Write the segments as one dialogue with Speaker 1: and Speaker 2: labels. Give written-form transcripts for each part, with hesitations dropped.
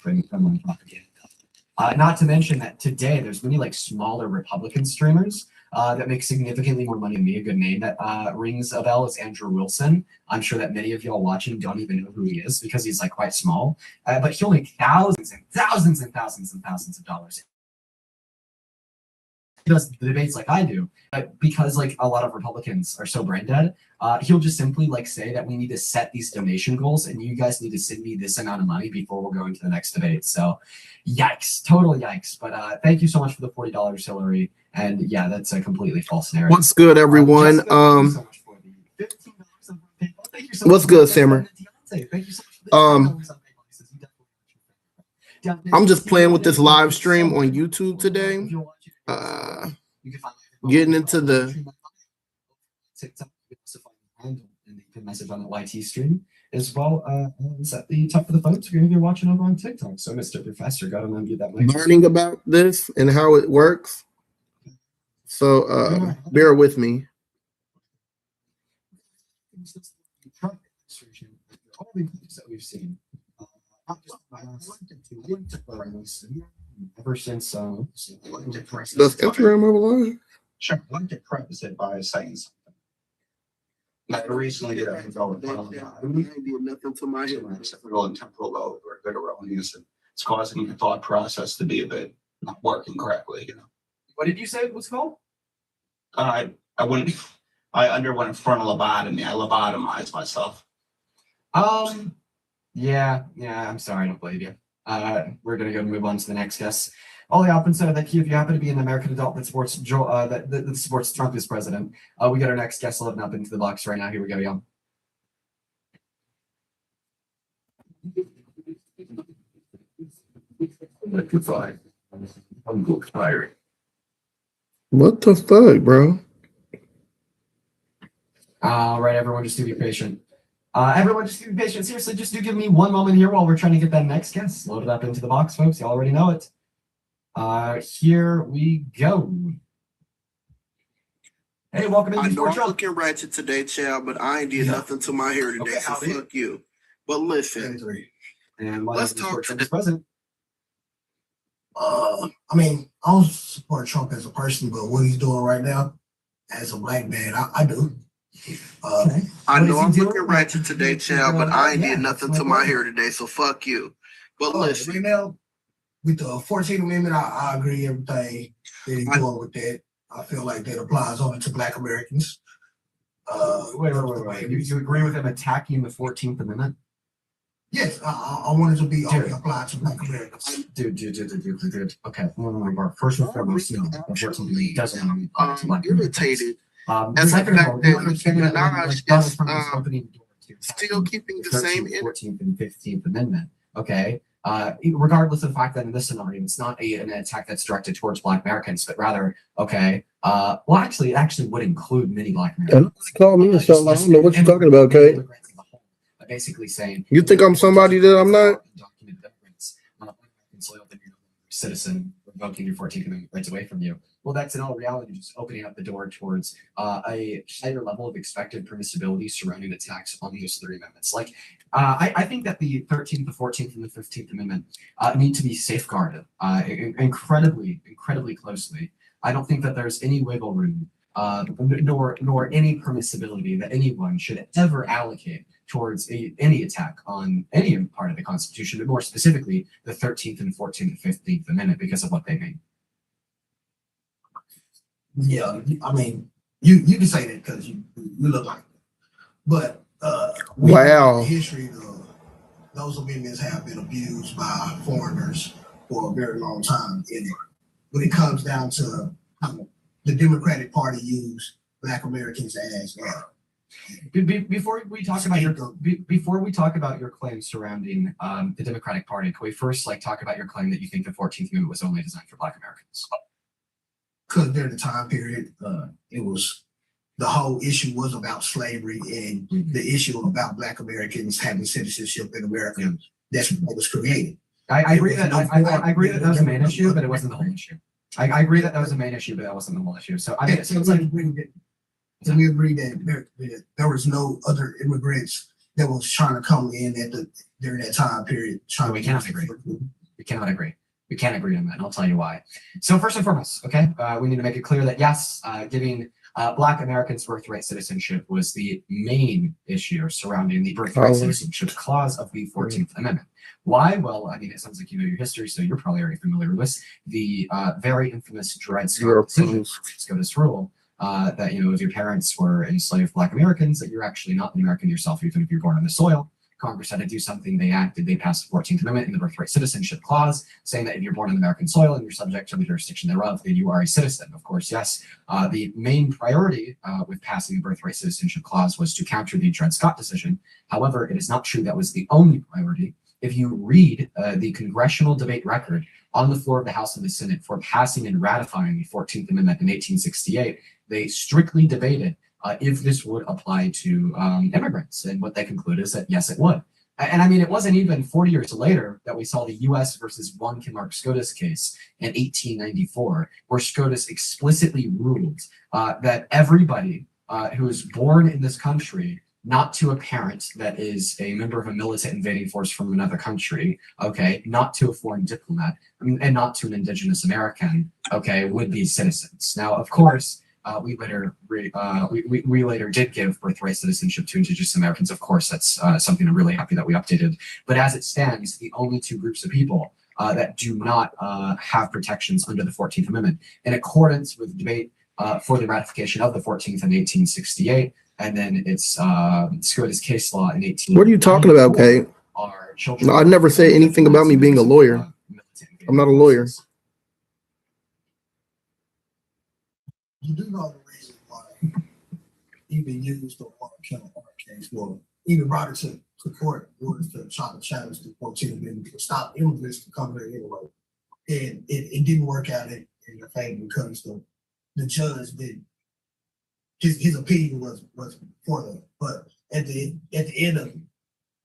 Speaker 1: bring propaganda. Not to mention that today there's many like smaller Republican streamers that make significantly more money than me. A good name that rings a bell is Andrew Wilson. I'm sure that many of y'all watching don't even know who he is because he's like quite small, but he'll make thousands and thousands and thousands and thousands of dollars. He does the debates like I do, but because like a lot of Republicans are so brain dead, he'll just simply like say that we need to set these donation goals and you guys need to send me this amount of money before we'll go into the next debate. So yikes, total yikes. But thank you so much for the $40, Hillary. And yeah, that's a completely false narrative.
Speaker 2: What's good, everyone?
Speaker 1: Jessica, thank you so much for the $15. Thank you so much.
Speaker 2: What's good, Simmer?
Speaker 1: Thank you so much for the
Speaker 2: I'm just playing with this live stream on YouTube today. Getting into the
Speaker 1: TikTok, you can message on the YT stream as well. It's at the top of the phone screen if you're watching over on TikTok. So, Mr. Professor, go and unmute that mic.
Speaker 2: Learning about this and how it works. So, bear with me.
Speaker 1: All the things that we've seen. Ever since
Speaker 2: does Instagram have a line?
Speaker 3: Sure, I'd like to preface it by saying something. I recently did a go with
Speaker 2: nothing to my head.
Speaker 3: reciprocal and temporal lobe or good erroneous, and it's causing the thought process to be a bit not working correctly, you know.
Speaker 1: What did you say it was called?
Speaker 3: I underwent a frontal lobotomy. I lobotomized myself.
Speaker 1: Yeah, I'm sorry, I don't believe you. We're gonna go move on to the next guest. Ollie Alpin said that if you happen to be an American adult that supports that supports Trump as president, we got our next guest loading up into the box right now. Here we go, y'all.
Speaker 3: I'm good firing.
Speaker 2: What the fuck, bro?
Speaker 1: All right, everyone, just do be patient. Everyone, just do be patient. Seriously, just do give me one moment here while we're trying to get that next guest loaded up into the box, folks. You already know it. Here we go. Hey, welcome in.
Speaker 2: I know I'm looking ratchet today, child, but I ain't did nothing to my hair today, so fuck you. But listen,
Speaker 1: and
Speaker 2: let's talk to the
Speaker 1: president.
Speaker 4: I mean, I don't support Trump as a person, but what he's doing right now, as a black man, I do.
Speaker 2: I know I'm looking ratchet today, child, but I ain't did nothing to my hair today, so fuck you. But listen,
Speaker 4: right now, with the 14th Amendment, I agree everything that he's doing with that. I feel like that applies only to Black Americans.
Speaker 1: Wait. You agree with him attacking the 14th Amendment?
Speaker 4: Yes, I want it to be only applied to Black Americans.
Speaker 1: Dude. Okay. First and foremost, no. The 14th Amendment doesn't apply to Black Americans.
Speaker 2: irritated as the fact that Nicki Minaj is still keeping the same
Speaker 1: 14th and 15th Amendment. Okay. Regardless of the fact that in this scenario, it's not an attack that's directed towards Black Americans, but rather, okay, well, actually, it actually would include many Black Americans.
Speaker 2: Call me and so I don't know what you're talking about, Kate.
Speaker 1: Basically saying,
Speaker 2: you think I'm somebody that I'm not?
Speaker 1: Citizen revoking your 14th Amendment rights away from you. Well, that's in all reality just opening up the door towards a higher level of expected permissibility surrounding attacks on those three amendments. Like, I think that the 13th, the 14th, and the 15th Amendment need to be safeguarded incredibly closely. I don't think that there's any wiggle room, nor any permissibility that anyone should ever allocate towards any attack on any part of the Constitution, but more specifically the 13th and 14th and 15th Amendment because of what they mean.
Speaker 4: Yeah, I mean, you can say that because you look like that. But
Speaker 2: wow,
Speaker 4: history of those amendments have been abused by foreigners for a very long time. When it comes down to how the Democratic Party used Black Americans as
Speaker 1: before we talk about your claims surrounding the Democratic Party, can we first talk about your claim that you think the 14th Amendment was only designed for Black Americans?
Speaker 4: Because during the time period, it was the whole issue was about slavery and the issue about Black Americans having citizenship in America. That's what was created.
Speaker 1: I agree that that was the main issue, but it wasn't the whole issue. I agree that was the main issue, but that wasn't the whole issue. So I mean, it seems like
Speaker 4: we agree that there was no other immigrants that was trying to come in during that time period.
Speaker 1: No, we cannot agree. We cannot agree. We can't agree on that, and I'll tell you why. So first and foremost, okay, we need to make it clear that yes, giving Black Americans birthright citizenship was the main issue surrounding the birthright citizenship clause of the 14th Amendment. Why? Well, I mean, it sounds like you know your history, so you're probably already familiar with the very infamous Dred Scott decision, SCOTUS rule, that, you know, if your parents were enslaved Black Americans, that you're actually not an American yourself, even if you're born on the soil. Congress had to do something. They acted, they passed the 14th Amendment in the Birthright Citizenship Clause, saying that if you're born on American soil and you're subject to the jurisdiction thereof, then you are a citizen. Of course, yes, the main priority with passing the Birthright Citizenship Clause was to counter the Dred Scott decision. However, it is not true that was the only priority. If you read the congressional debate record on the floor of the House and the Senate for passing and ratifying the 14th Amendment in 1868, they strictly debated if this would apply to immigrants. And what they concluded is that yes, it would. And I mean, it wasn't even 40 years later that we saw the U.S. versus one Kinmark SCOTUS case in 1894, where SCOTUS explicitly ruled that everybody who is born in this country, not to a parent that is a member of a militant invading force from another country, okay, not to a foreign diplomat, and not to an indigenous American, okay, would be citizens. Now, of course, we later did give birthright citizenship to indigenous Americans. Of course, that's something I'm really happy that we updated. But as it stands, the only two groups of people that do not have protections under the 14th Amendment, in accordance with debate for the ratification of the 14th in 1868, and then its SCOTUS case law in 18.
Speaker 2: What are you talking about, Kate?
Speaker 1: Are children?
Speaker 2: No, I'd never say anything about me being a lawyer. I'm not a lawyer.
Speaker 4: You do know the reason why even used the water killer case, well, even brought it to court in order to try to challenge the 14th Amendment to stop immigrants from coming here anyway. And it didn't work out in their favor because the judge did his opinion was for them. But at the end of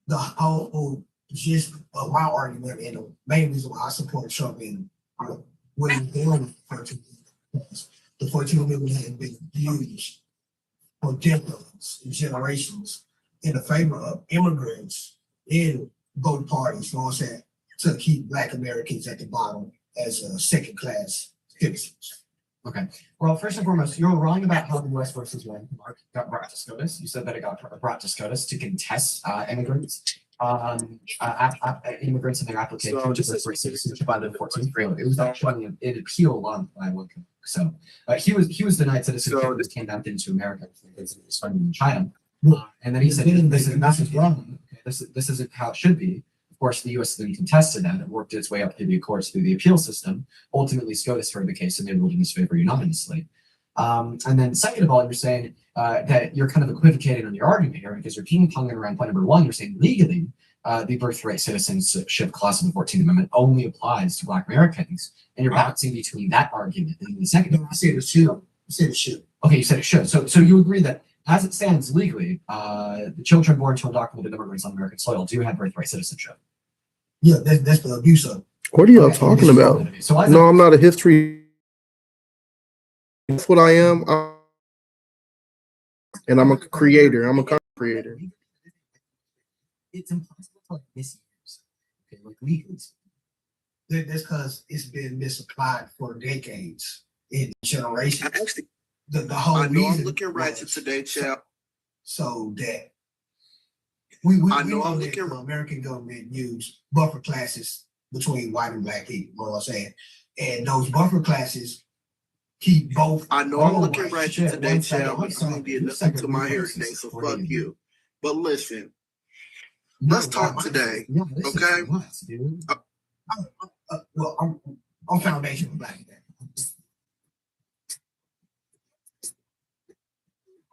Speaker 4: the whole gist of my argument and the main reason why I support Trump and what he's doing for the 14th Amendment has been used for decades and generations in the favor of immigrants in both parties, you know what I'm saying, to keep Black Americans at the bottom as second-class citizens.
Speaker 1: Okay. Well, first and foremost, you're wrong about how the U.S. versus one got brought to SCOTUS. You said that it got brought to SCOTUS to contest immigrants in their application to birthright citizenship by the 14th Amendment. It was actually an appeal on by one. So he was denied citizenship. So this came back into America. It's funding in China, and then he said, "This is wrong. This isn't how it should be." Of course, the U.S. then contested that. It worked its way up through the courts, through the appeal system. Ultimately, SCOTUS heard the case and they ruled in his favor unanimously. And then second of all, you're saying that you're kind of equivocating on your argument here because you're ping-ponging around point number one. You're saying legally, the birthright citizenship clause of the 14th Amendment only applies to Black Americans. And you're bouncing between that argument and the second.
Speaker 4: No, I said it should. I said it should.
Speaker 1: Okay, you said it should. So you agree that as it stands legally, the children born to undocumented immigrants on American soil do have birthright citizenship.
Speaker 4: Yeah, that's the abuse of.
Speaker 2: What are y'all talking about?
Speaker 1: So
Speaker 2: no, I'm not a history. That's what I am. And I'm a creator. I'm a content creator.
Speaker 1: It's impossible to misuse. Okay, like legally.
Speaker 4: That's because it's been misapplied for decades in generations.
Speaker 2: Actually,
Speaker 4: the whole
Speaker 2: I know
Speaker 4: reason
Speaker 2: I'm looking ratchet today, child.
Speaker 4: So that we
Speaker 2: I know I'm
Speaker 4: that
Speaker 2: looking.
Speaker 4: the American government used buffer classes between white and Black people, you know what I'm saying? And those buffer classes keep both.
Speaker 2: I know I'm looking
Speaker 4: white.
Speaker 2: ratchet today, child, but I ain't did nothing to my hair today, so fuck you. But listen, let's talk today, okay?
Speaker 4: Well, I'm foundational Black.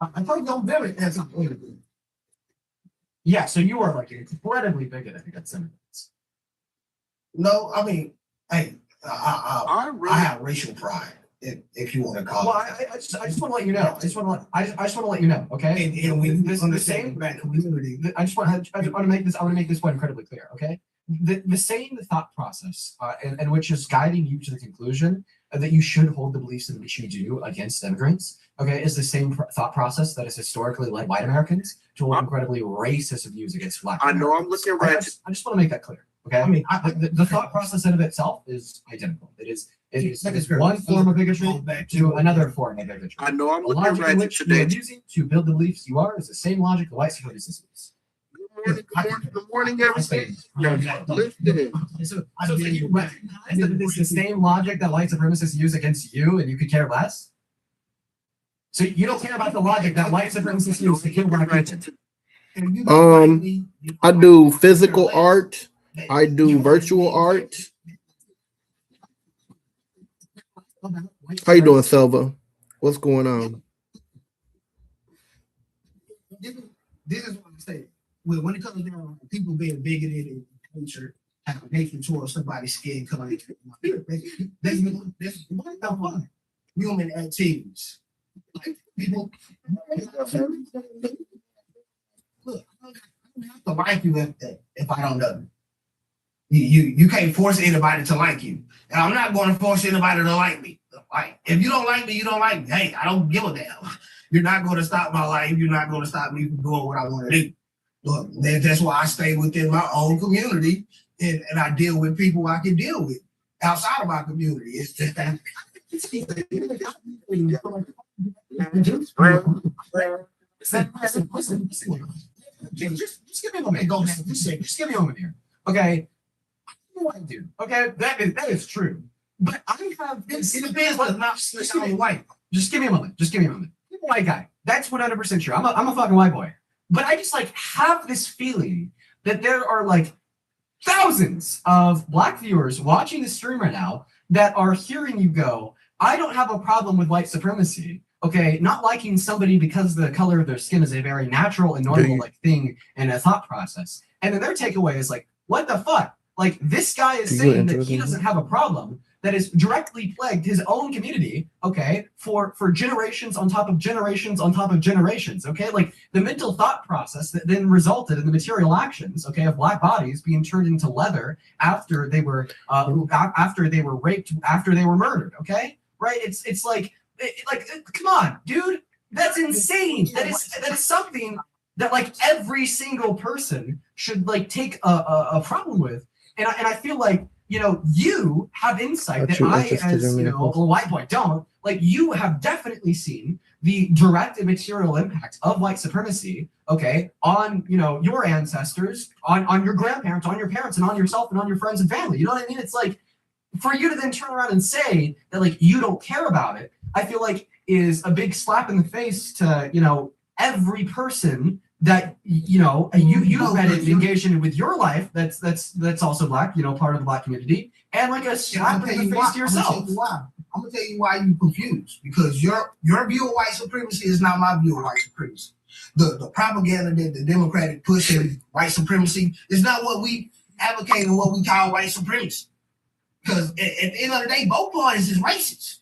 Speaker 4: I thought y'all very as a political.
Speaker 1: Yeah, so you are like incredibly bigoted against immigrants.
Speaker 4: No, I mean, hey, I
Speaker 2: really
Speaker 4: have racial pride, if you want to call
Speaker 1: well,
Speaker 4: it.
Speaker 1: I just want to let you know. I just want to let you know. Okay.
Speaker 4: And when
Speaker 1: this
Speaker 4: on
Speaker 1: the
Speaker 4: the same
Speaker 1: same
Speaker 4: Black community,
Speaker 1: I want to make this. I want to make this point incredibly clear. Okay. The same thought process, and which is guiding you to the conclusion that you should hold the beliefs in which you do against immigrants. okay, is the same thought process that has historically led white Americans to hold incredibly racist views against black
Speaker 2: I know I'm
Speaker 1: Americans.
Speaker 2: looking
Speaker 1: I
Speaker 2: ratchet.
Speaker 1: just, I just want to make that clear. Okay, I mean, the thought process in of itself is identical. It is one form of bigotry to another form of bigotry.
Speaker 2: I know I'm
Speaker 1: The
Speaker 2: looking
Speaker 1: logic in
Speaker 2: ratchet
Speaker 1: which you are
Speaker 2: today.
Speaker 1: using to build the beliefs you are is the same logic the white supremacists use.
Speaker 2: Good morning, everything. Listen,
Speaker 1: So you recognize that it is the same logic that white supremacists use against you, and you could care less? So you don't care about the logic that white supremacists use to kill black people?
Speaker 2: I do physical art. I do virtual art. How you doing, Selva? What's going on?
Speaker 4: This is what I'm saying. When it comes down to people being bigoted in nature, making sure somebody's skin color, that's human activities. Like people, look, I don't have to like you if I don't know you. You can't force anybody to like you, and I'm not going to force anybody to like me. Like if you don't like me, you don't like me. Hey, I don't give a damn. You're not going to stop my life. You're not going to stop me from doing what I want to do. Look, that's why I stay within my own community and I deal with people I can deal with outside of my community. It's just that.
Speaker 1: Listen. Just give me a moment. Just give me a moment here. Okay. Dude. Okay, that is true. But I have this. It depends on not necessarily white. Just give me a moment. I'm a white guy. That's 100% true. I'm a fucking white boy. But I just like have this feeling that there are like thousands of black viewers watching the stream right now that are hearing you go, I don't have a problem with white supremacy. Okay, not liking somebody because the color of their skin is a very natural and normal like thing and a thought process. And then their takeaway is like, what the fuck? Like this guy is saying that he doesn't have a problem that has directly plagued his own community, okay, for generations on top of generations on top of generations, okay? Like the mental thought process that then resulted in the material actions, okay, of black bodies being turned into leather after they were raped, after they were murdered, okay? Right? It's like come on, dude, that's insane. That is something that like every single person should like take a problem with, and I feel like, you know, you have insight that I, as you know, a white boy, don't. Like, you have definitely seen the direct and material impact of white supremacy, okay, on, you know, your ancestors, on your grandparents, on your parents, and on yourself, and on your friends and family. You know what I mean? It's like, for you to then turn around and say that, like, you don't care about it, I feel like is a big slap in the face to, you know, every person that, you know, you had engaged in with your life that's also black, you know, part of the black community, and like a slap in the face to yourself.
Speaker 4: I'm gonna tell you why you confused, because your view of white supremacy is not my view of white supremacy. The propaganda that the Democratic push in white supremacy is not what we advocate and what we call white supremacy. Because at the end of the day, both parties is racist.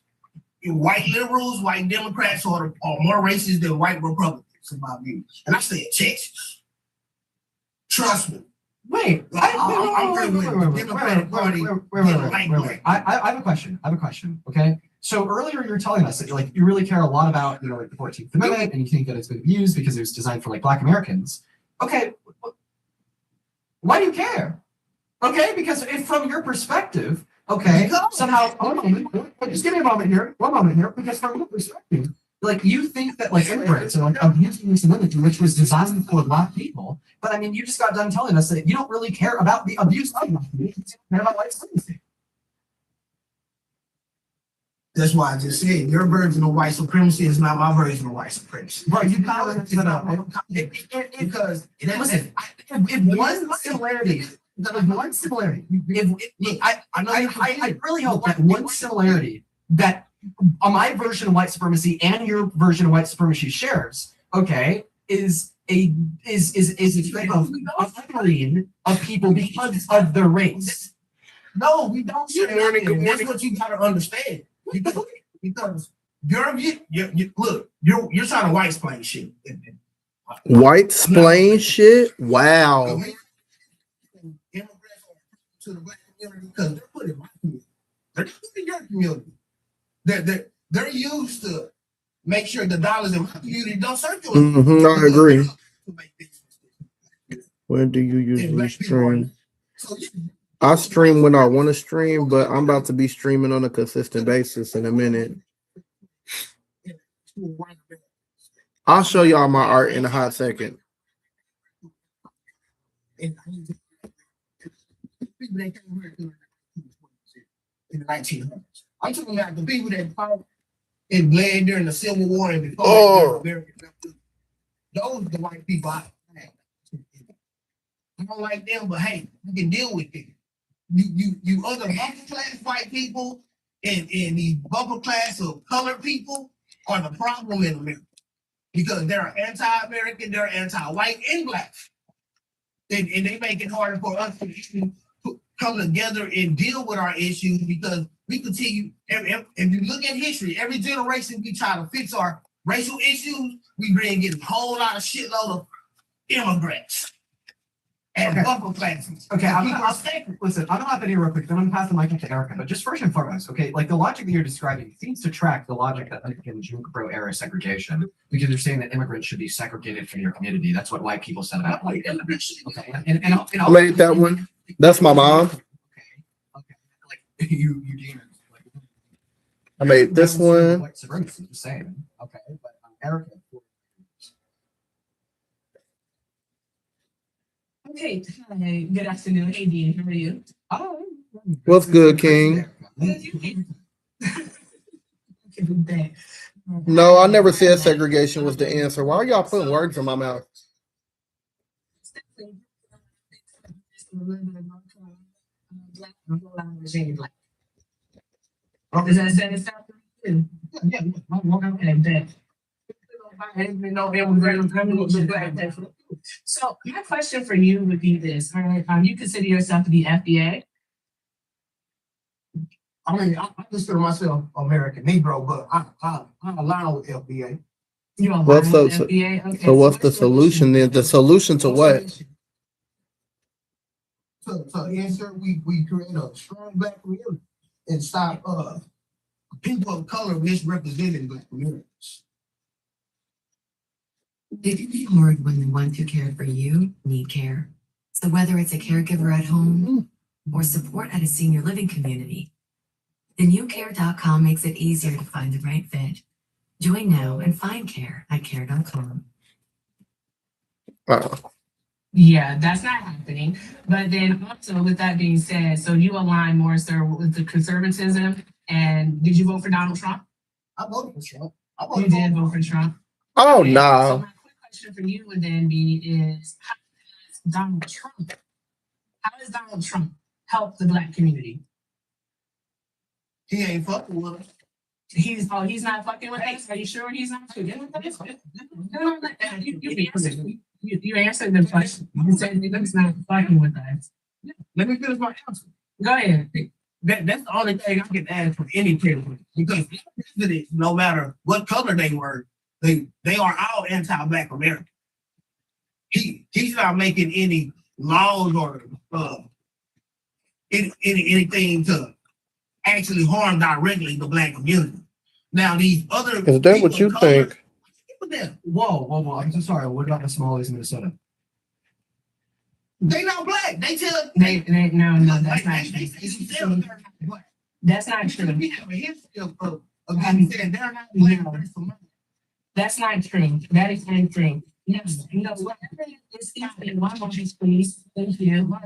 Speaker 4: White liberals, white Democrats are more racist than white Republicans, in my view. And I stay in Texas. Trust me.
Speaker 1: Wait, I have a question. Okay, so earlier you were telling us that like you really care a lot about, you know, like the 14th Amendment, and you think that it's been abused because it was designed for like black Americans. Okay, why do you care? Okay, because if from your perspective, okay, somehow, just give me a moment here, because from your perspective, like you think that like immigrants are like abusing this amendment, which was designed for black people, but I mean, you just got done telling us that you don't really care about the abuse of black people, you care about white supremacy.
Speaker 4: That's why I just said your version of white supremacy is not my version of white supremacy.
Speaker 1: Bro, you kind of because listen, if one similarity. One similarity. I really hope that one similarity that my version of white supremacy and your version of white supremacy shares, okay, is a type of othering of people because of their race. No, we don't.
Speaker 2: Good morning.
Speaker 4: That's what you gotta understand. Because you're trying to white splain shit.
Speaker 2: White splain shit? Wow.
Speaker 4: Immigrants to the black community because they're putting my community. They're not putting your community. They're used to make sure the dollars in my community don't circulate.
Speaker 2: I agree.
Speaker 4: To make this-
Speaker 2: When do you
Speaker 4: and
Speaker 2: usually
Speaker 4: black people
Speaker 2: stream?
Speaker 4: are- So yeah,
Speaker 2: I stream when I want to stream, but I'm about to be streaming on a consistent basis in a minute. I'll show y'all my art in a hot second.
Speaker 4: People that came here in the 1900s. I'm talking about the people that fought and bled during the Civil War and before American Revolution. Those are the white people I don't like them, but hey, you can deal with it. You other upper class white people and the upper class of colored people are the problem in America because they're anti-American, they're anti-white and black, and they make it harder for us to come together and deal with our issues because we continue. If you look at history, every generation we try to fix our racial issues, we bring in a whole lot of shitload of immigrants. And upper classes.
Speaker 1: Okay, listen, I'm gonna hop in here real quick, then I'm gonna pass the mic up to Erica. But just first and foremost, okay, like the logic that you're describing seems to track the logic that like in Jim Crow era segregation, because you're saying that immigrants should be segregated from your community. That's what white people said about white immigrants. Okay, and
Speaker 2: I made that one. That's my mom.
Speaker 1: Okay, like you demons. Like,
Speaker 2: I made this one.
Speaker 1: White supremacy, just saying. Okay, but Erica.
Speaker 5: Okay, hi, good afternoon. Hey, Dean, how are you?
Speaker 1: Oh,
Speaker 2: What's good, King? No, I never said segregation was the answer. Why are y'all putting words in my mouth?
Speaker 5: Does that satisfactory?
Speaker 4: Yeah,
Speaker 5: Okay, bet. So my question for you would be this, all right? You consider yourself to be FBA?
Speaker 4: I mean, I consider myself American Negro, but I align with FBA.
Speaker 5: You are
Speaker 2: What's
Speaker 5: with
Speaker 2: the-
Speaker 5: FBA? Okay,
Speaker 2: So what's the
Speaker 5: your
Speaker 2: solution then? The solution to what?
Speaker 4: So insert we create a strong black community and stop people of color misrepresenting black communities.
Speaker 6: It can be hard when the ones who care for you need care. So whether it's a caregiver at home or support at a senior living community, thenewcare.com makes it easier to find the right fit. Join now and find care at care.com.
Speaker 5: Yeah, that's not happening. But then also with that being said, so you align more so with the conservatism, and did you vote for Donald Trump?
Speaker 4: I voted for Trump.
Speaker 5: You did vote for Trump.
Speaker 2: Oh
Speaker 5: Okay, So
Speaker 2: no.
Speaker 5: my quick question for you would then be is how does Donald Trump help the black community?
Speaker 4: He ain't fucking with us.
Speaker 5: He's not fucking with us. Are you sure he's not fucking with us? No, you answered the question. You said he's not fucking with us.
Speaker 4: Let me finish my answer.
Speaker 5: Go ahead.
Speaker 4: That's the only thing I can ask for any president because president, no matter what color they were, they are all anti-black American. He's not making any laws or anything to actually harm directly the black community. Now these other
Speaker 2: Is that what
Speaker 4: people
Speaker 2: you
Speaker 4: of color,
Speaker 2: think?
Speaker 4: with them.
Speaker 1: Whoa! I'm so sorry. What about the Somalis in Minnesota?
Speaker 4: They not black. They tell
Speaker 5: No, that's not
Speaker 4: they
Speaker 5: true.
Speaker 4: say themselves they're not black.
Speaker 5: That's not true.
Speaker 4: We have a history of them saying they're not black. They're Somali.
Speaker 5: That's not true. That is untrue. Yes, you know what? Excuse me, one moment, please. Thank you.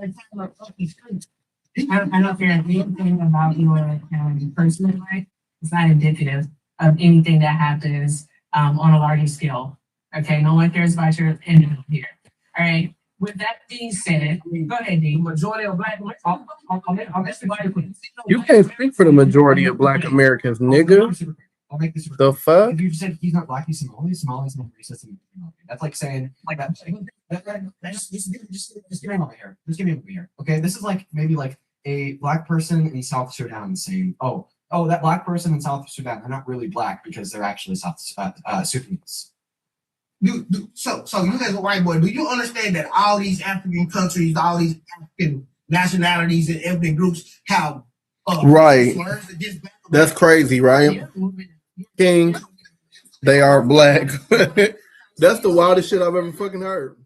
Speaker 5: I don't care anything about your personal life. It's not indicative of anything that happens on a larger scale. Okay, no one cares about your individual here. All right. With that being said, go ahead,
Speaker 4: The
Speaker 5: Dean.
Speaker 4: majority of black I'll
Speaker 2: You can't speak for the majority of black Americans, nigga.
Speaker 1: I'll make this.
Speaker 2: The fuck?
Speaker 1: If you just said he's not black, he's Somali. Somali's not racist. That's like saying like that. Just give me a moment here. Just give me a moment here. Okay, this is like maybe like a black person in South Sudan saying, "Oh, that black person in South Sudan, they're not really black because they're actually South Sudanese."
Speaker 4: So you as a white boy, do you understand that all these African countries, all these African nationalities and ethnic groups have
Speaker 2: Right.
Speaker 4: slurs against black
Speaker 2: That's crazy, right? King, They are black. That's the wildest shit I've ever fucking heard.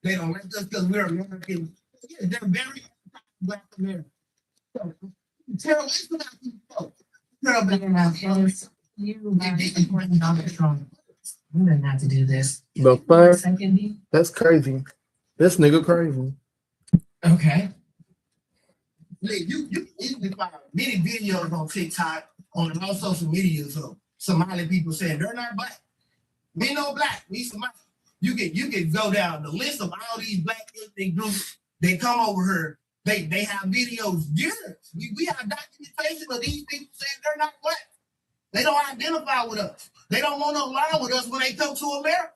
Speaker 4: They don't like us because we're American. Yeah, they're very black American. So, tell us about these folks. Tell them
Speaker 5: You are supporting Donald Trump. We didn't have to do this.
Speaker 2: The fuck?
Speaker 5: Second D.
Speaker 2: That's crazy. This nigga crazy.
Speaker 5: Okay.
Speaker 4: You can easily find many videos on TikTok, on all social media of Somali people saying they're not black. We no black, we Somali. You can go down the list of all these black ethnic groups. They come over here. They have videos. Years. We have documentation of these people saying they're not black. They don't identify with us. They don't want to align with us when they come to America.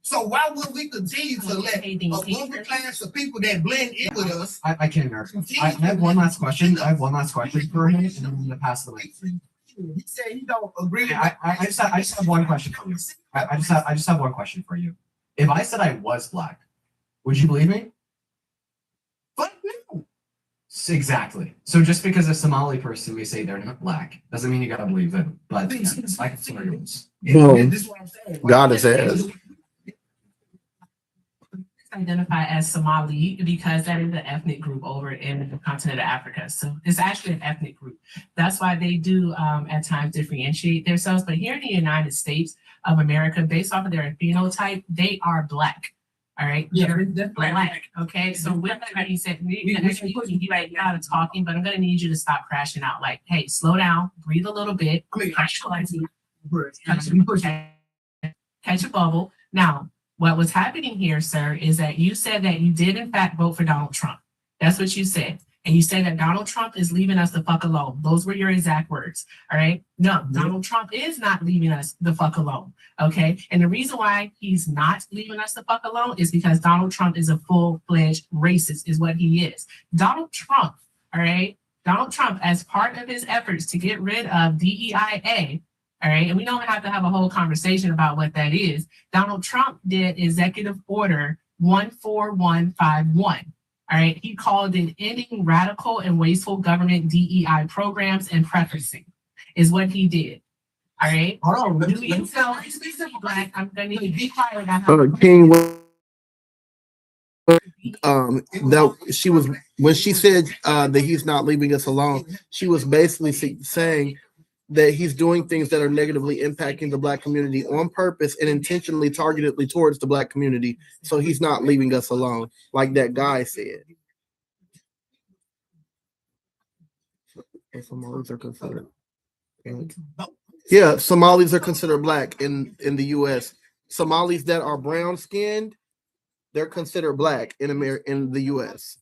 Speaker 4: So why would we continue to let a lower class of people that blend in with us?
Speaker 1: I can't imagine. I have one last question. I have one last question for him, and then I'm gonna pass the mic.
Speaker 4: He said he don't agree.
Speaker 1: I just have one question for you. I just have one question for you. If I said I was black, would you believe me?
Speaker 4: Fuck no.
Speaker 1: Exactly. So just because a Somali person may say they're not black doesn't mean you gotta believe them. But yeah, I consider yours.
Speaker 2: Boom.
Speaker 4: This is what I'm saying.
Speaker 2: God is ass.
Speaker 5: Identify as Somali because that is an ethnic group over in the continent of Africa. So it's actually an ethnic group. That's why they do at times differentiate themselves. But here in the United States of America, based off of their phenotype, they are black. All right.
Speaker 4: Yeah,
Speaker 5: They're black. Okay. So with that being said, you out of talking, but I'm gonna need you to stop crashing out. Like, hey, slow down, breathe a little bit, catch a bubble. Now, what was happening here, sir, is that you said that you did in fact vote for Donald Trump. That's what you said. And you said that Donald Trump is leaving us the fuck alone. Those were your exact words. All right. No, Donald Trump is not leaving us the fuck alone. Okay. And the reason why he's not leaving us the fuck alone is because Donald Trump is a full-fledged racist, is what he is. Donald Trump, all right. Donald Trump, as part of his efforts to get rid of DEIA, all right, and we don't have to have a whole conversation about what that is. Donald Trump did Executive Order 14151. All right, he called it Ending Radical and Wasteful Government DEI Programs and Prefacing, is what he did. All right.
Speaker 4: Hold on.
Speaker 5: Do you feel black? I'm gonna need to be quiet.
Speaker 2: King, that she was when she said that he's not leaving us alone. She was basically saying that he's doing things that are negatively impacting the black community on purpose and intentionally targetedly towards the black community. So he's not leaving us alone, like that guy said. Somalis are considered. Yeah, Somalis are considered black in the U.S. Somalis that are brown skinned, they're considered black in the U.S.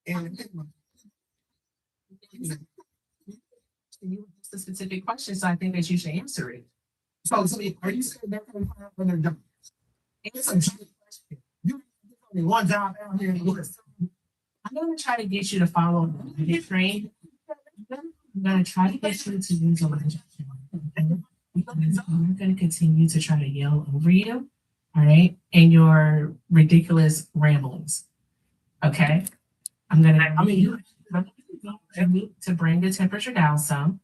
Speaker 5: And you asked a specific question, so I think that you should answer it.
Speaker 4: So are you saying they're going to when they're done? It's a question. You only one job out here in the West.
Speaker 5: I'm going to try to get you to follow the train. I'm going to try to get you to use a language. I'm not going to continue to try to yell over you, all right, and your ridiculous ramblings. Okay? I'm going to bring the temperature down some.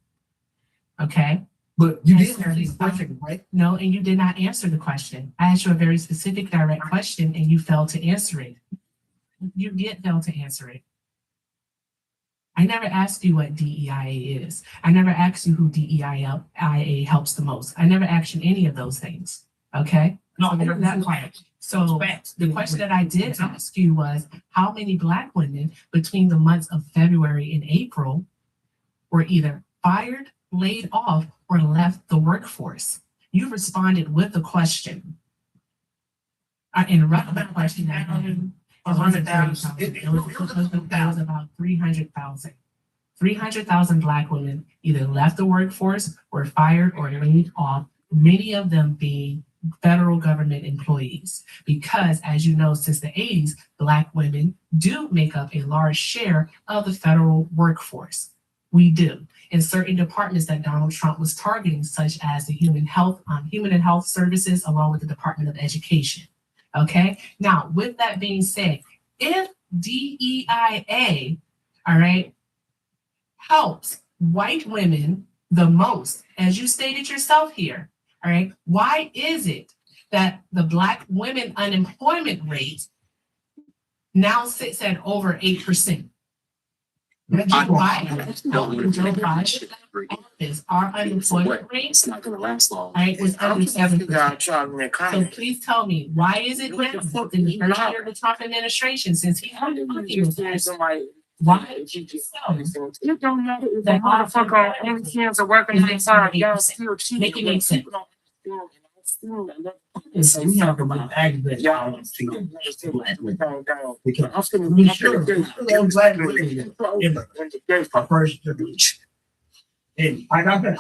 Speaker 5: Okay?
Speaker 4: But you did answer this question, right?
Speaker 5: No, and you did not answer the question. I asked you a very specific, direct question, and you failed to answer it. You did fail to answer it. I never asked you what DEIA is. I never asked you who DEIA helps the most. I never asked you any of those things. Okay?
Speaker 4: No,
Speaker 5: that quiet. So the question that I did ask you was, how many Black women between the months of February and April were either fired, laid off, or left the workforce? You responded with a question. I interrupted the question. It was about 300,000. 300,000 Black women either left the workforce, were fired, or laid off, many of them being federal government employees. Because, as you know, since the 80s, Black women do make up a large share of the federal workforce. We do in certain departments that Donald Trump was targeting, such as the Human and Health Services, along with the Department of Education. Okay. Now, with that being said, if DEIA, all right, helps white women the most, as you stated yourself here, all right, why is it that the Black women unemployment rate now sits at over 8%? Why is our unemployment rate was under 7%? So please tell me, why is it now in the first year of the Trump administration, since he had why did you tell me
Speaker 7: It don't matter if the motherfucker on MTNs are working inside, y'all still cheating.
Speaker 5: Make it make sense.
Speaker 7: So we have about aggravated. Y'all I'm sure.
Speaker 4: Our first and I got that.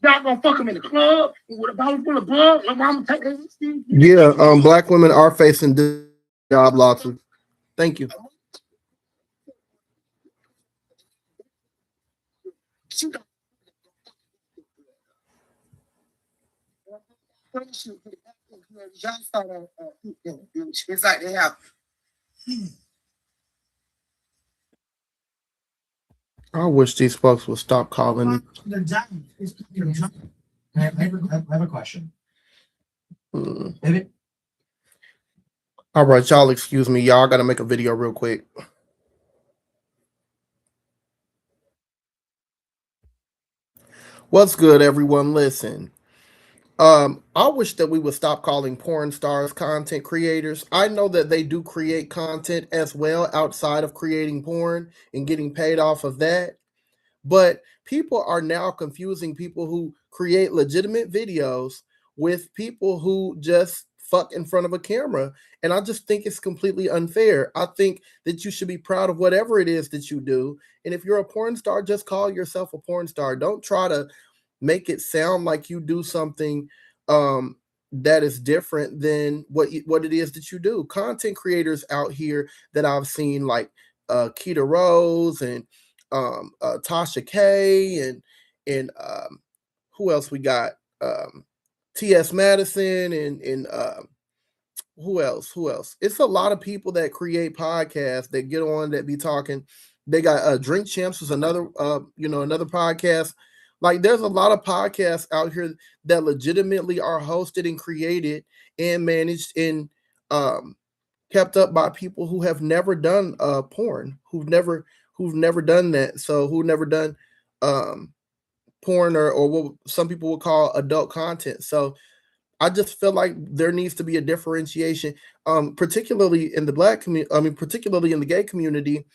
Speaker 7: Y'all gonna fuck him in the club with a bottle full of blood. My mama take that.
Speaker 2: Yeah, Black women are facing job losses. Thank you.
Speaker 7: It's like they have.
Speaker 2: I wish these folks would stop calling.
Speaker 1: I have a question.
Speaker 2: Mm.
Speaker 1: Maybe
Speaker 2: All right, y'all excuse me. Y'all got to make a video real quick. What's good, everyone? Listen. I wish that we would stop calling porn stars content creators. I know that they do create content as well outside of creating porn and getting paid off of that. But people are now confusing people who create legitimate videos with people who just fuck in front of a camera. And I just think it's completely unfair. I think that you should be proud of whatever it is that you do. And if you're a porn star, just call yourself a porn star. Don't try to make it sound like you do something that is different than what it is that you do. Content creators out here that I've seen, like Keita Rose and Tasha K and who else we got? T.S. Madison and who else? It's a lot of people that create podcasts that get on that be talking. They got Drink Champs is another another podcast. Like there's a lot of podcasts out here that legitimately are hosted and created and managed and kept up by people who have never done porn, who've never done that. So who've never done porn or what some people would call adult content. So I just feel like there needs to be a differentiation, particularly in the Black community. I mean, particularly in the gay community.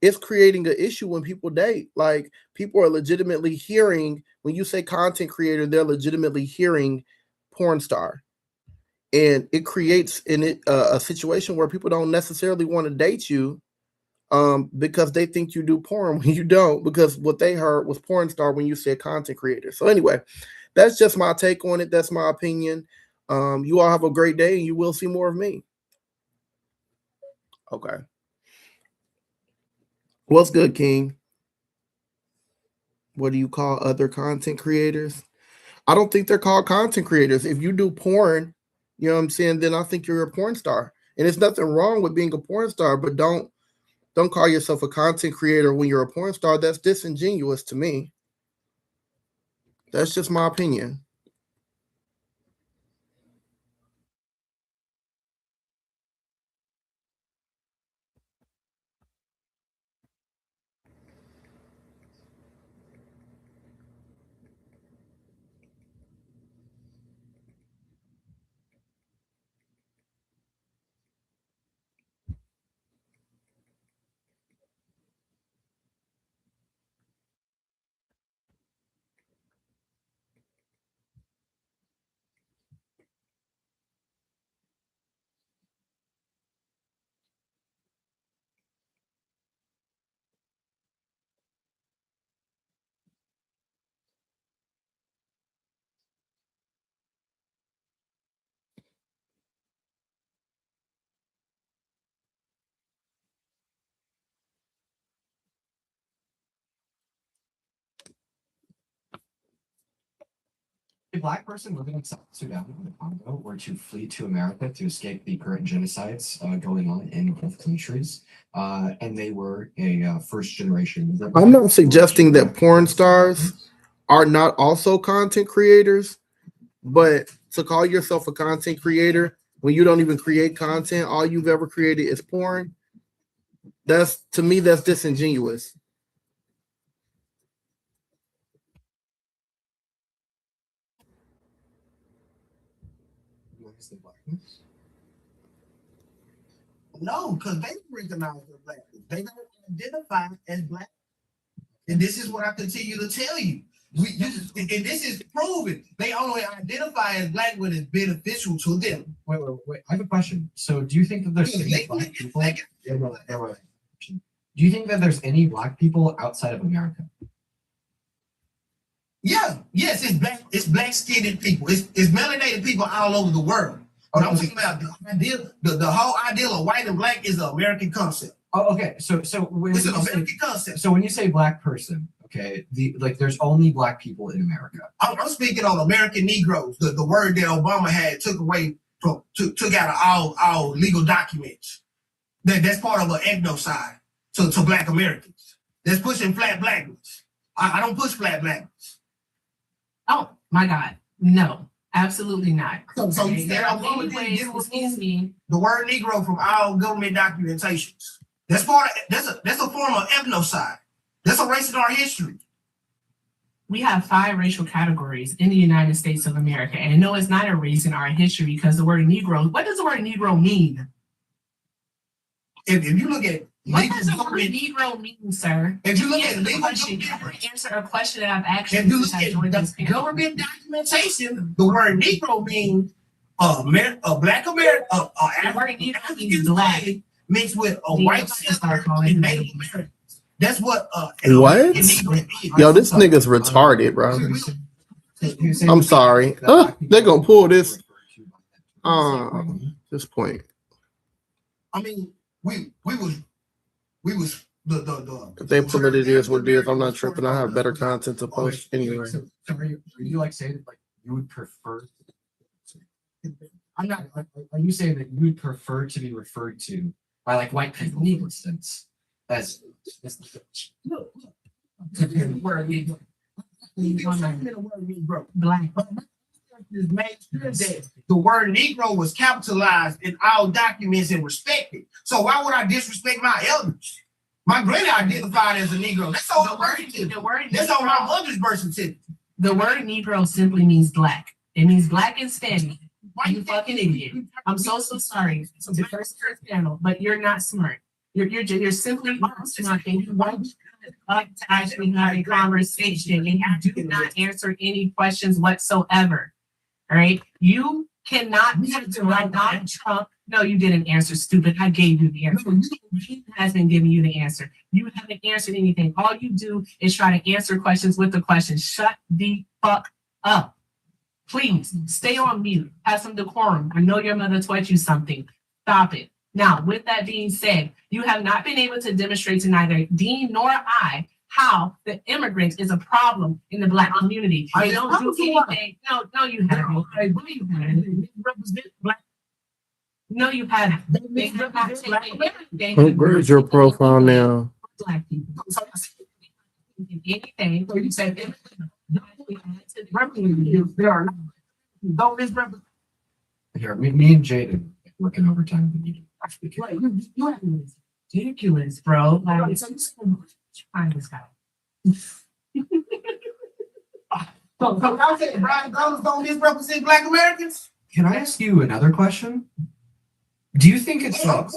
Speaker 2: It's creating an issue when people date. Like people are legitimately hearing when you say content creator, they're legitimately hearing porn star, and it creates a situation where people don't necessarily want to date you, because they think you do porn when you don't, because what they heard was porn star when you said content creator. So anyway, that's just my take on it. That's my opinion. You all have a great day, and you will see more of me. Okay. What's good, King? What do you call other content creators? I don't think they're called content creators. If you do porn, you know what I'm saying, then I think you're a porn star. And there's nothing wrong with being a porn star, but don't call yourself a content creator when you're a porn star. That's disingenuous to me. That's just my opinion.
Speaker 1: A black person living in South Sudan in the Congo were to flee to America to escape the current genocides going on in both countries, and they were a first generation.
Speaker 2: I'm not suggesting that porn stars are not also content creators, but to call yourself a content creator when you don't even create content, all you've ever created is porn. That's, to me, that's disingenuous.
Speaker 4: No, because they recognize the black. They don't identify as black. And this is what I continue to tell you. And this is proven. They only identify as black when it's beneficial to them.
Speaker 1: Wait. I have a question. So, do you think that there's any black people? Do you think that there's any black people outside of America?
Speaker 4: Yeah, yes, it's black skinned people. It's melanated people all over the world. But I'm talking about the whole ideal of white and black is an American concept.
Speaker 1: Oh, okay. So when
Speaker 4: It's an
Speaker 1: you say,
Speaker 4: American concept.
Speaker 1: so when you say black person, okay, there's only black people in America.
Speaker 4: I'm speaking on American Negroes, the word that Obama had took away from took out of all legal documents. That's part of an ethnocide to black Americans. That's pushing flat blackness. I don't push flat blackness.
Speaker 5: Oh my God, no, absolutely not.
Speaker 4: So
Speaker 5: Okay,
Speaker 4: you
Speaker 5: there
Speaker 4: said
Speaker 5: are
Speaker 4: Obama
Speaker 5: many
Speaker 4: didn't
Speaker 5: ways
Speaker 4: get
Speaker 5: to excuse me.
Speaker 4: the word Negro from all government documentations. That's part of that's a form of ethnocide. That's a race in our history.
Speaker 5: We have 5 racial categories in the United States of America, and no, it's not a race in our history because the word Negro. What does the word Negro mean?
Speaker 4: If you look at
Speaker 5: What does the word Negro mean, sir?
Speaker 4: if you look
Speaker 5: Answer
Speaker 4: at
Speaker 5: the
Speaker 4: legal
Speaker 5: question. You have to answer a question that I've asked you.
Speaker 4: if you look
Speaker 5: since I
Speaker 4: at
Speaker 5: joined this
Speaker 4: the
Speaker 5: panel.
Speaker 4: government documentation, the word Negro means a black American,
Speaker 5: The word Negro means black.
Speaker 4: mixed with a
Speaker 5: Yeah,
Speaker 4: white
Speaker 5: I start calling
Speaker 4: and
Speaker 5: it
Speaker 4: Native
Speaker 5: Negro.
Speaker 4: American. That's what
Speaker 2: What?
Speaker 4: a Negro is.
Speaker 2: Yo, this nigga's retarded, bro. I'm sorry. They're gonna pull this. This point.
Speaker 4: I mean, we was the
Speaker 2: If they pull it is what it is. I'm not tripping. I have better content to post anyway.
Speaker 1: So are you like saying that, like, you would prefer? I'm not. Are you saying that you would prefer to be referred to by like white people, for instance, as
Speaker 5: Word Negro.
Speaker 4: Black. Made sure that the word Negro was capitalized in all documents and respected. So why would I disrespect my elders? My granny identified as a Negro. That's on
Speaker 5: The word
Speaker 4: That's on my
Speaker 5: Negro.
Speaker 4: mother's birth certificate.
Speaker 5: The word Negro simply means black. It means black and Spanish.
Speaker 4: Why
Speaker 5: You fucking idiot. I'm so sorry. It's the first panel, but you're not smart. You're simply not smart, and you want to actually have a conversation, and you do not answer any questions whatsoever. All right, you cannot answer like Donald Trump. No, you didn't answer, stupid. I gave you the answer. He has been giving you the answer. You haven't answered anything. All you do is try to answer questions with the question. Shut the fuck up. Please stay on mute. Have some decorum. I know your mother taught you something. Stop it. Now, with that being said, you have not been able to demonstrate to neither Dean nor I how the immigrant is a problem in the Black community.
Speaker 4: I
Speaker 5: They don't
Speaker 4: know
Speaker 5: do anything. No, you haven't. No, you haven't. No, you haven't. They have not taken anything.
Speaker 2: Where's your profile now?
Speaker 5: Black people. Anything. So you said
Speaker 4: There are don't misrepresent.
Speaker 1: here? Me and Jaden working overtime.
Speaker 5: Right, you have ridiculous, bro. Like, find this guy.
Speaker 4: So y'all say Brian Gomes don't misrepresent Black Americans?
Speaker 1: Can I ask you another question? Do you think it's
Speaker 4: So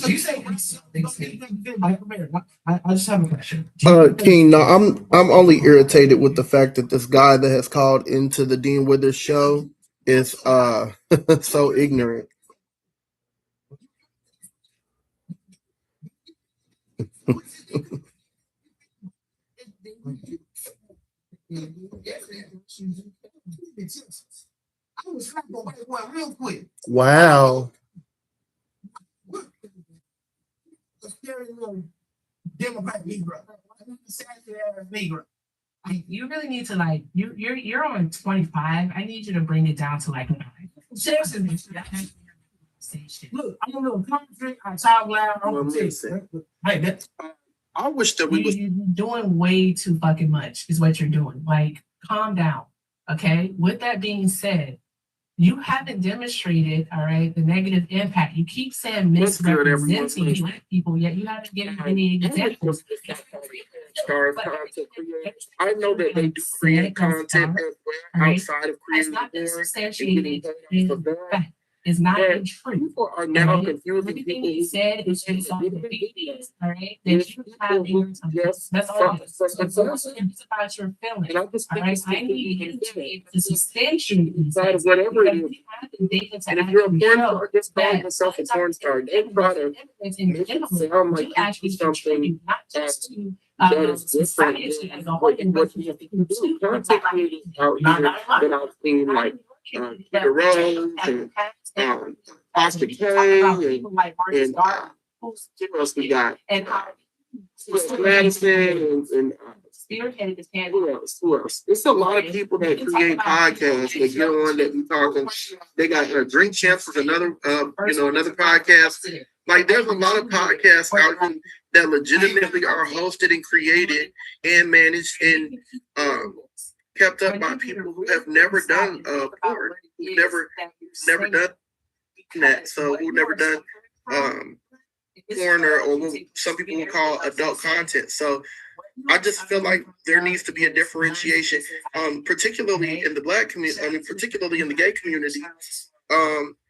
Speaker 4: you say Black Americans?
Speaker 1: I just have a question.
Speaker 2: King, no, I'm only irritated with the fact that this guy that has called into the Dean Withers show is so ignorant.
Speaker 4: I was slapped on white one real quick.
Speaker 2: Wow.
Speaker 4: A scary little Democrat Negro. Sassy ass Negro.
Speaker 5: like, you really need to like you're on 25. I need you to bring it down to like 9. Seriously, look, I'm a little confident. I talk loud.
Speaker 2: Well,
Speaker 5: I'm
Speaker 2: listen.
Speaker 5: Hey, that,
Speaker 2: I wish that we was
Speaker 5: you're doing way too fucking much. Is what you're doing. Like, calm down. Okay. With that being said, you haven't demonstrated, all right, the negative impact. You keep saying
Speaker 2: That's good, everyone.
Speaker 5: misrepresenting Black people, yet you haven't given any examples.
Speaker 2: Star content creators. I know that they do create content as well outside of
Speaker 5: It's
Speaker 2: creating
Speaker 5: not
Speaker 2: porn and
Speaker 5: substantiated
Speaker 2: getting paid for
Speaker 5: in
Speaker 2: that.
Speaker 5: fact. It's not
Speaker 2: But
Speaker 5: in truth.
Speaker 2: people are now
Speaker 5: Right?
Speaker 2: confusing
Speaker 5: Everything
Speaker 2: people
Speaker 5: you said is based on the videos, all right? That you have in your tongue.
Speaker 2: Yes,
Speaker 5: That's all it is.
Speaker 2: from
Speaker 5: So it's about your feelings.
Speaker 2: and I just
Speaker 5: All
Speaker 2: think
Speaker 5: right,
Speaker 2: it's
Speaker 5: I need you to be able to substantiate these
Speaker 2: inside of
Speaker 5: things.
Speaker 2: whatever it
Speaker 5: Because
Speaker 2: is.
Speaker 5: we have the data to
Speaker 2: And if you're a
Speaker 5: actually
Speaker 2: porn
Speaker 5: show
Speaker 2: star, just call
Speaker 5: that
Speaker 2: yourself a
Speaker 5: sometimes
Speaker 2: porn star. They try to
Speaker 5: evidence in
Speaker 2: make it
Speaker 5: general
Speaker 2: sound like
Speaker 5: do
Speaker 2: it's
Speaker 5: actually
Speaker 2: something
Speaker 5: contribute not just to
Speaker 2: that is different
Speaker 5: society as a
Speaker 2: than
Speaker 5: whole,
Speaker 2: what
Speaker 5: but
Speaker 2: you
Speaker 5: to
Speaker 2: do. Content creators out here that I've seen like Peter Rose and Oscar K and who else we got?
Speaker 5: and how
Speaker 2: Madison and
Speaker 5: spearheaded this
Speaker 2: who else? Who else? It's a lot of people that create podcasts that get on that we talking. They got Drink Champs is another another podcast. Like there's a lot of podcasts out here that legitimately are hosted and created and managed and kept up by people who have never done porn, who never done that. So who never done porn or what some people will call adult content. So I just feel like there needs to be a differentiation, particularly in the Black community. I mean, particularly in the gay community.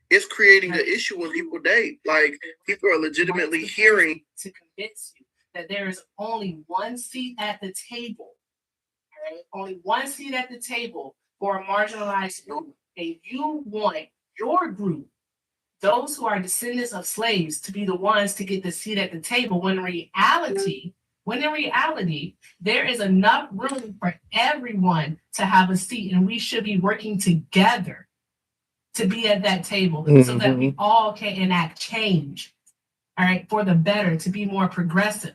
Speaker 2: It's creating an issue when people date. Like people are legitimately hearing
Speaker 5: to convince you that there is only one seat at the table. All right, only one seat at the table for a marginalized group, and you want your group, those who are descendants of slaves, to be the ones to get the seat at the table. When in reality, there is enough room for everyone to have a seat, and we should be working together to be at that table so that we all can enact change, all right, for the better, to be more progressive.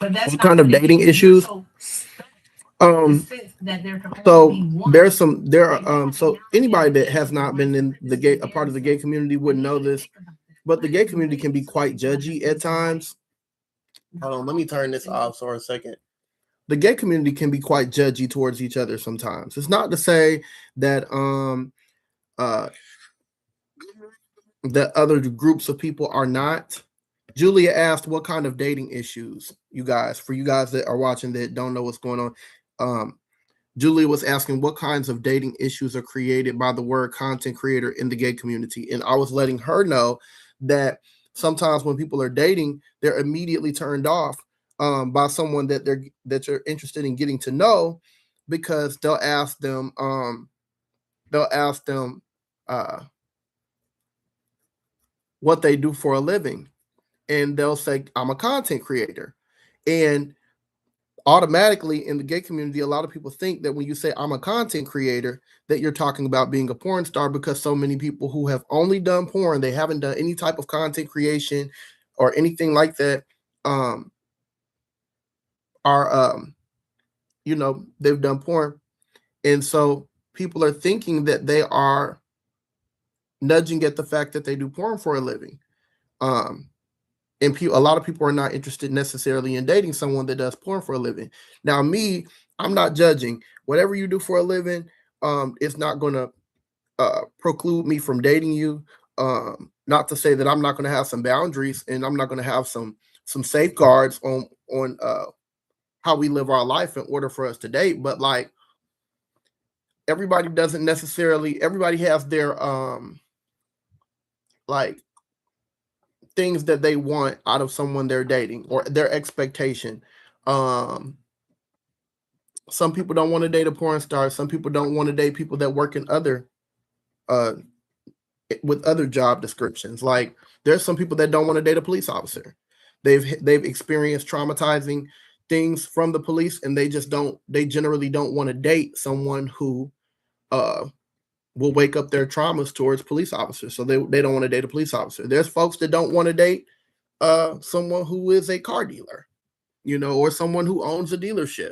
Speaker 5: But that's
Speaker 2: what kind of dating issues. So anybody that has not been in a part of the gay community wouldn't know this, but the gay community can be quite judgy at times. Hold on, let me turn this off for a second. The gay community can be quite judgy towards each other sometimes. It's not to say that that other groups of people are not. Julia asked what kind of dating issues you guys that are watching that don't know what's going on. Julia was asking what kinds of dating issues are created by the word content creator in the gay community. And I was letting her know that sometimes when people are dating, they're immediately turned off by someone that you're interested in getting to know, because they'll ask them what they do for a living. And they'll say, I'm a content creator. And automatically in the gay community, a lot of people think that when you say I'm a content creator, that you're talking about being a porn star, because so many people who have only done porn, they haven't done any type of content creation or anything like that, they've done porn. And so people are thinking that they are nudging at the fact that they do porn for a living. And a lot of people are not interested necessarily in dating someone that does porn for a living. Now, I'm not judging. Whatever you do for a living, it's not going to preclude me from dating you. Not to say that I'm not going to have some boundaries and I'm not going to have some safeguards on how we live our life in order for us to date. But like everybody has their like things that they want out of someone they're dating or their expectation. Some people don't want to date a porn star. Some people don't want to date people that work in other with other job descriptions. Like there's some people that don't want to date a police officer. They've experienced traumatizing things from the police, and they generally don't want to date someone who will wake up their traumas towards police officers. So they don't want to date a police officer. There's folks that don't want to date someone who is a car dealer, or someone who owns a dealership.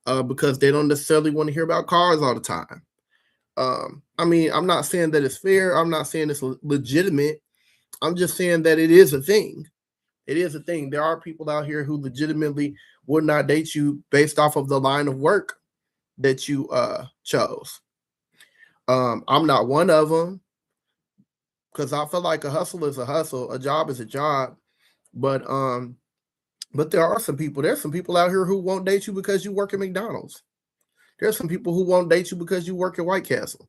Speaker 2: because they don't necessarily want to hear about cars all the time. I mean, I'm not saying that it's fair. I'm not saying it's legitimate. I'm just saying that it is a thing. It is a thing. There are people out here who legitimately would not date you based off of the line of work that you chose. I'm not one of them because I feel like a hustle is a hustle, a job is a job. But there are some people. There's some people out here who won't date you because you work at McDonald's. There's some people who won't date you because you work at White Castle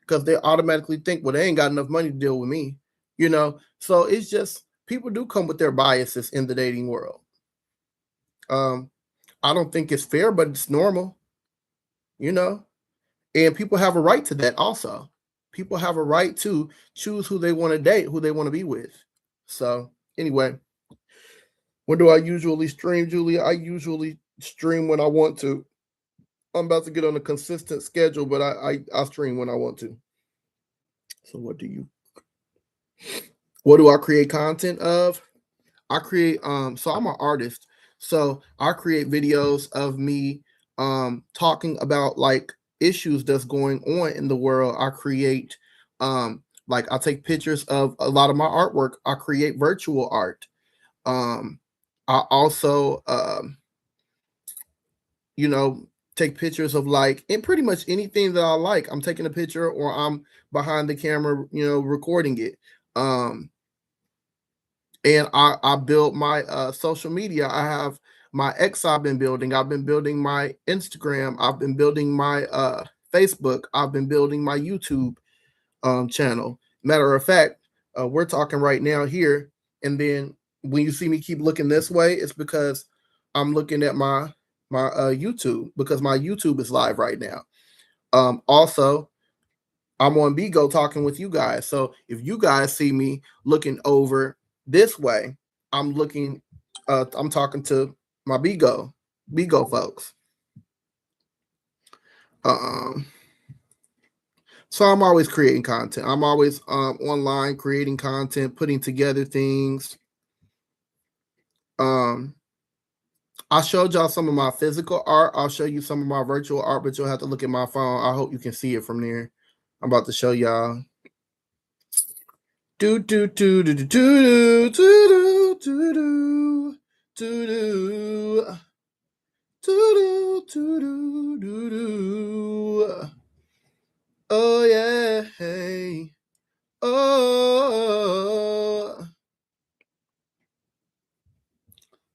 Speaker 2: because they automatically think, well, they ain't got enough money to deal with me, you know. So it's just people do come with their biases in the dating world. I don't think it's fair, but it's normal, you know. And people have a right to that also. People have a right to choose who they want to date, who they want to be with. So anyway, when do I usually stream, Julia? I usually stream when I want to. I'm about to get on a consistent schedule, but I stream when I want to. So what do I create content of? I create so I'm an artist. So I create videos of me talking about like issues that's going on in the world. I create like I take pictures of a lot of my artwork. I create virtual art. I also you know, take pictures of like and pretty much anything that I like. I'm taking a picture or I'm behind the camera, you know, recording it. And I built my social media. I have my X I've been building. I've been building my Instagram. I've been building my Facebook. I've been building my YouTube channel. Matter of fact, we're talking right now here, and then when you see me keep looking this way, it's because I'm looking at my YouTube because my YouTube is live right now. Also, I'm on Bigo talking with you guys. So if you guys see me looking over this way, I'm talking to my Bigo folks. Um, so I'm always creating content. I'm always online creating content, putting together things. Um, I showed y'all some of my physical art. I'll show you some of my virtual art, but you'll have to look at my phone. I hope you can see it from there. I'm about to show y'all. Do do do do do do do do do do do do do do do. Oh yeah, hey. Oh.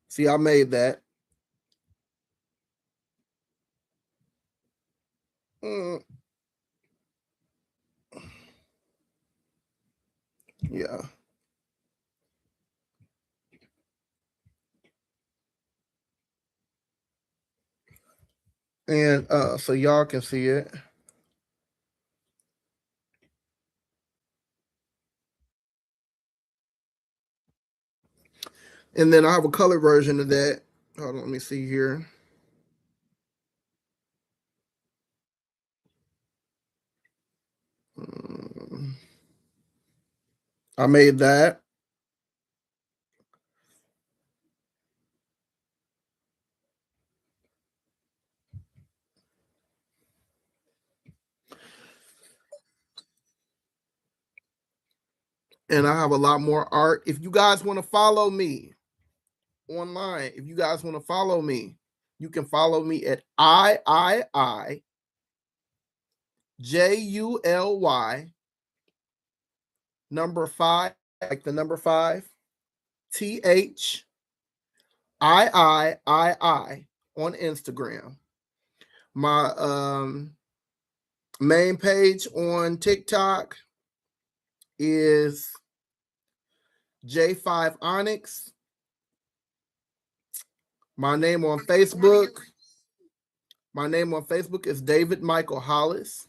Speaker 2: See, I made that. Mm, yeah. And so y'all can see it. And then I have a color version of that. Hold on, let me see here. I made that. And I have a lot more art. If you guys want to follow me online, if you guys want to follow me, you can follow me at IIIJULY number 5, like the number 5, THIII on Instagram. My main page on TikTok is J5 Onyx. My name on Facebook is David Michael Hollis.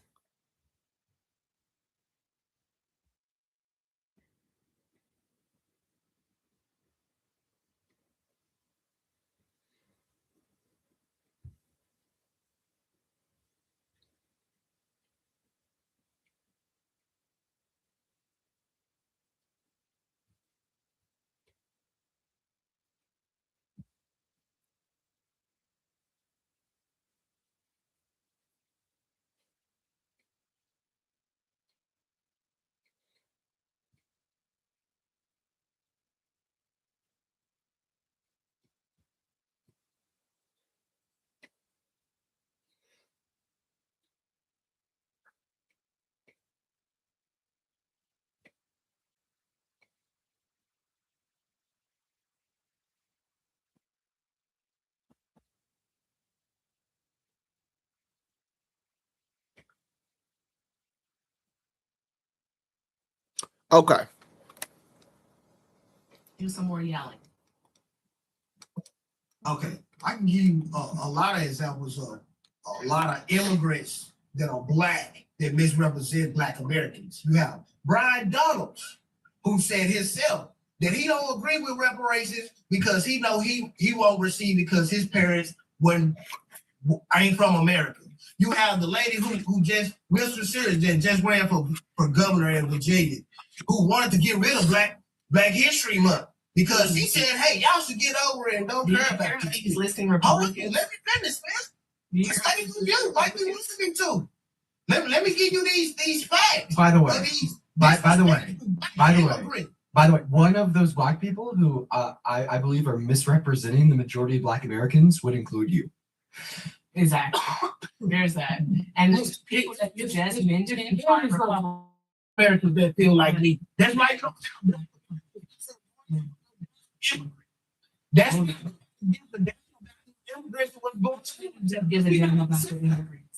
Speaker 2: Okay.
Speaker 5: Do some more yelling.
Speaker 4: Okay, I can give you a lot of examples of a lot of immigrants that are black that misrepresent black Americans. You have Brian Donalds, who said himself that he don't agree with reparations because he know he won't receive because his parents ain't from America. You have the lady who just Wilson Sears that just ran for governor in Virginia, who wanted to get rid of Black History Month because he said, "Hey, y'all should get over it and don't care about this."
Speaker 5: He's listing
Speaker 4: Hold on,
Speaker 5: Republicans.
Speaker 4: let me finish, man. This lady who you might be listening to. Let me give you these facts.
Speaker 1: By the way, by the way, one of those black people who I believe are misrepresenting the majority of black Americans would include you.
Speaker 5: Exactly. There's that. And those people that you just mentioned are
Speaker 7: Americans that feel like me. That's my. That's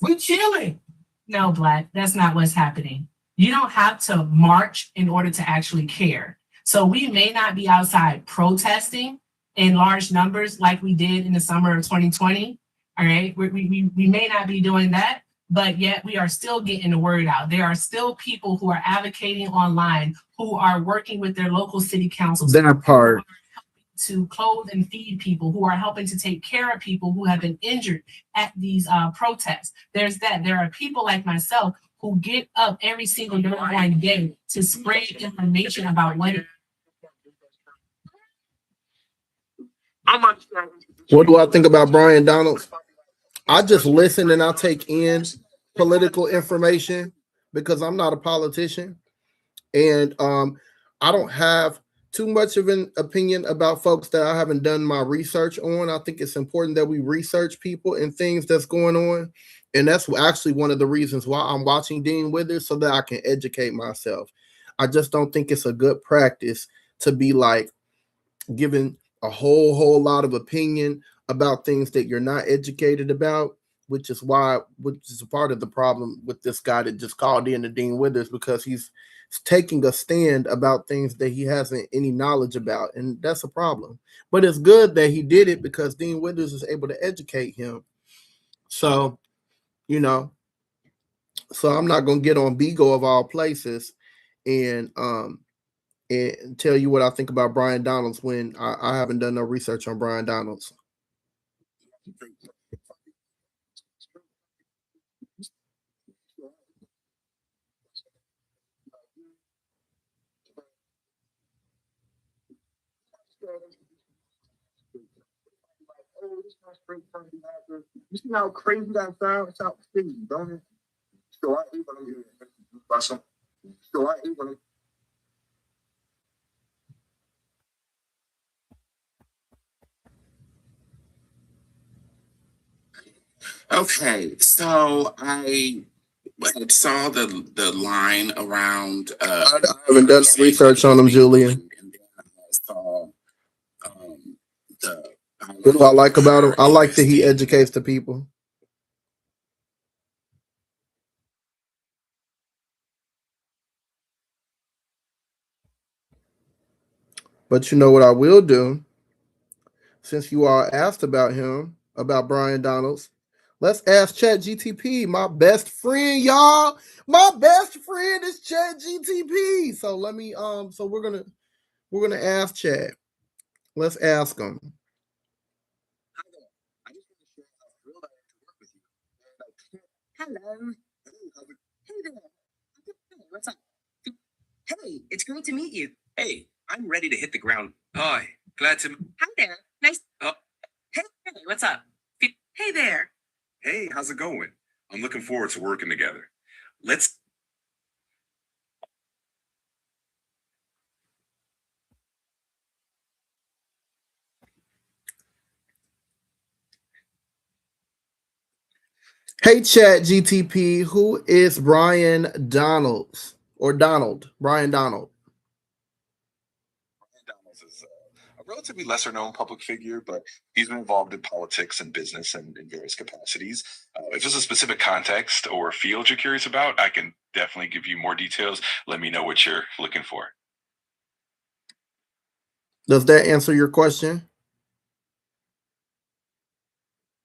Speaker 7: we chilling.
Speaker 5: no, Black, that's not what's happening. You don't have to march in order to actually care. So we may not be outside protesting in large numbers like we did in the summer of 2020. All right, we may not be doing that, but yet we are still getting the word out. There are still people who are advocating online, who are working with their local city councils.
Speaker 2: That part.
Speaker 5: To clothe and feed people, who are helping to take care of people who have been injured at these protests. There's that. There are people like myself who get up every single day to spread information about what.
Speaker 2: What do I think about Brian Donalds? I just listen and I take in political information because I'm not a politician, and I don't have too much of an opinion about folks that I haven't done my research on. I think it's important that we research people and things that's going on, and that's actually one of the reasons why I'm watching Dean Withers, so that I can educate myself. I just don't think it's a good practice to be like giving a whole lot of opinion about things that you're not educated about, which is a part of the problem with this guy that just called in to Dean Withers, because he's taking a stand about things that he hasn't any knowledge about, and that's a problem. But it's good that he did it because Dean Withers is able to educate him. So, so I'm not gonna get on Beagle of all places and tell you what I think about Brian Donalds when I haven't done no research on Brian Donalds.
Speaker 7: You see how crazy that sounds? It's out the city, don't it? So I ain't gonna get it. So I ain't gonna.
Speaker 8: Okay, so I saw the line around.
Speaker 2: I haven't done research on him, Julian.
Speaker 8: And then I saw the.
Speaker 2: What do I like about him? I like that he educates the people. But you know what I will do? Since you all asked about him, about Brian Donalds, let's ask Chat GTP, my best friend, y'all. My best friend is Chat GTP. So let me so we're gonna ask Chat. Let's ask him.
Speaker 9: Hello. Hey there. Hey, what's up? Hey, it's great to meet you.
Speaker 10: Hey, I'm ready to hit the ground. Hi, glad to.
Speaker 9: Hi there. Nice.
Speaker 10: Oh.
Speaker 9: Hey, what's up? Hey there.
Speaker 10: Hey, how's it going? I'm looking forward to working together. Let's.
Speaker 2: Hey, Chat GTP, who is Brian Donalds or Donald? Brian Donald.
Speaker 10: Donalds is a relatively lesser known public figure, but he's been involved in politics and business and in various capacities. If there's a specific context or field you're curious about, I can definitely give you more details. Let me know what you're looking for.
Speaker 2: Does that answer your question?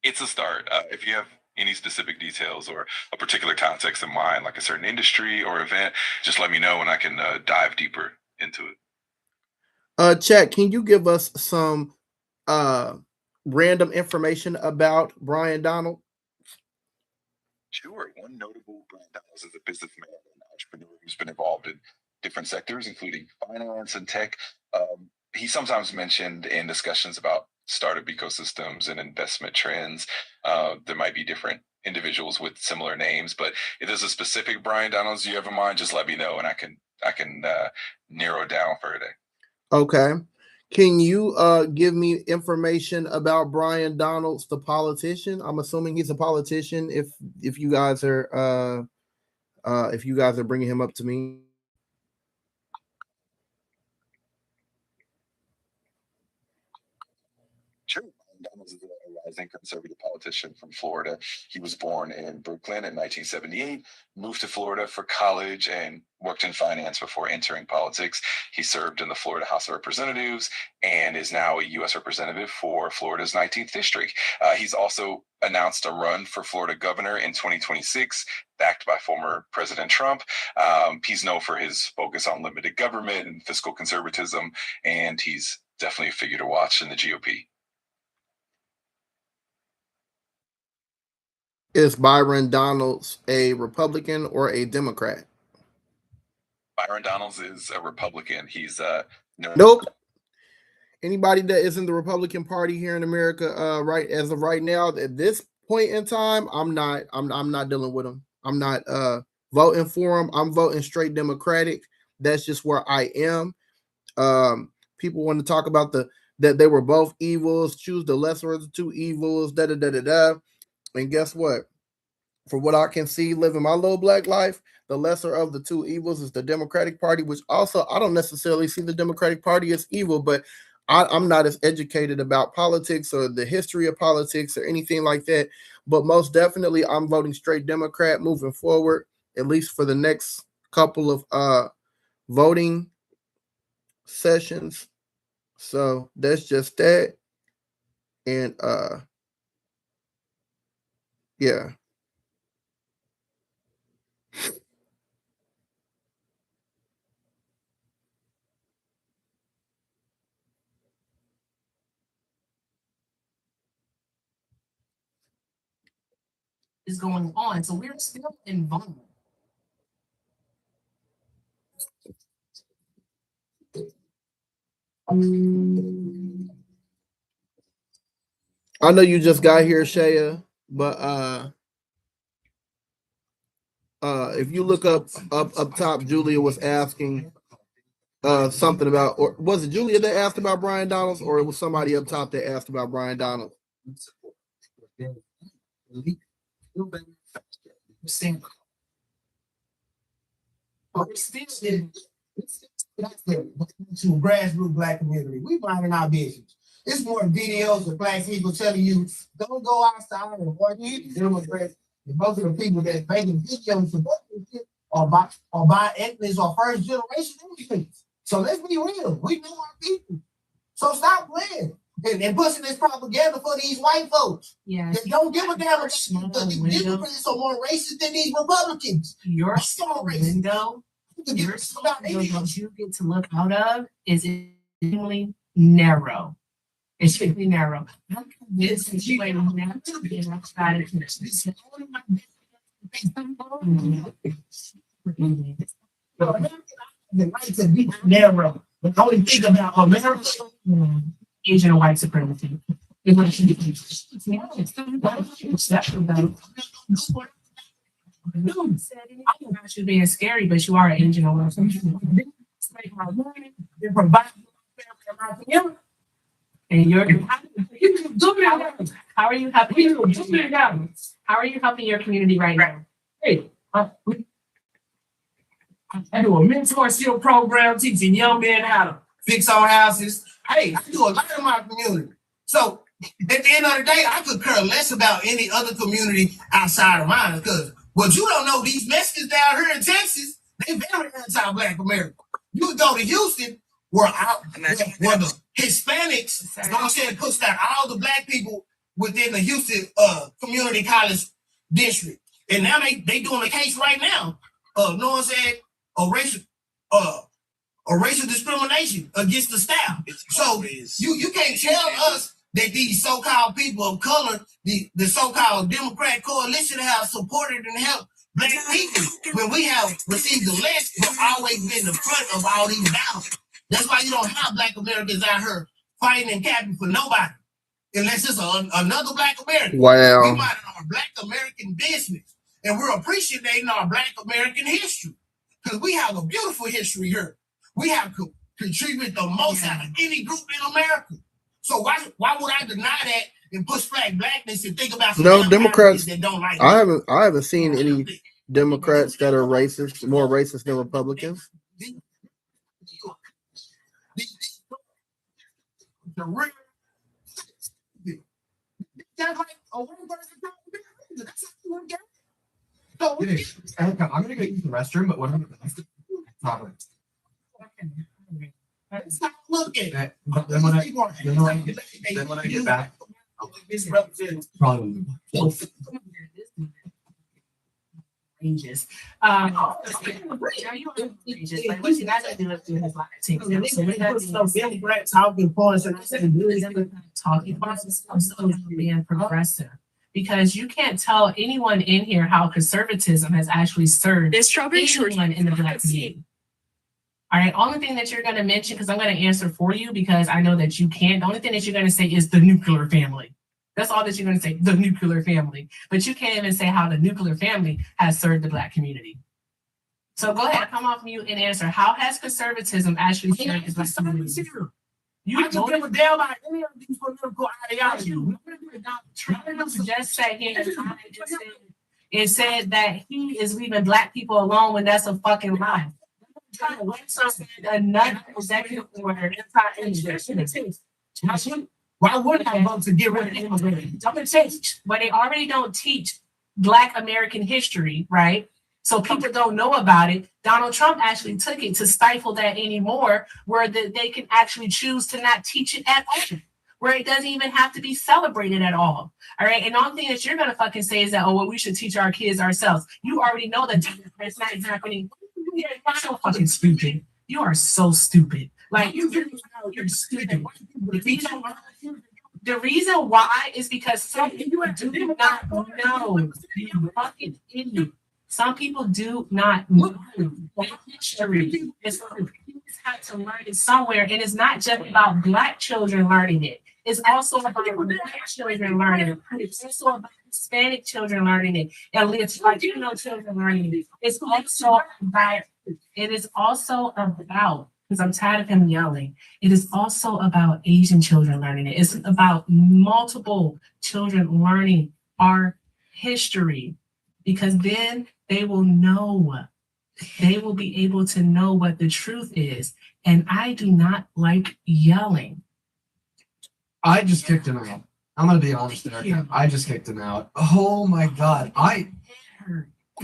Speaker 10: It's a start. If you have any specific details or a particular context in mind, like a certain industry or event, just let me know and I can dive deeper into it.
Speaker 2: Chat, can you give us some random information about Brian Donald?
Speaker 10: Sure. One notable Brian Donalds is a businessman and entrepreneur who's been involved in different sectors, including finance and tech. He's sometimes mentioned in discussions about startup ecosystems and investment trends. There might be different individuals with similar names, but if there's a specific Brian Donalds you have in mind, just let me know and I can narrow it down further.
Speaker 2: Okay. Can you give me information about Brian Donalds, the politician? I'm assuming he's a politician. If you guys are bringing him up to me.
Speaker 10: Sure. Brian Donalds is a rising conservative politician from Florida. He was born in Brooklyn in 1978, moved to Florida for college, and worked in finance before entering politics. He served in the Florida House of Representatives and is now a U.S. representative for Florida's 19th district. He's also announced a run for Florida governor in 2026, backed by former President Trump. He's known for his focus on limited government and fiscal conservatism, and he's definitely a figure to watch in the GOP.
Speaker 2: Is Byron Donalds a Republican or a Democrat?
Speaker 10: Byron Donalds is a Republican. He's
Speaker 2: Nope. Anybody that is in the Republican Party here in America, right as of right now, at this point in time, I'm not dealing with them. I'm not voting for them. I'm voting straight Democratic. That's just where I am. People want to talk about that they were both evils, choose the lesser of the two evils, da da da da da. And guess what? For what I can see living my little black life, the lesser of the two evils is the Democratic Party, which also I don't necessarily see the Democratic Party as evil, but I'm not as educated about politics or the history of politics or anything like that. But most definitely, I'm voting straight Democrat moving forward, at least for the next couple of voting sessions. So that's just that. And yeah.
Speaker 5: Is going on. So we're still involved.
Speaker 2: I know you just got here, Shaya, but if you look up top, Julia was asking something about, or was it Julia that asked about Brian Donalds, or it was somebody up top that asked about Brian Donalds?
Speaker 4: To grassroots black community, we minding our business. It's more videos of black people telling you don't go outside and what you Democrats. Most of the people that's making videos for are by ethnics or first generation immigrants. So let's be real. We know our people. So stop playing and pushing this propaganda for these white folks.
Speaker 5: Yeah.
Speaker 4: They don't give a damn about the Democrats are more racist than these Republicans.
Speaker 5: Your window that you get to look out of is extremely narrow. It's extremely narrow. This is way outside of this. The rights of be narrow. The only thing about America, Asian white supremacy. I don't want you being scary, but you are an Asian or and how are you helping your community right now? Hey, I do a mentor skill program teaching young men how to
Speaker 4: fix our houses. Hey, I do a lot in my community. So at the end of the day, I could care less about any other community outside of mine. Because what you don't know, these Mexicans down here in Texas, they very anti-Black American. You would go to Houston, where the Hispanics, you know what I'm saying, push down all the Black people within the Houston community college district. And now they doing a case right now, know what I'm saying, a racial discrimination against the staff. So you can't tell us that these so-called people of color, the so-called Democrat coalition have supported and helped Black people when we have received the less, but always been the front of all these battles. That's why you don't have Black Americans out here fighting and capping for nobody, unless it's another Black American.
Speaker 2: Wow.
Speaker 4: We mind our Black American business, and we're appreciating our Black American history, because we have a beautiful history here. We have contributed the most out of any group in America. So why would I deny that and push blackness and think about
Speaker 2: No, Democrats
Speaker 4: that don't like
Speaker 2: I haven't seen any Democrats that are racist, more racist than Republicans.
Speaker 4: The real, that's like a one person. So
Speaker 1: Erica, I'm gonna go use the restroom, but what I'm gonna
Speaker 4: stop looking.
Speaker 1: then when I get back, probably
Speaker 5: Ranges. You outrageous. Like what you guys are doing through his life team. So we got
Speaker 4: talking points and
Speaker 5: talking points is also being progressive. Because you can't tell anyone in here how conservatism has actually served anyone in the Black community. All right, only thing that you're going to mention, because I'm going to answer for you because I know that you can't, the only thing that you're going to say is the nuclear family. That's all that you're going to say, the nuclear family. But you can't even say how the nuclear family has served the Black community. So go ahead, come off mute and answer. How has conservatism actually served the Black community? You don't give a damn about any of these political ideologies. Trump just sat here and said that he is leaving Black people alone when that's a fucking lie. Another executive order. Why would I vote to get rid of immigrants? But they already don't teach Black American history, right? So people don't know about it. Donald Trump actually took it to stifle that anymore, where they can actually choose to not teach it at all, where it doesn't even have to be celebrated at all. All right. And the only thing that you're going to fucking say is that, oh, well, we should teach our kids ourselves. You already know that it's not happening. You're so fucking stupid. You are so stupid. Like, you're stupid. The reason why is because some people do not know. You fucking idiot. Some people do not know history. It's kids have to learn it somewhere, and it's not just about Black children learning it. It's also about Black children learning it. It's also about Hispanic children learning it, and Latino children learning it. It's also about. It is also about. Because I'm tired of him yelling. It is also about Asian children learning it. It's about multiple children learning our history, because then they will know. They will be able to know what the truth is. And I do not like yelling.
Speaker 1: I just kicked him out. I'm gonna be honest there. I just kicked him out. Oh my god. I'm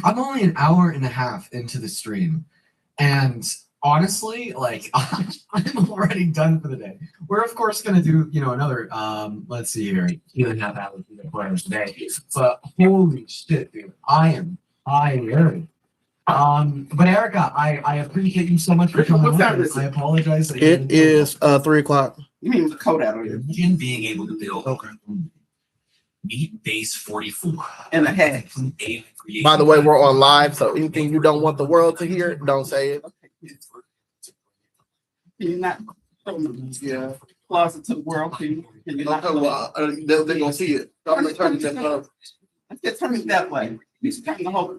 Speaker 1: only an hour and a half into the stream. And honestly, like I'm already done for the day. We're of course gonna do, another let's see here, 2.5 hours a day. But holy shit, dude, I am tired. But Erica, I appreciate you so much for coming on. I apologize.
Speaker 2: It is 3:00.
Speaker 3: You mean the code out of here?
Speaker 11: Imagine being able to build meat base 44
Speaker 3: And a half.
Speaker 2: By the way, we're on live, so anything you don't want the world to hear, don't say it.
Speaker 3: You're not closet to the world. Can you not
Speaker 2: They're gonna see it. I'm gonna turn it up.
Speaker 3: Let's turn it that way. You should turn the whole.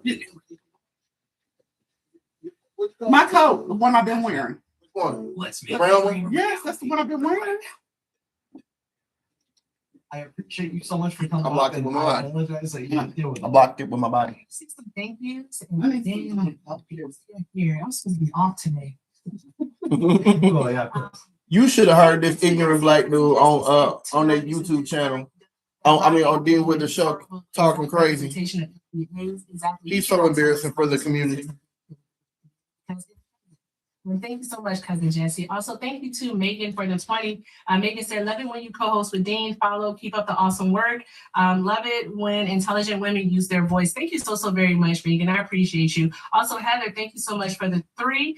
Speaker 3: My coat, the one I've been wearing.
Speaker 11: Let's make
Speaker 2: Brown one?
Speaker 3: Yes, that's the one I've been wearing.
Speaker 1: I appreciate you so much for coming.
Speaker 2: I blocked it with my body.
Speaker 1: I apologize that you didn't deal with
Speaker 2: I blocked it with my body.
Speaker 5: Thank you. And then here, I'm supposed to be off today.
Speaker 1: Well, yeah, of course.
Speaker 2: You should have heard this ignorant black dude on that YouTube channel. On Dean with the show talking crazy. He's so embarrassing for the community.
Speaker 5: Well, thank you so much, Cousin Jesse. Also, thank you to Megan for the 20. Megan said, love it when you co-host with Dean. Follow, keep up the awesome work. Love it when intelligent women use their voice. Thank you so very much, Megan. I appreciate you. Also, Heather, thank you so much for the 3.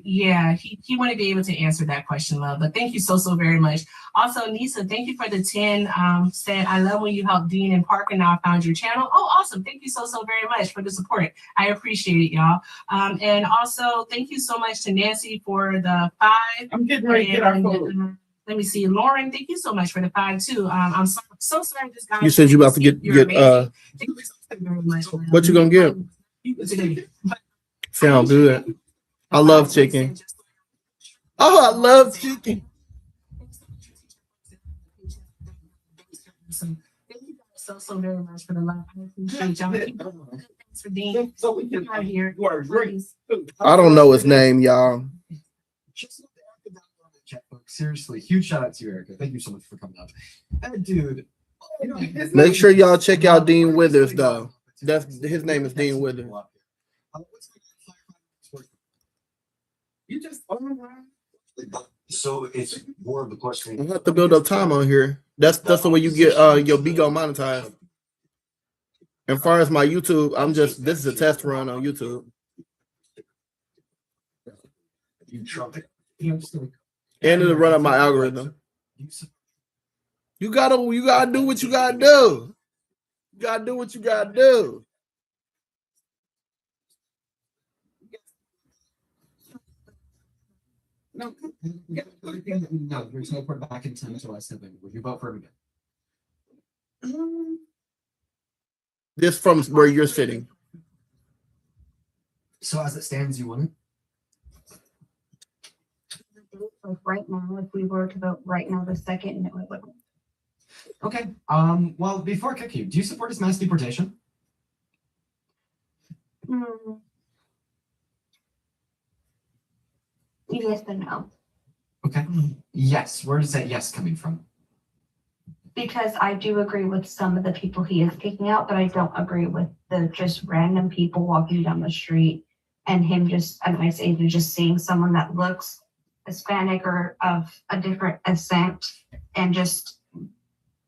Speaker 5: Yeah, he wouldn't be able to answer that question, love, but thank you so very much. Also, Nisa, thank you for the 10. Said, I love when you help Dean and Park, and now I found your channel. Oh, awesome. Thank you so very much for the support. I appreciate it, y'all. And also, thank you so much to Nancy for the 5.
Speaker 2: I'm getting ready to get our food.
Speaker 5: Let me see, Lauren, thank you so much for the 5 too. I'm so sorry this guy.
Speaker 2: You said you about to get
Speaker 5: Thank you so very much.
Speaker 2: what you gonna get? Sound good. I love chicken. Oh, I love chicken.
Speaker 5: So thank you guys so very much for the love. I appreciate y'all. Thanks for Dean.
Speaker 3: So we can
Speaker 5: Right here.
Speaker 3: You are great.
Speaker 2: I don't know his name, y'all.
Speaker 1: Seriously, huge shout out to you, Erica. Thank you so much for coming up. Dude,
Speaker 2: Make sure y'all check out Dean Withers, though. That's his name is Dean Withers.
Speaker 3: You just so it's more of the question.
Speaker 2: You have to build up time on here. That's the way you get your Bigo monetized. As far as my YouTube, this is a test run on YouTube.
Speaker 3: You trump it.
Speaker 2: And it'll run up my algorithm. You gotta do what you gotta do. You gotta do what you gotta do.
Speaker 1: No, there's no put back in time until I step in. Would you vote for him again?
Speaker 2: This from where you're sitting.
Speaker 1: So as it stands, you want it?
Speaker 12: Like right now, if we were to vote right now, the second, no, it wouldn't.
Speaker 1: Okay. Well, before I kick you, do you support his mass deportation?
Speaker 12: Yes and no.
Speaker 1: Okay. Yes. Where is that yes coming from?
Speaker 12: Because I do agree with some of the people he is kicking out, but I don't agree with the just random people walking down the street and him just, at my age, just seeing someone that looks Hispanic or of a different accent and just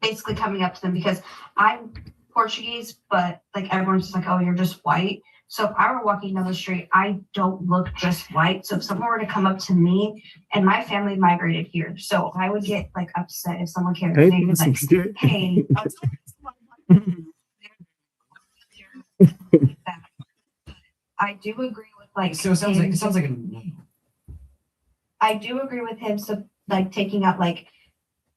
Speaker 12: basically coming up to them, because I'm Portuguese, but like everyone's just like, oh, you're just white. So if I were walking down the street, I don't look just white. So if someone were to come up to me, and my family migrated here, so I would get like upset if someone came to me and was like, hey, I do agree with like.
Speaker 1: So it sounds like
Speaker 12: I do agree with him. So like taking out like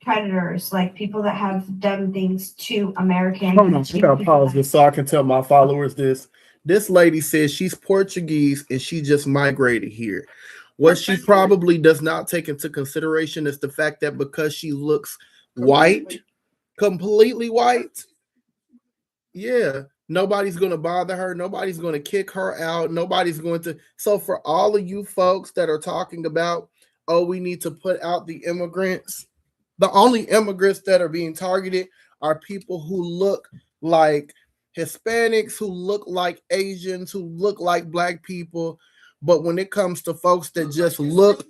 Speaker 12: predators, like people that have done things to Americans.
Speaker 2: Hold on, I gotta pause this so I can tell my followers this. This lady says she's Portuguese and she just migrated here. What she probably does not take into consideration is the fact that because she looks white, completely white, yeah, nobody's going to bother her. Nobody's going to kick her out. Nobody's going to. So for all of you folks that are talking about, oh, we need to put out the immigrants, the only immigrants that are being targeted are people who look like Hispanics, who look like Asians, who look like Black people. But when it comes to folks that just look,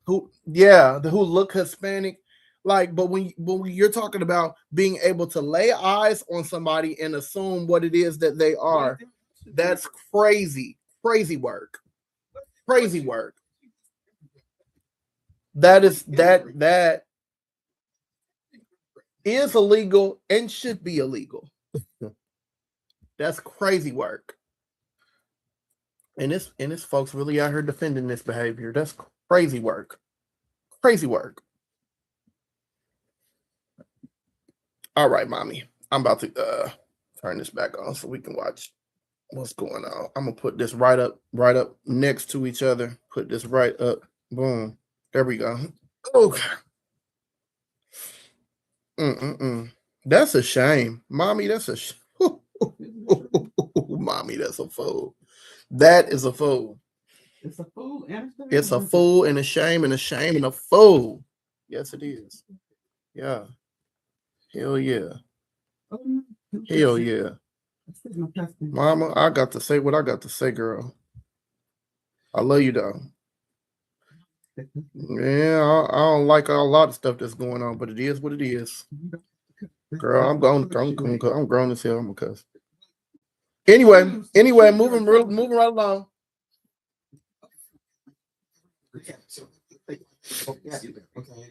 Speaker 2: who look Hispanic, like, but when you're talking about being able to lay eyes on somebody and assume what it is that they are, that's crazy work. Crazy work. That is illegal and should be illegal. That's crazy work. And it's folks really out here defending this behavior. That's crazy work. Crazy work. All right, mommy. I'm about to turn this back on so we can watch what's going on. I'm gonna put this right up next to each other. Put this right up. Boom. There we go. Okay. That's a shame. Mommy, that's a mommy, that's a fool. That is a fool.
Speaker 1: It's a fool
Speaker 2: It's a fool and a shame and a shame and a fool. Yes, it is. Yeah. Hell yeah. Hell yeah. Mama, I got to say what I got to say, girl. I love you though. Yeah, I don't like a lot of stuff that's going on, but it is what it is. Girl, I'm grown as hell. I'm a cuss. Anyway, moving right along.
Speaker 1: Okay,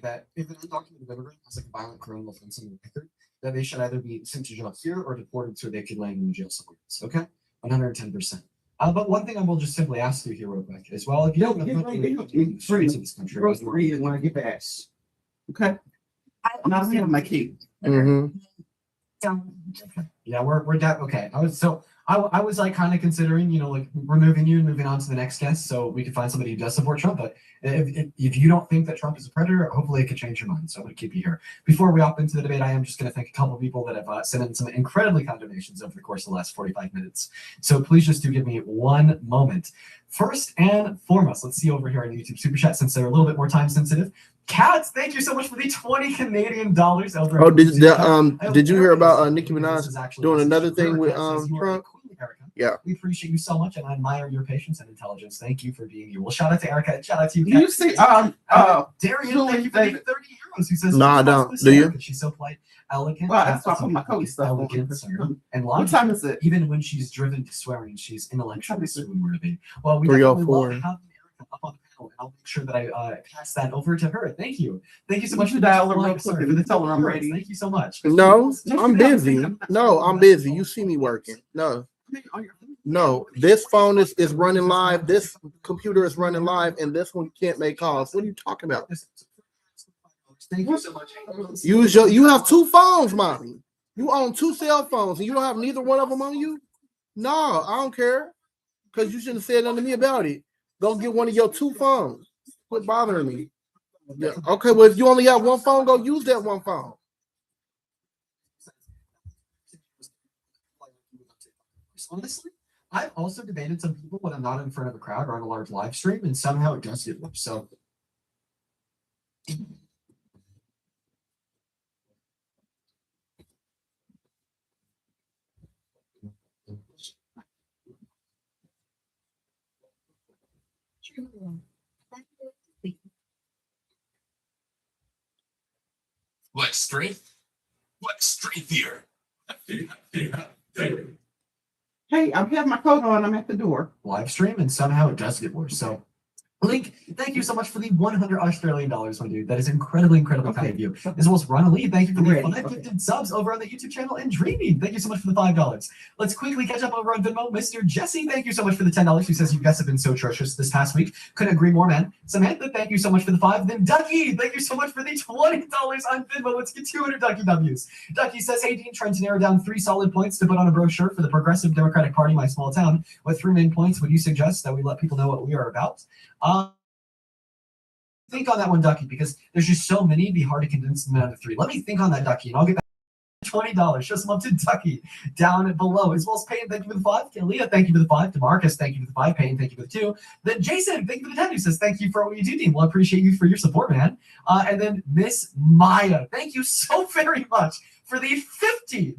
Speaker 1: that if an undocumented immigrant has like a violent criminal offense on the record, that they should either be sent to jail here or deported so they could land in jail somewhere else. Okay, 110%. But one thing I will just simply ask you here real quick is, well, if you don't know the streets of this country,
Speaker 13: when I get back. Okay. I'm not having my key.
Speaker 1: Yeah, we're dead. Okay, I was like kind of considering, like removing you and moving on to the next guest so we could find somebody who does support Trump. But if you don't think that Trump is a predator, hopefully it could change your mind. So I'm going to keep you here. Before we hop into the debate, I am just going to thank a couple of people that have sent in some incredibly kind donations over the course of the last 45 minutes. So please just do give me one moment. First and foremost, let's see over here on YouTube Super Chat, since they're a little bit more time sensitive. Cats, thank you so much for the 20 Canadian dollars over.
Speaker 2: Oh, did you hear about Nicki Minaj doing another thing with Trump? Yeah.
Speaker 1: We appreciate you so much, and I admire your patience and intelligence. Thank you for being you. Well, shout out to Erica, and shout out to you.
Speaker 13: You see,
Speaker 1: Darian, thank you for the 30 euros. Who says,
Speaker 2: no, I don't. Do you?
Speaker 1: She's so polite, elegant.
Speaker 13: Well, that's why I put my coat stuff
Speaker 1: elegant, and
Speaker 13: what time is it?
Speaker 1: Even when she's driven to swearing, she's intellectually swoon-worthy. Well, we
Speaker 2: 304.
Speaker 1: definitely love having Erica up on the panel, and I'll make sure that I pass that over to her. Thank you. Thank you so much for
Speaker 13: dial her real quick and tell her I'm ready.
Speaker 1: Thank you so much.
Speaker 2: No, I'm busy. No, I'm busy. You see me working. No, this phone is running live. This computer is running live, and this one can't make calls. What are you talking about?
Speaker 1: Thank you so much.
Speaker 2: You have two phones, mommy. You own two cell phones, and you don't have neither one of them on you? No, I don't care. Because you shouldn't have said nothing to me about it. Go get one of your two phones. Quit bothering me. Yeah. Okay, well, if you only have one phone, go use that one phone.
Speaker 1: Honestly, I've also debated some people when I'm not in front of a crowd or on a large live stream, and somehow it does get worse. So
Speaker 11: What strength? What strength here?
Speaker 13: Hey, I have my coat on. I'm at the door.
Speaker 1: live stream, and somehow it does get worse. So Link, thank you so much for the 100 Australian dollars, my dude. That is incredibly kind of you. As well as Ron Lee, thank you for the 5 gifted subs over on the YouTube channel, and Dreaming, thank you so much for the $5. Let's quickly catch up over on Venmo. Mr. Jesse, thank you so much for the $10. Who says you guys have been so atrocious this past week. Couldn't agree more, man. Samantha, thank you so much for the 5. Then Ducky, thank you so much for the $20 on Venmo. Let's get 200 Ducky W's. Ducky says, hey Dean, trying to narrow down 3 solid points to put on a brochure for the Progressive Democratic Party, my small town. What 3 main points would you suggest that we let people know what we are about? Think on that one, Ducky, because there's just so many, it'd be hard to condense them down to 3. Let me think on that, Ducky, and I'll get back to $20. Show some love to Ducky down below, as well as Payne, thank you for the 5. Leah, thank you for the 5. DeMarcus, thank you for the 5. Payne, thank you for the 2. Then Jason, thank you for the 10. Who says thank you for what you do, Dean. Well, I appreciate you for your support, man. And then Miss Maya, thank you so very much for the $50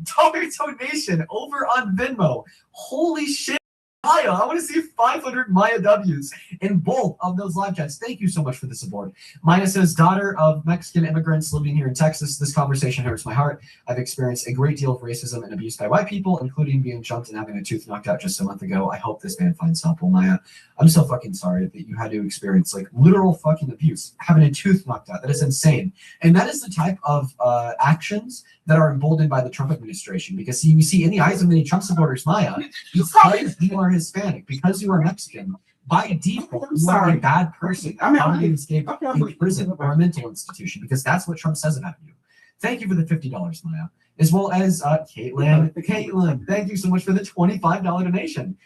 Speaker 1: donation over on Venmo. Holy shit. Maya, I want to see 500 Maya W's in both of those live chats. Thank you so much for the support. Maya says, daughter of Mexican immigrants living here in Texas, this conversation hurts my heart. I've experienced a great deal of racism and abuse by white people, including being jumped and having a tooth knocked out just a month ago. I hope this man finds help. Well, Maya, I'm so fucking sorry that you had to experience like literal fucking abuse, having a tooth knocked out. That is insane. And that is the type of actions that are emboldened by the Trump administration. Because you see, in the eyes of many Trump supporters, Maya, because you are Hispanic, because you are Mexican, by default, you are a bad person. I'm going to escape in prison or a mental institution, because that's what Trump says about you. Thank you for the $50, Maya. As well as Caitlin, thank you so much for the $25 donation.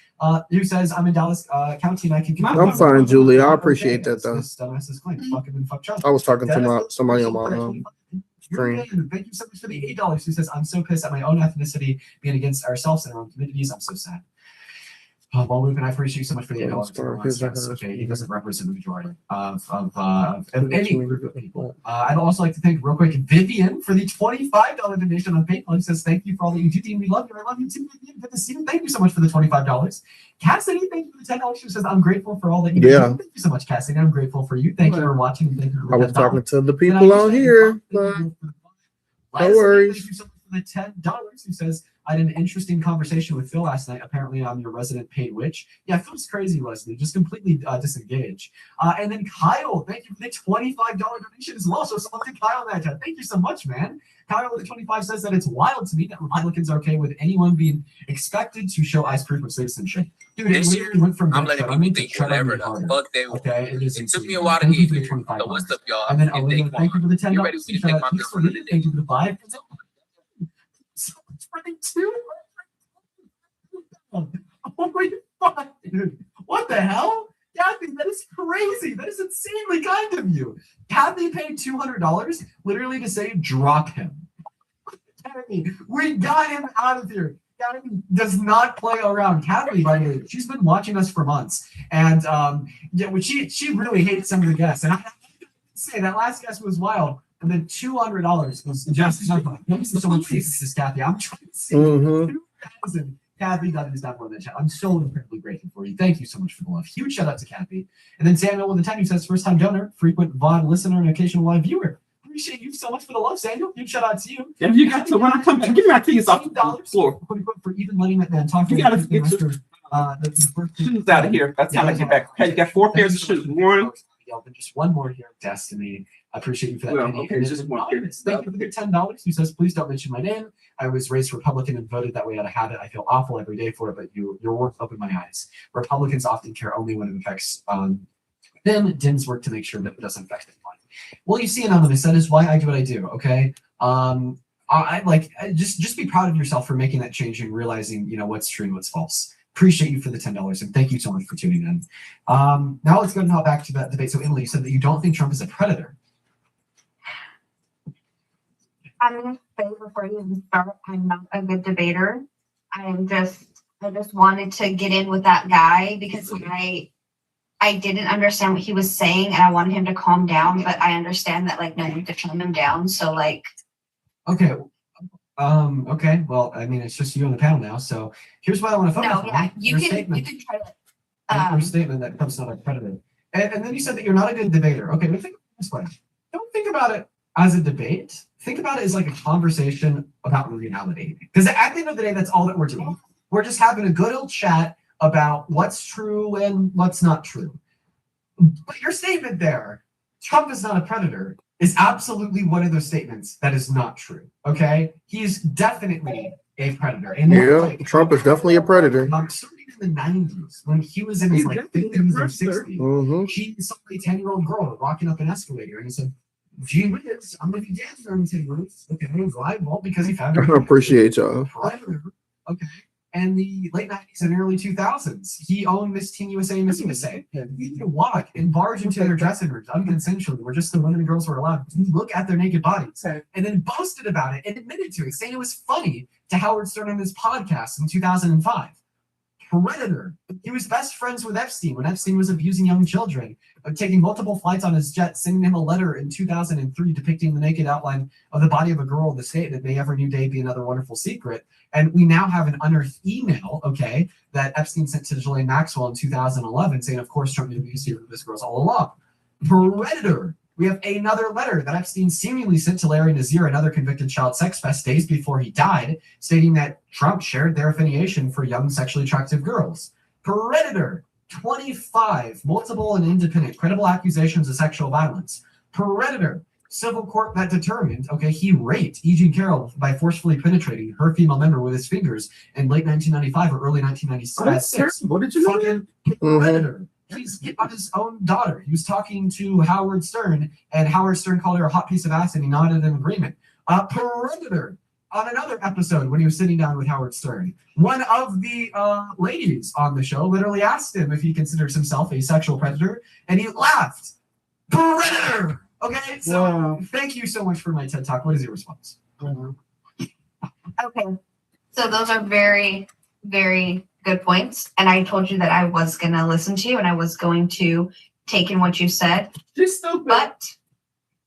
Speaker 1: Who says, I'm in Dallas County and I can.
Speaker 2: I'm fine, Julie. I appreciate that, though.
Speaker 1: Fuck
Speaker 2: I was talking to somebody on my stream.
Speaker 1: Thank you so much for the $8. Who says, I'm so pissed at my own ethnicity being against ourselves and our own communities. I'm so sad. Well, Luke, and I appreciate you so much for the
Speaker 2: Yeah,
Speaker 1: $8
Speaker 2: sure.
Speaker 1: for us. Okay, he doesn't represent the majority of any group of people. I'd also like to thank real quick Vivian for the $25 donation on PayPal. He says, thank you for all that you do, Dean. We love you. I love you too, Vivian. Good to see you. Thank you so much for the $25. Cassidy, thank you for the $10. She says, I'm grateful for all that you do.
Speaker 2: Yeah.
Speaker 1: Thank you so much, Cassidy. I'm grateful for you. Thank you for watching. And thank you for
Speaker 2: I was
Speaker 1: $10.
Speaker 2: talking to the
Speaker 1: And I
Speaker 2: people on
Speaker 1: wish I
Speaker 2: here,
Speaker 1: could
Speaker 2: but
Speaker 1: thank you for the
Speaker 2: no worries.
Speaker 1: Thank you so much for the $10. Who says, I had an interesting conversation with Phil last night. Apparently, I'm your resident paid witch. Yeah, Phil's crazy, Leslie. Just completely disengaged. And then Kyle, thank you for the $25 donation as well. So someone to Kyle in that chat. Thank you so much, man. Kyle with the 25 says that it's wild to me that Republicans are okay with anyone being expected to show ice proof of citizenship. Dude, it literally went from
Speaker 14: I'm letting people think whatever the fuck they want.
Speaker 1: Okay, it is.
Speaker 14: It took me a while to
Speaker 1: Thank you
Speaker 14: get
Speaker 1: for the
Speaker 14: here.
Speaker 1: $25.
Speaker 14: So what's up, y'all?
Speaker 1: And then
Speaker 14: It's
Speaker 1: Olivia,
Speaker 14: Daquan.
Speaker 1: thank you for the $10.
Speaker 14: You ready for me to take my girlfriend today?
Speaker 1: Thank you for the 5. So much for the 2. Oh my God, dude. What the hell? Kathy, that is crazy. That is insanely kind of you. Kathy paid $200 literally to say, drop him. Kathy, we got him out of here. Kathy does not play around. Kathy, by the way, she's been watching us for months. And yeah, she really hates some of the guests. And I have to say, that last guest was wild. And then $200 was just thank you so much for this, Kathy. I'm trying to see 2,000. Kathy, that is not more than chat. I'm so incredibly grateful for you. Thank you so much for the love. Huge shout out to Kathy. And then Samuel with the 10 who says first time donor, frequent VOD listener, and occasional live viewer. Appreciate you so much for the love, Samuel. Huge shout out to you.
Speaker 13: Yeah, you got to when I come back, give me my keys off the floor.
Speaker 1: For even letting that man talk.
Speaker 13: You got to get your shoes out of here. By the time I get back. Okay, you got 4 pairs of shoes. One.
Speaker 1: And just one more here, Destiny. I appreciate you for that.
Speaker 13: Well,
Speaker 1: penny.
Speaker 13: okay,
Speaker 1: And
Speaker 13: just
Speaker 1: then
Speaker 13: one here.
Speaker 1: Thank you for the $10. Who says, please don't mention my name. I was raised Republican and voted that way out of habit. I feel awful every day for it, but your work opened my eyes. Republicans often care only when it affects them. Dems work to make sure that it doesn't affect anyone. Well, you see, Anonymous, that is why I do what I do. Okay. Just be proud of yourself for making that change and realizing, what's true and what's false. Appreciate you for the $10 and thank you so much for tuning in. Now let's go now back to that debate. So Emily, you said that you don't think Trump is a predator.
Speaker 12: I'm gonna say before you even start, I'm not a good debater. I just wanted to get in with that guy because I didn't understand what he was saying and I wanted him to calm down, but I understand that no one could calm him down. So
Speaker 1: Okay. Okay. Well, I mean, it's just you on the panel now. So here's what I want to focus on.
Speaker 12: no, yeah, you
Speaker 1: Your
Speaker 12: can try to
Speaker 1: your statement that Trump's not a predator. And then you said that you're not a good debater. Okay, but think this way. Don't think about it as a debate. Think about it as like a conversation about reality. Because at the end of the day, that's all that we're doing. We're just having a good old chat about what's true and what's not true. But your statement there, Trump is not a predator, is absolutely one of those statements that is not true. Okay? He's definitely a predator. And
Speaker 2: yeah, Trump is definitely a predator.
Speaker 1: Starting in the 90s, when he was in his 50s or 60s, he saw a 10-year-old girl walking up an escalator and he said, gee whiz, I'm gonna be dead during 10 minutes. Okay, why? Well, because he found
Speaker 2: I appreciate y'all.
Speaker 1: Okay. And the late 90s and early 2000s, he owned Miss Teen USA and Miss USA. He could walk and barge into their dressing rooms unconsensually, where just the women and girls were allowed to look at their naked bodies, and then boasted about it and admitted to it, saying it was funny to Howard Stern on his podcast in 2005. Predator. He was best friends with Epstein when Epstein was abusing young children, taking multiple flights on his jet, sending him a letter in 2003 depicting the naked outline of the body of a girl in the state that may every new day be another wonderful secret. And we now have an unearthed email, okay, that Epstein sent to Ghislaine Maxwell in 2011 saying, of course, Trump knew he was here with this girl's all along. Predator. We have another letter that Epstein seemingly sent to Larry Nassar, another convicted child sex pest, days before he died, stating that Trump shared their affiliation for young sexually attractive girls. Predator. 25 multiple and independent credible accusations of sexual violence. Predator. Civil court that determined, okay, he raped E. Jean Carroll by forcefully penetrating her female member with his fingers in late 1995 or early 1996.
Speaker 13: What did you
Speaker 1: Fucking predator. He's on his own daughter. He was talking to Howard Stern, and Howard Stern called her a hot piece of ass, and he nodded in agreement. Predator. On another episode, when he was sitting down with Howard Stern, one of the ladies on the show literally asked him if he considers himself a sexual predator, and he laughed. Predator. Okay, so Thank you so much for my TED Talk. What is your response?
Speaker 12: okay. So those are very, very good points. And I told you that I was going to listen to you and I was going to take in what you said.
Speaker 13: She's stupid.
Speaker 12: But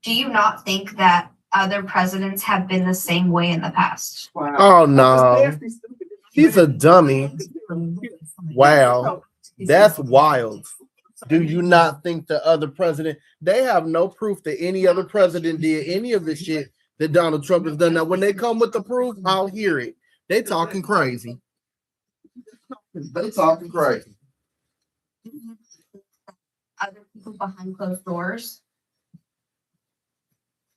Speaker 12: do you not think that other presidents have been the same way in the past?
Speaker 13: Wow.
Speaker 2: Oh no, he's a dummy. Wow, that's wild. Do you not think the other president? They have no proof that any other president did any of the shit that Donald Trump has done. Now, when they come with the proof, I'll hear it. They talking crazy. They talking crazy.
Speaker 12: Other people behind closed doors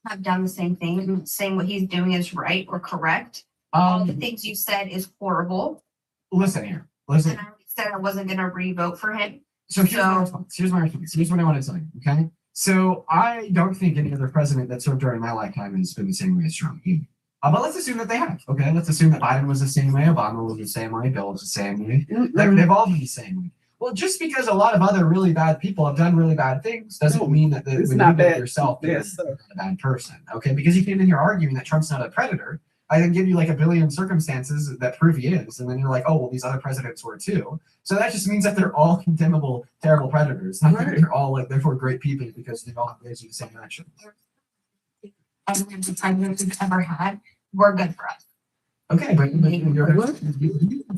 Speaker 12: have done the same thing, saying what he's doing is right or correct. All the things you said is horrible.
Speaker 1: Listen here, listen.
Speaker 12: And I said I wasn't going to re-vote for him.
Speaker 1: So here's my response. Here's my response. Here's what I want to tell you. Okay. So I don't think any other president that served during my lifetime has been the same way as Trump. But let's assume that they have. Okay. Let's assume that Biden was the same way, Obama was the same way, Bill was the same way. They've all been the same way. Well, just because a lot of other really bad people have done really bad things doesn't mean that when you do it yourself, you're not a bad person. Okay. Because you came in here arguing that Trump's not a predator. I then give you like a billion circumstances that prove he is. And then you're like, oh, well, these other presidents were too. So that just means that they're all condemnable, terrible predators. Not that they're all like, therefore great people because they all have the same actions.
Speaker 12: And the presidents we've ever had were good for us.
Speaker 1: Okay, but you're,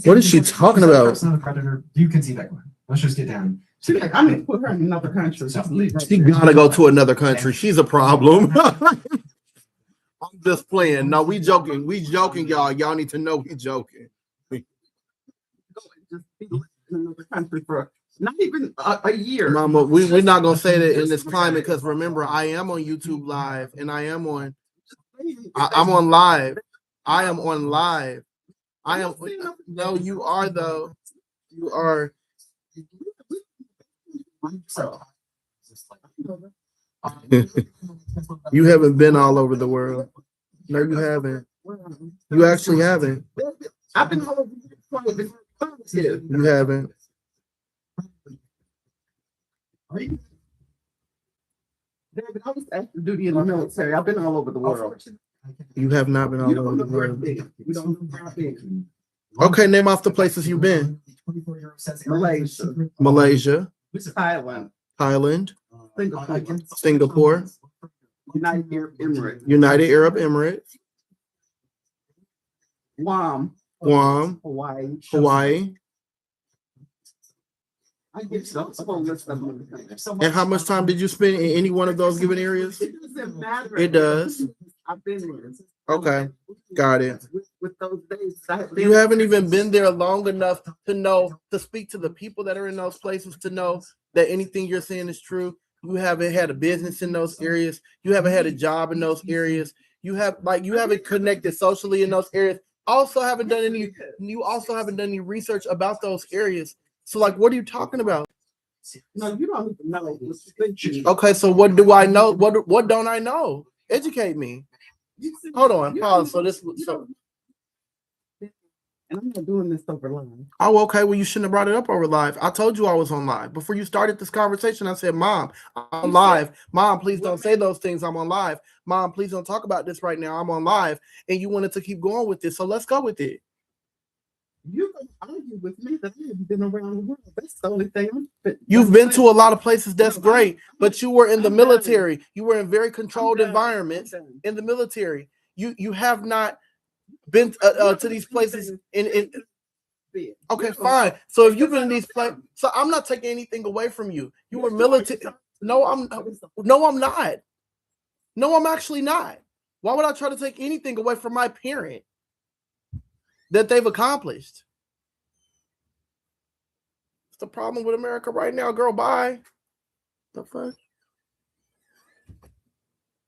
Speaker 2: What is she talking about?
Speaker 1: Trump's not a predator. You can see that one. Let's just get down.
Speaker 13: She's like, I'm gonna put her in another country.
Speaker 2: She gotta go to another country. She's a problem. I'm just playing. No, we joking. We joking, y'all. Y'all need to know we joking.
Speaker 13: Just be in another country for not even a year.
Speaker 2: Mama, we're not gonna say that in this climate because remember, I am on YouTube Live and I am on. I'm on live. I am on live. I am. No, you are though. You are. You haven't been all over the world. No, you haven't. You actually haven't.
Speaker 13: I've been all over the world.
Speaker 2: You haven't.
Speaker 13: David, I was active duty in the military. I've been all over the world.
Speaker 2: You have not been all
Speaker 13: You
Speaker 2: over
Speaker 13: don't
Speaker 2: the
Speaker 13: know where
Speaker 2: world.
Speaker 13: I've been. You don't know where I've been.
Speaker 2: Okay, name off the places you've been.
Speaker 13: Malaysia,
Speaker 2: Malaysia,
Speaker 13: Thailand,
Speaker 2: Thailand,
Speaker 13: Singapore,
Speaker 2: Singapore,
Speaker 13: United Arab Emirates,
Speaker 2: United Arab Emirates,
Speaker 13: Guam,
Speaker 2: Guam,
Speaker 13: Hawaii,
Speaker 2: Hawaii.
Speaker 13: I get a whole list of them.
Speaker 2: And how much time did you spend in any one of those given areas?
Speaker 13: It doesn't matter.
Speaker 2: It does.
Speaker 13: I've been there.
Speaker 2: Okay, got it.
Speaker 13: With those days,
Speaker 2: You haven't even been there long enough to know, to speak to the people that are in those places, to know that anything you're saying is true. You haven't had a business in those areas. You haven't had a job in those areas. You haven't connected socially in those areas. You also haven't done any research about those areas. So what are you talking about?
Speaker 13: No, you don't even know.
Speaker 2: Okay, so what do I know? What don't I know? Educate me. Hold on, pause.
Speaker 13: And I'm not doing this over live.
Speaker 2: Oh, okay. Well, you shouldn't have brought it up over live. I told you I was on live. Before you started this conversation, I said, Mom, I'm live. Mom, please don't say those things. I'm on live. Mom, please don't talk about this right now. I'm on live. And you wanted to keep going with this. So let's go with it.
Speaker 13: You can argue with me that I haven't been around the world. That's the only thing.
Speaker 2: You've been to a lot of places. That's great. But you were in the military. You were in very controlled environments in the military. You have not been to these places okay, fine. So if you've been in these places, so I'm not taking anything away from you. You were military. No, I'm not. No, I'm actually not. Why would I try to take anything away from my parent that they've accomplished? It's the problem with America right now, girl. Bye. The fuck?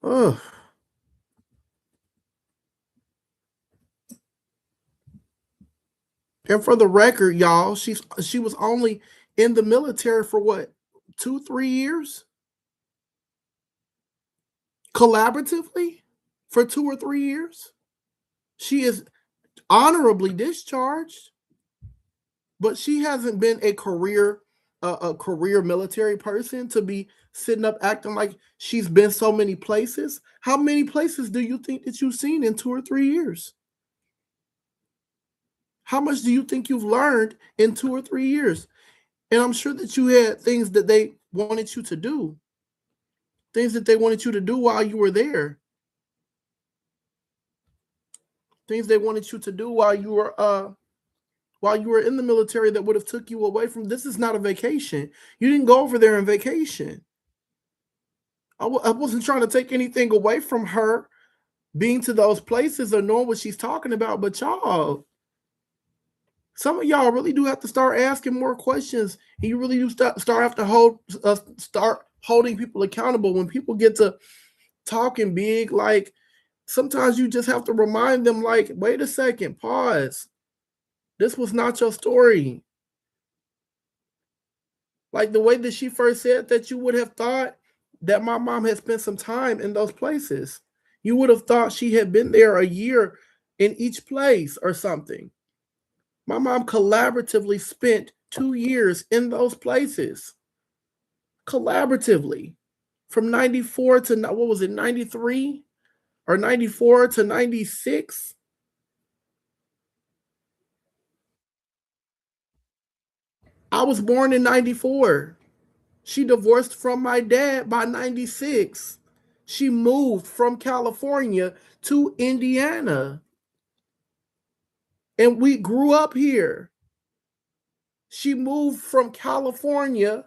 Speaker 2: Ugh. And for the record, y'all, she was only in the military for what, 2-3 years? Collaboratively for 2 or 3 years? She is honorably discharged, but she hasn't been a career military person to be sitting up acting like she's been so many places. How many places do you think that you've seen in 2 or 3 years? How much do you think you've learned in 2 or 3 years? And I'm sure that you had things that they wanted you to do, things that they wanted you to do while you were there, things they wanted you to do while you were in the military that would have took you away from. This is not a vacation. You didn't go over there on vacation. I wasn't trying to take anything away from her being to those places or knowing what she's talking about, but y'all, some of y'all really do have to start asking more questions. And you really do start have to start holding people accountable. When people get to talking big, like sometimes you just have to remind them, like, wait a second, pause. This was not your story. Like the way that she first said that, you would have thought that my mom had spent some time in those places. You would have thought she had been there a year in each place or something. My mom collaboratively spent 2 years in those places. Collaboratively. From 94 to, what was it, 93? Or 94 to 96? I was born in 94. She divorced from my dad by 96. She moved from California to Indiana. And we grew up here. She moved from California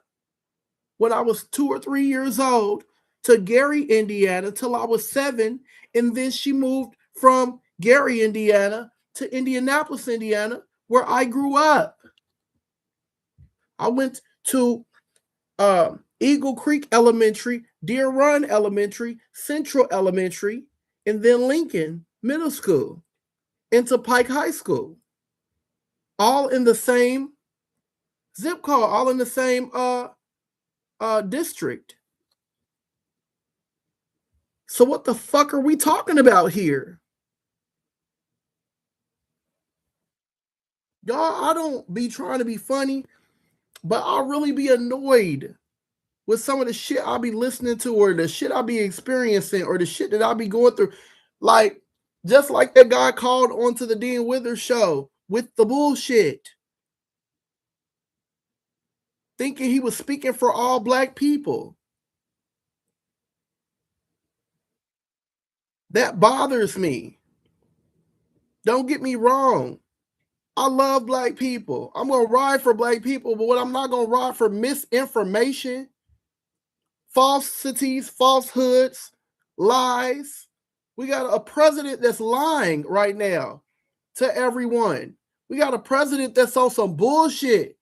Speaker 2: when I was 2 or 3 years old to Gary, Indiana, till I was 7. And then she moved from Gary, Indiana to Indianapolis, Indiana, where I grew up. I went to Eagle Creek Elementary, Deer Run Elementary, Central Elementary, and then Lincoln Middle School, into Pike High School. All in the same zip code, all in the same district. So what the fuck are we talking about here? Y'all, I don't be trying to be funny, but I'll really be annoyed with some of the shit I'll be listening to, or the shit I'll be experiencing, or the shit that I'll be going through. Like, just like that guy called onto the Dean Withers show with the bullshit, thinking he was speaking for all black people. That bothers me. Don't get me wrong. I love black people. I'm going to ride for black people, but what I'm not going to ride for misinformation, falsities, falsehoods, lies. We got a president that's lying right now to everyone. We got a president that's on some bullshit.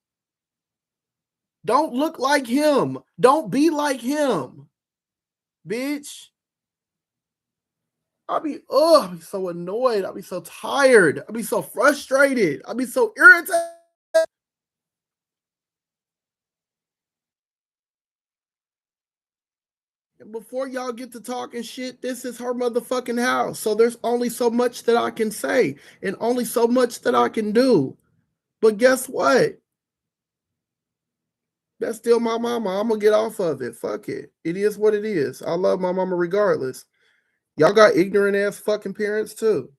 Speaker 2: Don't look like him. Don't be like him, bitch. I'll be so annoyed. I'll be so tired. I'll be so frustrated. I'll be so irritated. And before y'all get to talking shit, this is her motherfucking house. So there's only so much that I can say and only so much that I can do. But guess what? That's still my mama. I'm going to get off of it. Fuck it. It is what it is. I love my mama regardless. Y'all got ignorant ass fucking parents too.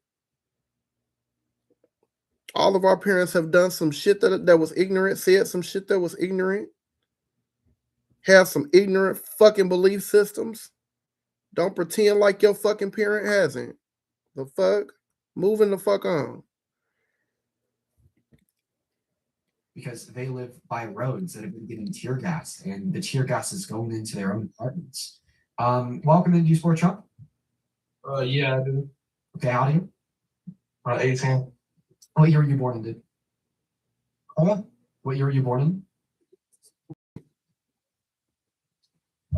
Speaker 2: All of our parents have done some shit that was ignorant, said some shit that was ignorant, have some ignorant fucking belief systems. Don't pretend like your fucking parent hasn't. The fuck? Moving the fuck on.
Speaker 1: Because they live by roads that have been getting tear gassed, and the tear gas is going into their own apartments. Welcome to Do You Support Trump?
Speaker 14: Yeah, I do.
Speaker 1: Okay, how do you?
Speaker 14: 18.
Speaker 1: What year were you born in, dude? What year were you born in?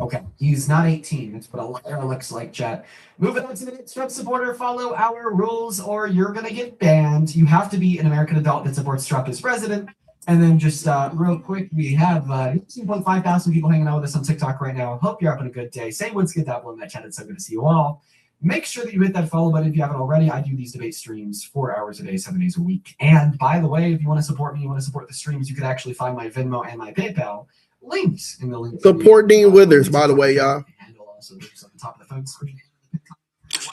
Speaker 1: Okay, he's not 18. That's what a liar looks like, chat. Moving on to the next Trump supporter. Follow our rules or you're going to get banned. You have to be an American adult that supports Trump as president. And then just real quick, we have 2.5 thousand people hanging out with us on TikTok right now. Hope you're having a good day. Say what's good down below in that chat. It's so good to see you all. Make sure that you hit that follow button if you haven't already. I do these debate streams 4 hours a day, 7 days a week. And by the way, if you want to support me, you want to support the streams, you can actually find my Venmo and my PayPal links in the link.
Speaker 2: Support Dean Withers, by the way, y'all.
Speaker 1: Handle also lives on the top of the phone screen.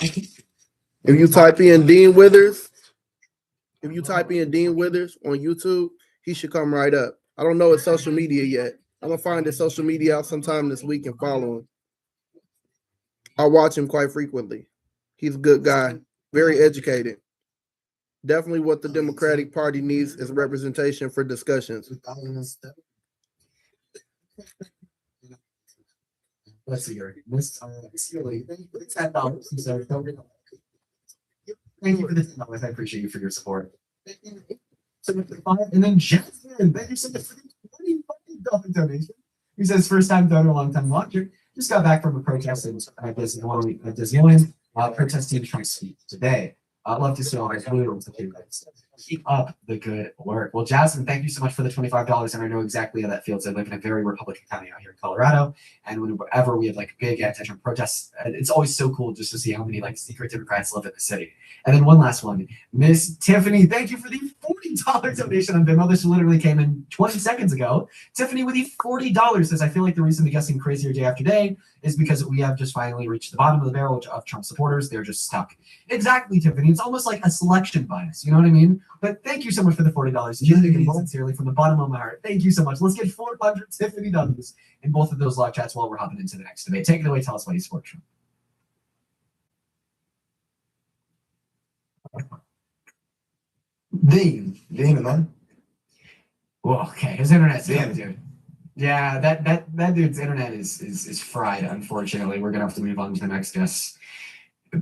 Speaker 2: If you type in Dean Withers, If you type in Dean Withers on YouTube, he should come right up. I don't know his social media yet. I'm gonna find his social media out sometime this week and follow him. I watch him quite frequently. He's a good guy, very educated. Definitely what the Democratic Party needs is representation for discussions.
Speaker 1: Let's see here. Miss Sealy, $10. Thank you for the $10. I appreciate you for your support. So and then Jasmine, thank you so much for the $20 donation. He says first time donor, long time watcher. Just got back from a protest in Disneyland, protesting Trump's speech today. I'd love to see all those blue rooms. Keep up the good work. Well, Jasmine, thank you so much for the $25. And I know exactly how that feels. I live in a very Republican county out here in Colorado. And whenever we have like big anti-Trump protests, it's always so cool just to see how many like secret Democrats live in the city. And then one last one, Miss Tiffany, thank you for the $40 donation on Venmo. This literally came in 20 seconds ago. Tiffany with the $40 says, I feel like the reason we're guessing crazier day after day is because we have just finally reached the bottom of the barrel of Trump supporters. They're just stuck. Exactly, Tiffany. It's almost like a selection bias. You know what I mean? But thank you so much for the $40. Genuinely, sincerely, from the bottom of my heart. Thank you so much. Let's get 400 Tiffany Douglas in both of those live chats while we're hopping into the next debate. Take it away. Tell us why you support Trump. Dean, man. Well, okay, his internet's down, dude. Yeah, that dude's internet is fried. Unfortunately, we're gonna have to move on to the next guest.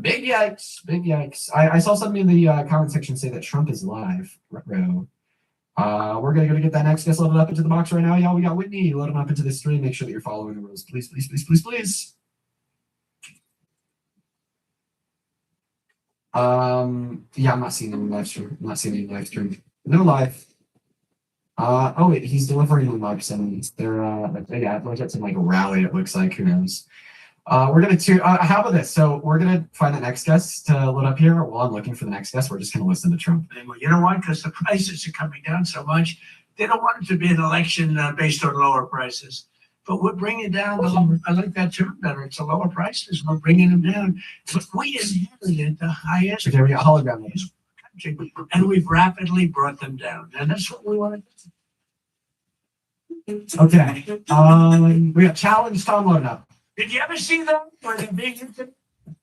Speaker 1: Big yikes! Big yikes! I saw somebody in the comment section say that Trump is live. We're gonna go get that next guest loaded up into the box right now, y'all. We got Whitney loading up into the stream. Make sure that you're following the rules, please, please, please, please, please. Yeah, I'm not seeing any live stream. I'm not seeing any live stream. No live. Oh wait, he's delivering on live summons. They're yeah, like it's in like a rally. It looks like, who knows. We're gonna how about this? So we're gonna find the next guest to load up here. While I'm looking for the next guest, we're just gonna listen to Trump.
Speaker 15: Well, you know what? Because the prices are coming down so much, they don't want it to be an election based on lower prices. But we're bringing down the lower. I like that term better. It's the lower prices. We're bringing them down. But we inherited the highest
Speaker 1: Okay, we got hologram
Speaker 15: country, and we've rapidly brought them down. And that's what we want to do.
Speaker 1: Okay. We got challenge Tom loading up.
Speaker 15: Did you ever see that? Where they're being into?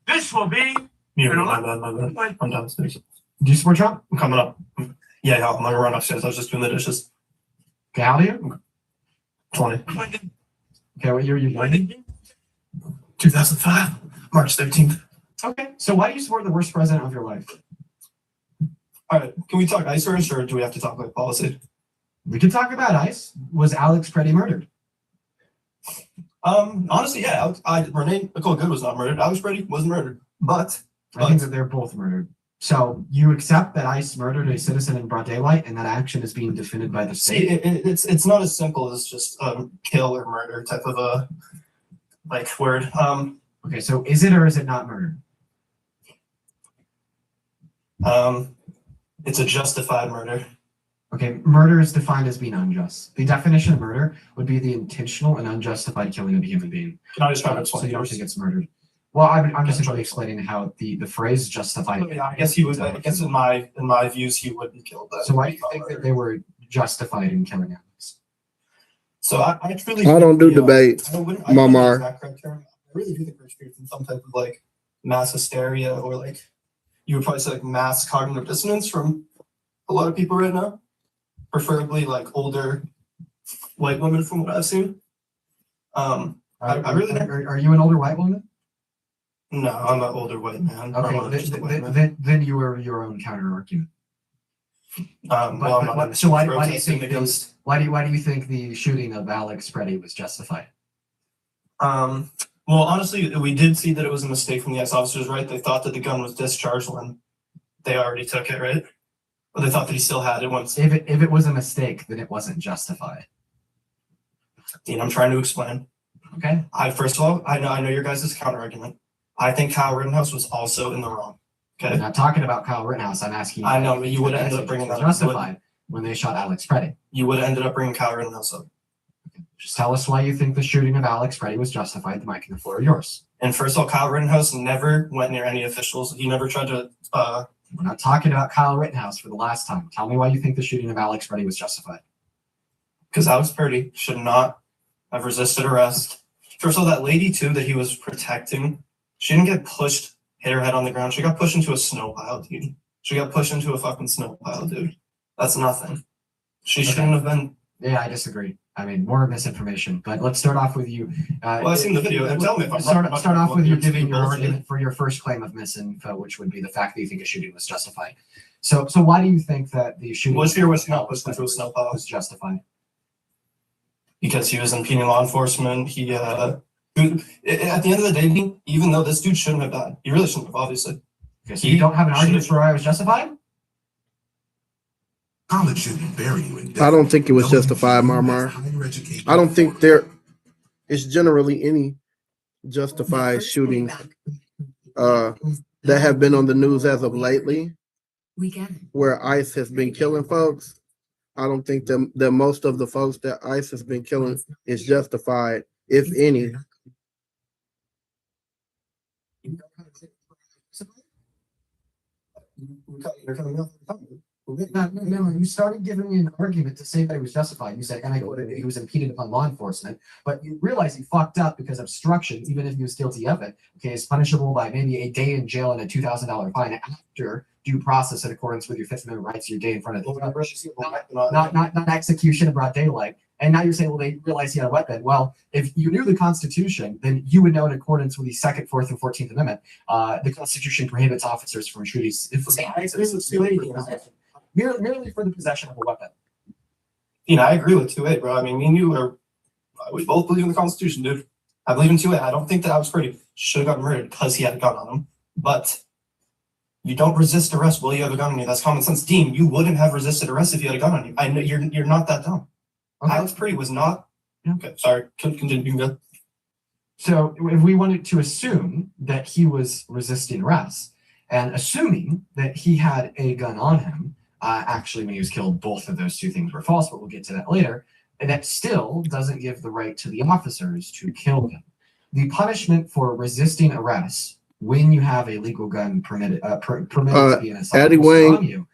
Speaker 15: This will be.
Speaker 14: I'm downstairs.
Speaker 1: Do you support Trump?
Speaker 14: I'm coming up. Yeah, I'm gonna run upstairs. I was just doing the dishes.
Speaker 1: Okay, how old are you?
Speaker 14: 20.
Speaker 1: Okay, what year are you born?
Speaker 14: 2005, March 13th.
Speaker 1: Okay, so why do you support the worst president of your life?
Speaker 14: All right, can we talk ICE or do we have to talk like policy?
Speaker 1: We can talk about ICE. Was Alex Preddy murdered?
Speaker 14: Honestly, yeah, Renee Nicole Good was not murdered. Alex Preddy wasn't murdered, but
Speaker 1: I think that they're both murdered. So you accept that ICE murdered a citizen in broad daylight, and that action is being defended by the state.
Speaker 14: It's not as simple as just kill or murder type of a word.
Speaker 1: Okay, so is it or is it not murder?
Speaker 14: It's a justified murder.
Speaker 1: Okay, murder is defined as being unjust. The definition of murder would be the intentional and unjustified killing of a human being.
Speaker 14: Can I just try to
Speaker 1: So
Speaker 14: explain?
Speaker 1: you don't think it's murdered? Well, I'm just simply explaining how the phrase justified.
Speaker 14: Yeah, I guess he was. I guess in my views, he would be killed.
Speaker 1: So why do you think that they were justified in killing Alex?
Speaker 14: So I really.
Speaker 2: I don't do debates,
Speaker 14: I wouldn't
Speaker 2: Mamar.
Speaker 14: use that correct term. I really do think we're experiencing some type of mass hysteria, or you would probably say mass cognitive dissonance from a lot of people right now. Preferably older white women, from what I've seen. I really.
Speaker 1: Are you an older white woman?
Speaker 14: No, I'm an older white man.
Speaker 1: Okay, then you were your own counter argument.
Speaker 14: Well,
Speaker 1: so why do you think
Speaker 14: against?
Speaker 1: why do you think the shooting of Alex Preddy was justified?
Speaker 14: Well, honestly, we did see that it was a mistake from the ICE officers, right? They thought that the gun was discharged when they already took it, right? Or they thought that he still had it once.
Speaker 1: If it was a mistake, then it wasn't justified.
Speaker 14: Dean, I'm trying to explain.
Speaker 1: Okay.
Speaker 14: First of all, I know your guys' counter argument. I think Kyle Rittenhouse was also in the wrong. Okay.
Speaker 1: I'm not talking about Kyle Rittenhouse. I'm asking you.
Speaker 14: I know, but you would have ended up bringing that up.
Speaker 1: Justified when they shot Alex Preddy.
Speaker 14: You would have ended up bringing Kyle Rittenhouse up.
Speaker 1: Just tell us why you think the shooting of Alex Preddy was justified. The mic and the floor are yours.
Speaker 14: And first of all, Kyle Rittenhouse never went near any officials. He never tried to
Speaker 1: We're not talking about Kyle Rittenhouse for the last time. Tell me why you think the shooting of Alex Purdy was justified.
Speaker 14: Because Alex Purdy should not have resisted arrest. First of all, that lady too that he was protecting, she didn't get pushed, hit her head on the ground. She got pushed into a snow pile, dude. She got pushed into a fucking snow pile, dude. That's nothing. She shouldn't have been.
Speaker 1: Yeah, I disagree. I mean, more misinformation. But let's start off with you.
Speaker 14: Well, I've seen the video. Tell me if I'm
Speaker 1: start
Speaker 14: wrong.
Speaker 1: start off with you giving your
Speaker 14: bullshit.
Speaker 1: argument for your first claim of misinfo, which would be the fact that you think a shooting was justified. So why do you think that the shooting
Speaker 14: Was here was not pushed into a snow pile.
Speaker 1: was justified?
Speaker 14: Because he was impeding law enforcement. He at the end of the day, even though this dude shouldn't have died, he really shouldn't have, obviously.
Speaker 1: Okay, so you don't have an argument for why it was justified?
Speaker 16: College shouldn't bury you in debt.
Speaker 2: I don't think it was justified, Marmar. I don't think there is generally any justified shootings that have been on the news as of lately,
Speaker 6: We get it.
Speaker 2: where ICE has been killing folks. I don't think that most of the folks that ICE has been killing is justified, if any.
Speaker 1: No, you started giving me an argument to say that it was justified. You said, and I quoted, he was impeded upon law enforcement, but you realize you fucked up because obstruction, even if he was guilty of it, okay, is punishable by maybe a day in jail and a $2,000 fine after due process in accordance with your Fifth Amendment rights, your day in front of the judge. Not execution in broad daylight. And now you're saying, well, they realized he had a weapon. Well, if you knew the Constitution, then you would know in accordance with the Second, Fourth, and 14th Amendment, the Constitution prohibits officers from shooting merely for the possession of a weapon.
Speaker 14: You know, I agree with 2A, bro. I mean, me and you are, we both believe in the Constitution, dude. I believe in 2A. I don't think that Alex Purdy should have gotten murdered because he had a gun on him. But you don't resist arrest while you have a gun on you. That's common sense. Dean, you wouldn't have resisted arrest if you had a gun on you. I know you're not that dumb.
Speaker 1: Okay.
Speaker 14: Alex Purdy was not. Okay, sorry. Continue. You can go.
Speaker 1: So if we wanted to assume that he was resisting arrest, and assuming that he had a gun on him, actually when he was killed, both of those two things were false, but we'll get to that later. And that still doesn't give the right to the officers to kill him. The punishment for resisting arrest when you have a legal gun permitted to be in a
Speaker 2: Addie Wayne,
Speaker 1: on you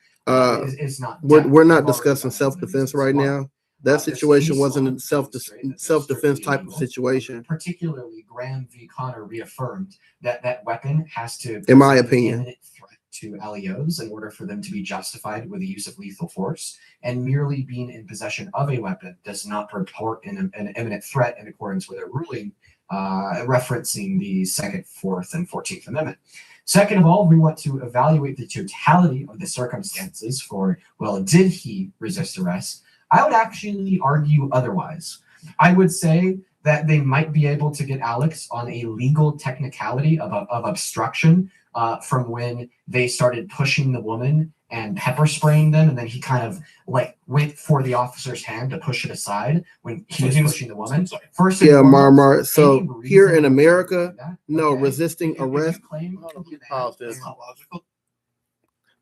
Speaker 1: is not.
Speaker 2: we're not discussing self-defense right now. That situation wasn't a self-defense type of situation.
Speaker 1: Particularly, Graham v. Connor reaffirmed that that weapon has to,
Speaker 2: In my
Speaker 1: present an
Speaker 2: opinion.
Speaker 1: imminent threat to LEOs in order for them to be justified with the use of lethal force. And merely being in possession of a weapon does not purport an imminent threat in accordance with a ruling referencing the Second, Fourth, and 14th Amendment. Second of all, we want to evaluate the totality of the circumstances for, well, did he resist arrest? I would actually argue otherwise. I would say that they might be able to get Alex on a legal technicality of obstruction from when they started pushing the woman and pepper spraying them, and then he kind of like went for the officer's hand to push it aside when he was pushing the woman. First,
Speaker 2: Yeah, Marmar. So here in America, no, resisting arrest.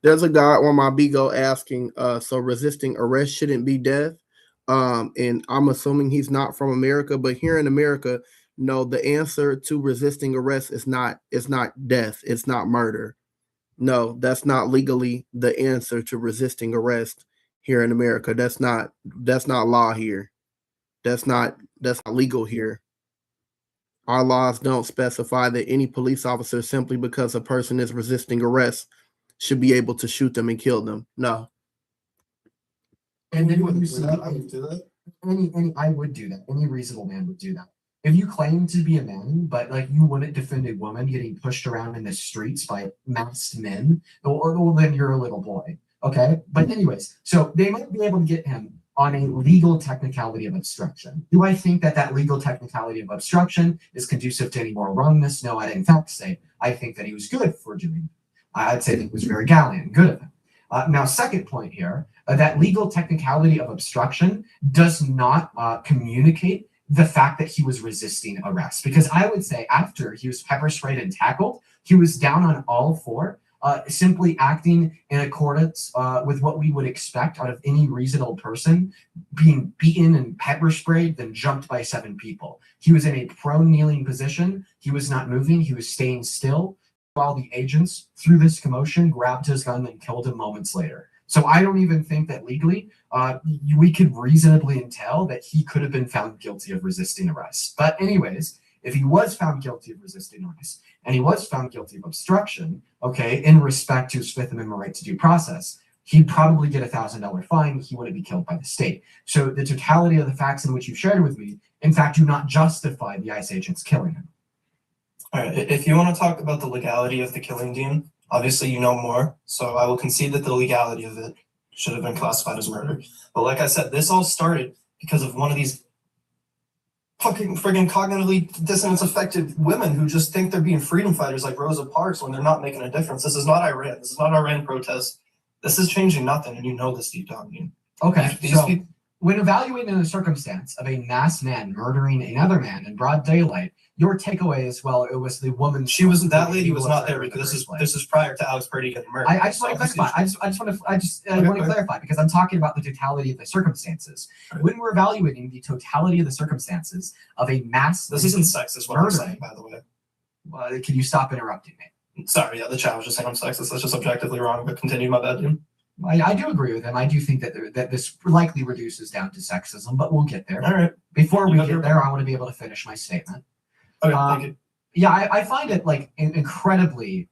Speaker 2: There's a guy on my Bigo asking, so resisting arrest shouldn't be death. And I'm assuming he's not from America, but here in America, no, the answer to resisting arrest is not death. It's not murder. No, that's not legally the answer to resisting arrest here in America. That's not law here. That's not legal here. Our laws don't specify that any police officer, simply because a person is resisting arrest, should be able to shoot them and kill them. No.
Speaker 1: And then when you see I would do that. I would do that. Any reasonable man would do that. If you claim to be a man, but like you wouldn't defend a woman getting pushed around in the streets by masked men, well, then you're a little boy. Okay. But anyways, so they might be able to get him on a legal technicality of obstruction. Do I think that legal technicality of obstruction is conducive to any moral wrongness? No, I'd in fact say I think that he was good for doing it. I'd say that he was very gallant and good of him. Now, second point here, that legal technicality of obstruction does not communicate the fact that he was resisting arrest. Because I would say after he was pepper sprayed and tackled, he was down on all four, simply acting in accordance with what we would expect out of any reasonable person, being beaten and pepper sprayed, then jumped by 7 people. He was in a prone kneeling position. He was not moving. He was staying still. while the agents, through this commotion, grabbed his gun and killed him moments later. So I don't even think that legally we could reasonably entail that he could have been found guilty of resisting arrest. But anyways, if he was found guilty of resisting arrest and he was found guilty of obstruction, okay, in respect to his Fifth Amendment right to due process, he'd probably get $1,000 fine. He wouldn't be killed by the state. So the totality of the facts in which you've shared with me, in fact, do not justify the ICE agents killing him.
Speaker 14: All right, if you want to talk about the legality of the killing, Dean, obviously you know more, so I will concede that the legality of it should have been classified as murder. But like I said, this all started because of one of these fucking friggin' cognitively dissonance affected women who just think they're being freedom fighters like Rosa Parks when they're not making a difference. This is not Iran. This is not Iran protest. This is changing nothing, and you know this deep down, Dean.
Speaker 1: Okay, so when evaluating the circumstance of a masked man murdering another man in broad daylight, your takeaway is, well, it was the woman.
Speaker 14: She wasn't. That lady was not there because this is prior to Alex Purdy getting murdered.
Speaker 1: I just want to clarify. I want to clarify because I'm talking about the totality of the circumstances. When we're evaluating the totality of the circumstances of a mass,
Speaker 14: this isn't sexist. What I'm saying, by the way.
Speaker 1: Can you stop interrupting me?
Speaker 14: Sorry, yeah, the chat was just saying I'm sexist. That's just objectively wrong. But continue, my bad, dude.
Speaker 1: I do agree with him. I do think that this likely reduces down to sexism, but we'll get there.
Speaker 14: All right.
Speaker 1: Before we get there, I want to be able to finish my statement.
Speaker 14: Okay, thank you.
Speaker 1: Yeah, I find it like incredibly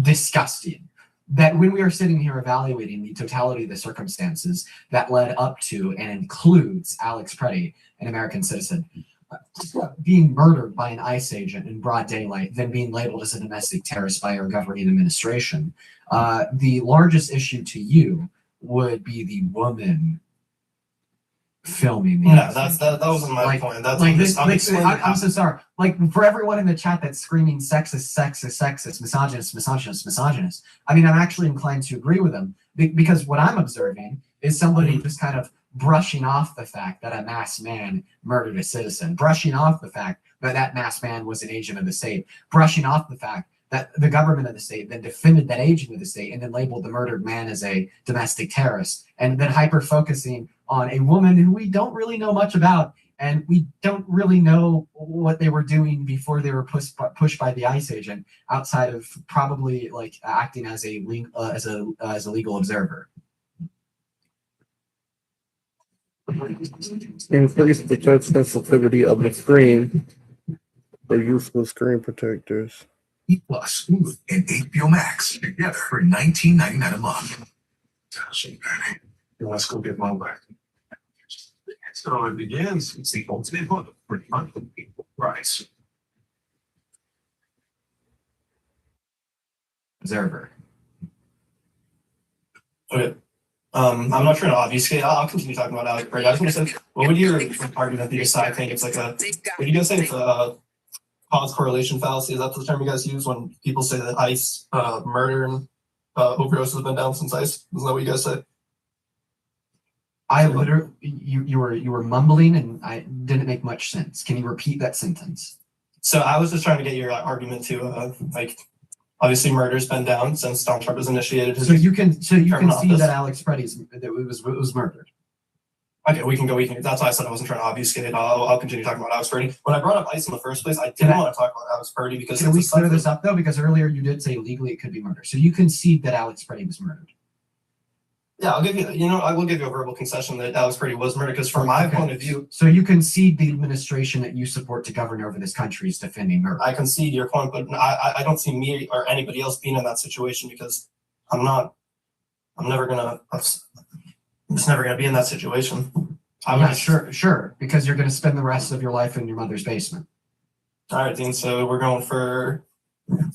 Speaker 1: disgusting that when we are sitting here evaluating the totality of the circumstances that led up to and includes Alex Preddy, an American citizen, being murdered by an ICE agent in broad daylight, then being labeled as a domestic terrorist by our governing administration, the largest issue to you would be the woman filming the
Speaker 14: that wasn't my point. That's
Speaker 1: like this. I'm so sorry. Like for everyone in the chat that's screaming sexist, misogynist. I mean, I'm actually inclined to agree with them because what I'm observing is somebody just kind of brushing off the fact that a masked man murdered a citizen, brushing off the fact that that masked man was an agent of the state, brushing off the fact that the government of the state then defended that agent of the state and then labeled the murdered man as a domestic terrorist, and then hyper-focusing on a woman who we don't really know much about, and we don't really know what they were doing before they were pushed by the ICE agent, outside of probably like acting as a legal observer.
Speaker 2: Increase the touch sensitivity of the screen for useful screen protectors.
Speaker 16: E+ Smooth and HBO Max together for $19.99 a month.
Speaker 7: Let's go get my work. So it begins. It's the ultimate book for monthly price.
Speaker 1: Observer.
Speaker 14: Okay. I'm not trying to obfuscate. I'll continue talking about Alex Purdy. I just want to say, what would your argument be? I think it's like what you guys say it's a cause correlation fallacy. Is that the term you guys use when people say that ICE murder and overdose has been down since ICE? Isn't that what you guys say?
Speaker 1: I literally, you were mumbling and I didn't make much sense. Can you repeat that sentence?
Speaker 14: So I was just trying to get your argument to like, obviously murder's been down since Donald Trump was initiated.
Speaker 1: So you can see that Alex Preddy's was murdered.
Speaker 14: Okay, we can. That's why I said I wasn't trying to obfuscate. I'll continue talking about Alex Purdy. When I brought up ICE in the first place, I didn't want to talk about Alex Purdy because
Speaker 1: can we clear this up though? Because earlier you did say legally it could be murder. So you concede that Alex Purdy was murdered.
Speaker 14: Yeah, I'll give you. I will give you a verbal concession that Alex Purdy was murdered because from my point of view.
Speaker 1: So you concede the administration that you support to govern over this country is defending murder.
Speaker 14: I concede your point, but I don't see me or anybody else being in that situation because I'm just never gonna be in that situation.
Speaker 1: Sure, because you're gonna spend the rest of your life in your mother's basement.
Speaker 14: All right, Dean. So we're going for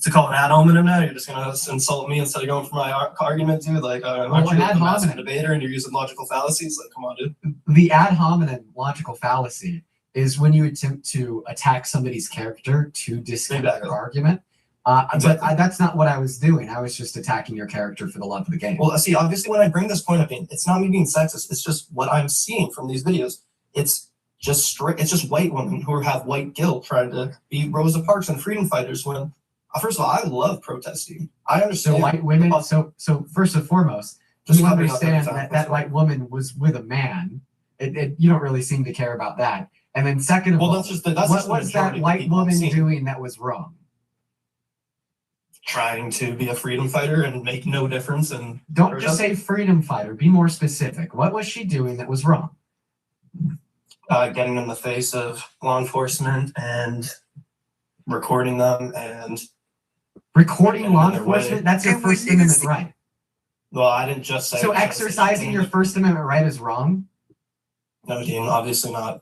Speaker 14: to call it ad hominem now. You're just gonna insult me instead of going for my argument, dude. Like, aren't you a massive debater and you're using logical fallacies? Like, come on, dude.
Speaker 1: The ad hominem logical fallacy is when you attempt to attack somebody's character to discount their argument. But that's not what I was doing. I was just attacking your character for the love of the game.
Speaker 14: Well, see, obviously, when I bring this point up, it's not me being sexist. It's just what I'm seeing from these videos. It's just white women who have white guilt trying to be Rosa Parks and freedom fighters. When, first of all, I love protesting. I understand.
Speaker 1: So white women. So first and foremost, you understand that white woman was with a man. You don't really seem to care about that. And then second of all, what was that white woman doing that was wrong?
Speaker 14: trying to be a freedom fighter and make no difference. And
Speaker 1: Don't just say freedom fighter. Be more specific. What was she doing that was wrong?
Speaker 14: getting in the face of law enforcement and recording them and
Speaker 1: recording law
Speaker 14: in their way.
Speaker 1: enforcement. That's your First Amendment right.
Speaker 14: Well, I didn't just say.
Speaker 1: So exercising your First Amendment right is wrong?
Speaker 14: No, Dean, obviously not.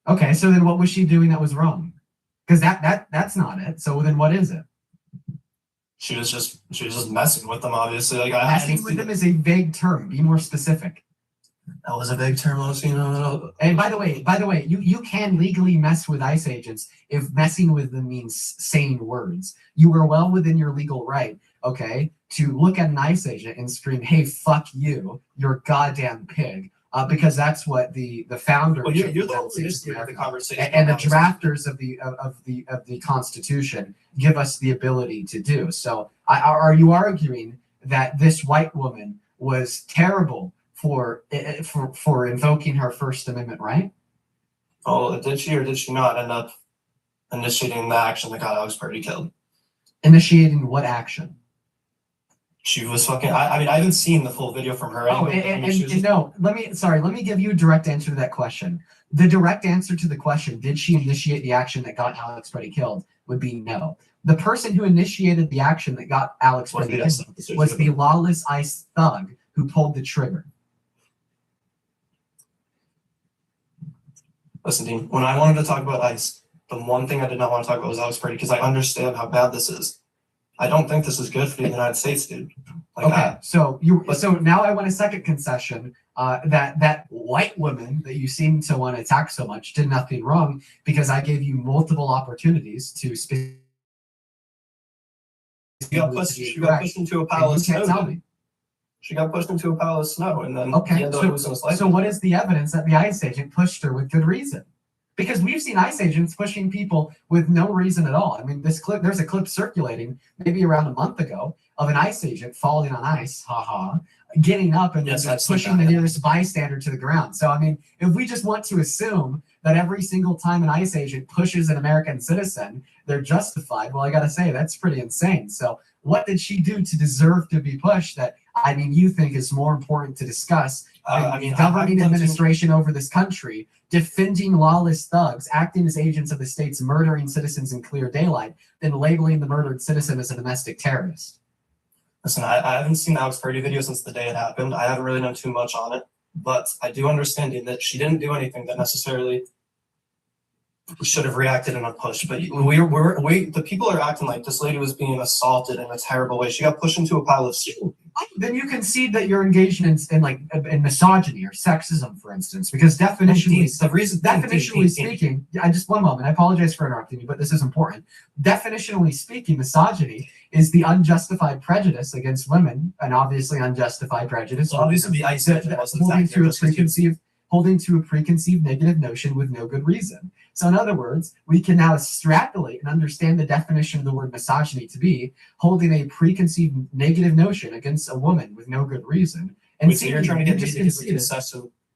Speaker 1: Okay, so then what was she doing that was wrong? Because that's not it. So then what is it?
Speaker 14: She was just messing with them, obviously. Like
Speaker 1: Messing with them is a vague term. Be more specific.
Speaker 14: That was a vague term,
Speaker 1: And by the way, you can legally mess with ICE agents if messing with them means saying words. You are well within your legal right, okay, to look at an ICE agent and scream, "Hey, fuck you, you're a goddamn pig," because that's what the founder.
Speaker 14: Well, you're the one who initiated the conversation,
Speaker 1: and the drafters of the Constitution give us the ability to do. So, are you arguing that this white woman was terrible for invoking her First Amendment right?
Speaker 14: Oh, did she or did she not end up initiating the action that got Alex Purdy killed?
Speaker 1: Initiating what action?
Speaker 14: She was fucking. I mean, I haven't seen the full video from her.
Speaker 1: Oh, let me give you a direct answer to that question. The direct answer to the question, did she initiate the action that got Alex Purdy killed, would be no. The person who initiated the action that got Alex Purdy killed was the lawless ICE thug who pulled the trigger.
Speaker 14: Listen, Dean, when I wanted to talk about ICE, the one thing I did not want to talk about was Alex Purdy because I understand how bad this is. I don't think this is good for the United States, dude.
Speaker 1: Okay, so now I want a second concession. That white woman that you seem to want to attack so much did nothing wrong because I gave you multiple opportunities to speak.
Speaker 14: She got pushed into a pile of snow. She got pushed into a pile of snow, and then
Speaker 1: okay. So what is the evidence that the ICE agent pushed her with good reason? Because we've seen ICE agents pushing people with no reason at all. I mean, there's a clip circulating maybe around a month ago of an ICE agent falling on ice, getting up and just pushing the nearest bystander to the ground. So, I mean, if we just want to assume that every single time an ICE agent pushes an American citizen, they're justified, well, I got to say, that's pretty insane. So what did she do to deserve to be pushed that, I mean, you think is more important to discuss governing administration over this country, defending lawless thugs, acting as agents of the states, murdering citizens in clear daylight, than labeling the murdered citizen as a domestic terrorist?
Speaker 14: Listen, I haven't seen the Alex Purdy video since the day it happened. I haven't really known too much on it, but I do understand that she didn't do anything that necessarily should have reacted in a push. But the people are acting like this lady was being assaulted in a terrible way. She got pushed into a pile of snow.
Speaker 1: Then you concede that you're engaged in misogyny or sexism, for instance, because definitionally speaking, just one moment, I apologize for interrupting you, but this is important. Definitionally speaking, misogyny is the unjustified prejudice against women, and obviously unjustified prejudice.
Speaker 14: Well, obviously, the ICE wasn't
Speaker 1: holding to a preconceived negative notion with no good reason. So in other words, we can now extrapolate and understand the definition of the word misogyny to be holding a preconceived negative notion against a woman with no good reason. And
Speaker 14: so you're trying to get me to concede.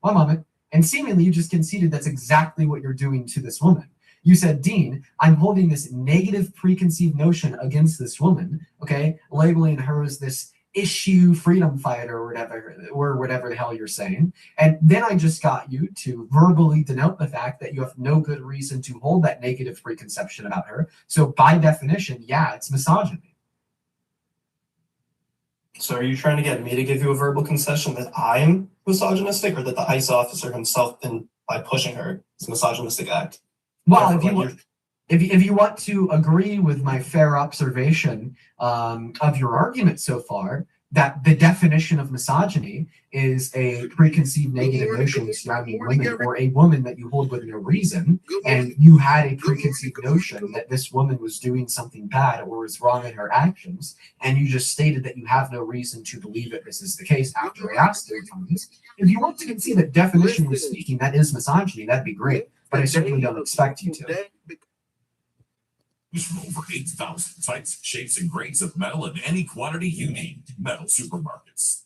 Speaker 1: One moment. And seemingly you just conceded that's exactly what you're doing to this woman. You said, Dean, I'm holding this negative preconceived notion against this woman, okay, labeling her as this issue freedom fighter or whatever the hell you're saying. And then I just got you to verbally denote the fact that you have no good reason to hold that negative preconception about her. So by definition, yeah, it's misogyny.
Speaker 14: So are you trying to get me to give you a verbal concession that I'm misogynistic, or that the ICE officer himself, by pushing her, is a misogynistic act?
Speaker 1: Well, if you want to agree with my fair observation of your argument so far, that the definition of misogyny is a preconceived negative notion surrounding women, or a woman that you hold with no reason, and you had a preconceived notion that this woman was doing something bad or was wrong in her actions, and you just stated that you have no reason to believe that this is the case after I asked 3 times. If you want to concede that definitionally speaking, that is misogyny, that'd be great, but I certainly don't expect you to.
Speaker 16: Use from over 8,000 types, shapes, and grades of metal in any quantity you need. Metal Supermarkets.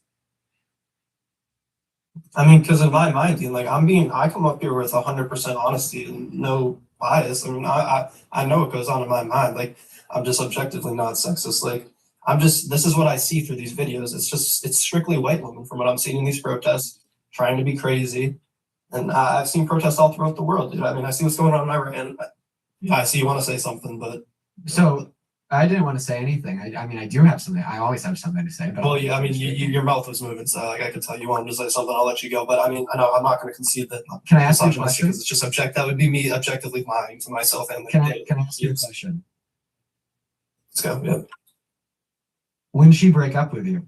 Speaker 14: I mean, because in my mind, Dean, like I come up here with 100% honesty and no bias. I mean, I know what goes on in my mind. Like, I'm just objectively not sexist. Like, this is what I see through these videos. It's strictly white women from what I'm seeing in these protests, trying to be crazy. And I've seen protests all throughout the world, dude. I mean, I see what's going on in Iran. I see you want to say something, but.
Speaker 1: So I didn't want to say anything. I mean, I do have something. I always have something to say. But
Speaker 14: Well, yeah, I mean, your mouth was moving, so like I could tell you wanted to say something. I'll let you go. But I mean, I know I'm not going to concede that.
Speaker 1: Can I ask you a question?
Speaker 14: Because it's just that would be me objectively lying to myself and.
Speaker 1: Can I ask you a question?
Speaker 14: Let's go. Yeah.
Speaker 1: When did she break up with you?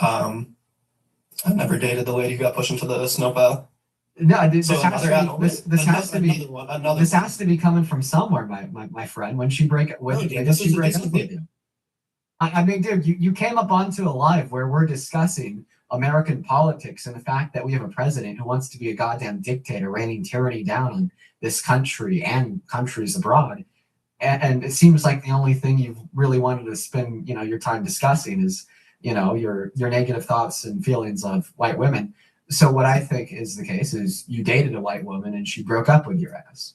Speaker 14: I never dated the lady who got pushed into the snowplow.
Speaker 1: No, this
Speaker 14: So
Speaker 1: has
Speaker 14: another
Speaker 1: to be, this has to be
Speaker 14: another one, another
Speaker 1: this has to be coming from somewhere, my friend. When she break when
Speaker 14: No, dude,
Speaker 1: did
Speaker 14: this
Speaker 1: she
Speaker 14: is-
Speaker 1: break
Speaker 14: this
Speaker 1: up
Speaker 14: is
Speaker 1: with you? I mean, dude, you came up onto a live where we're discussing American politics and the fact that we have a president who wants to be a goddamn dictator, raining tyranny down on this country and countries abroad. And it seems like the only thing you've really wanted to spend, your time discussing is, your negative thoughts and feelings of white women. So what I think is the case is you dated a white woman and she broke up with your ass.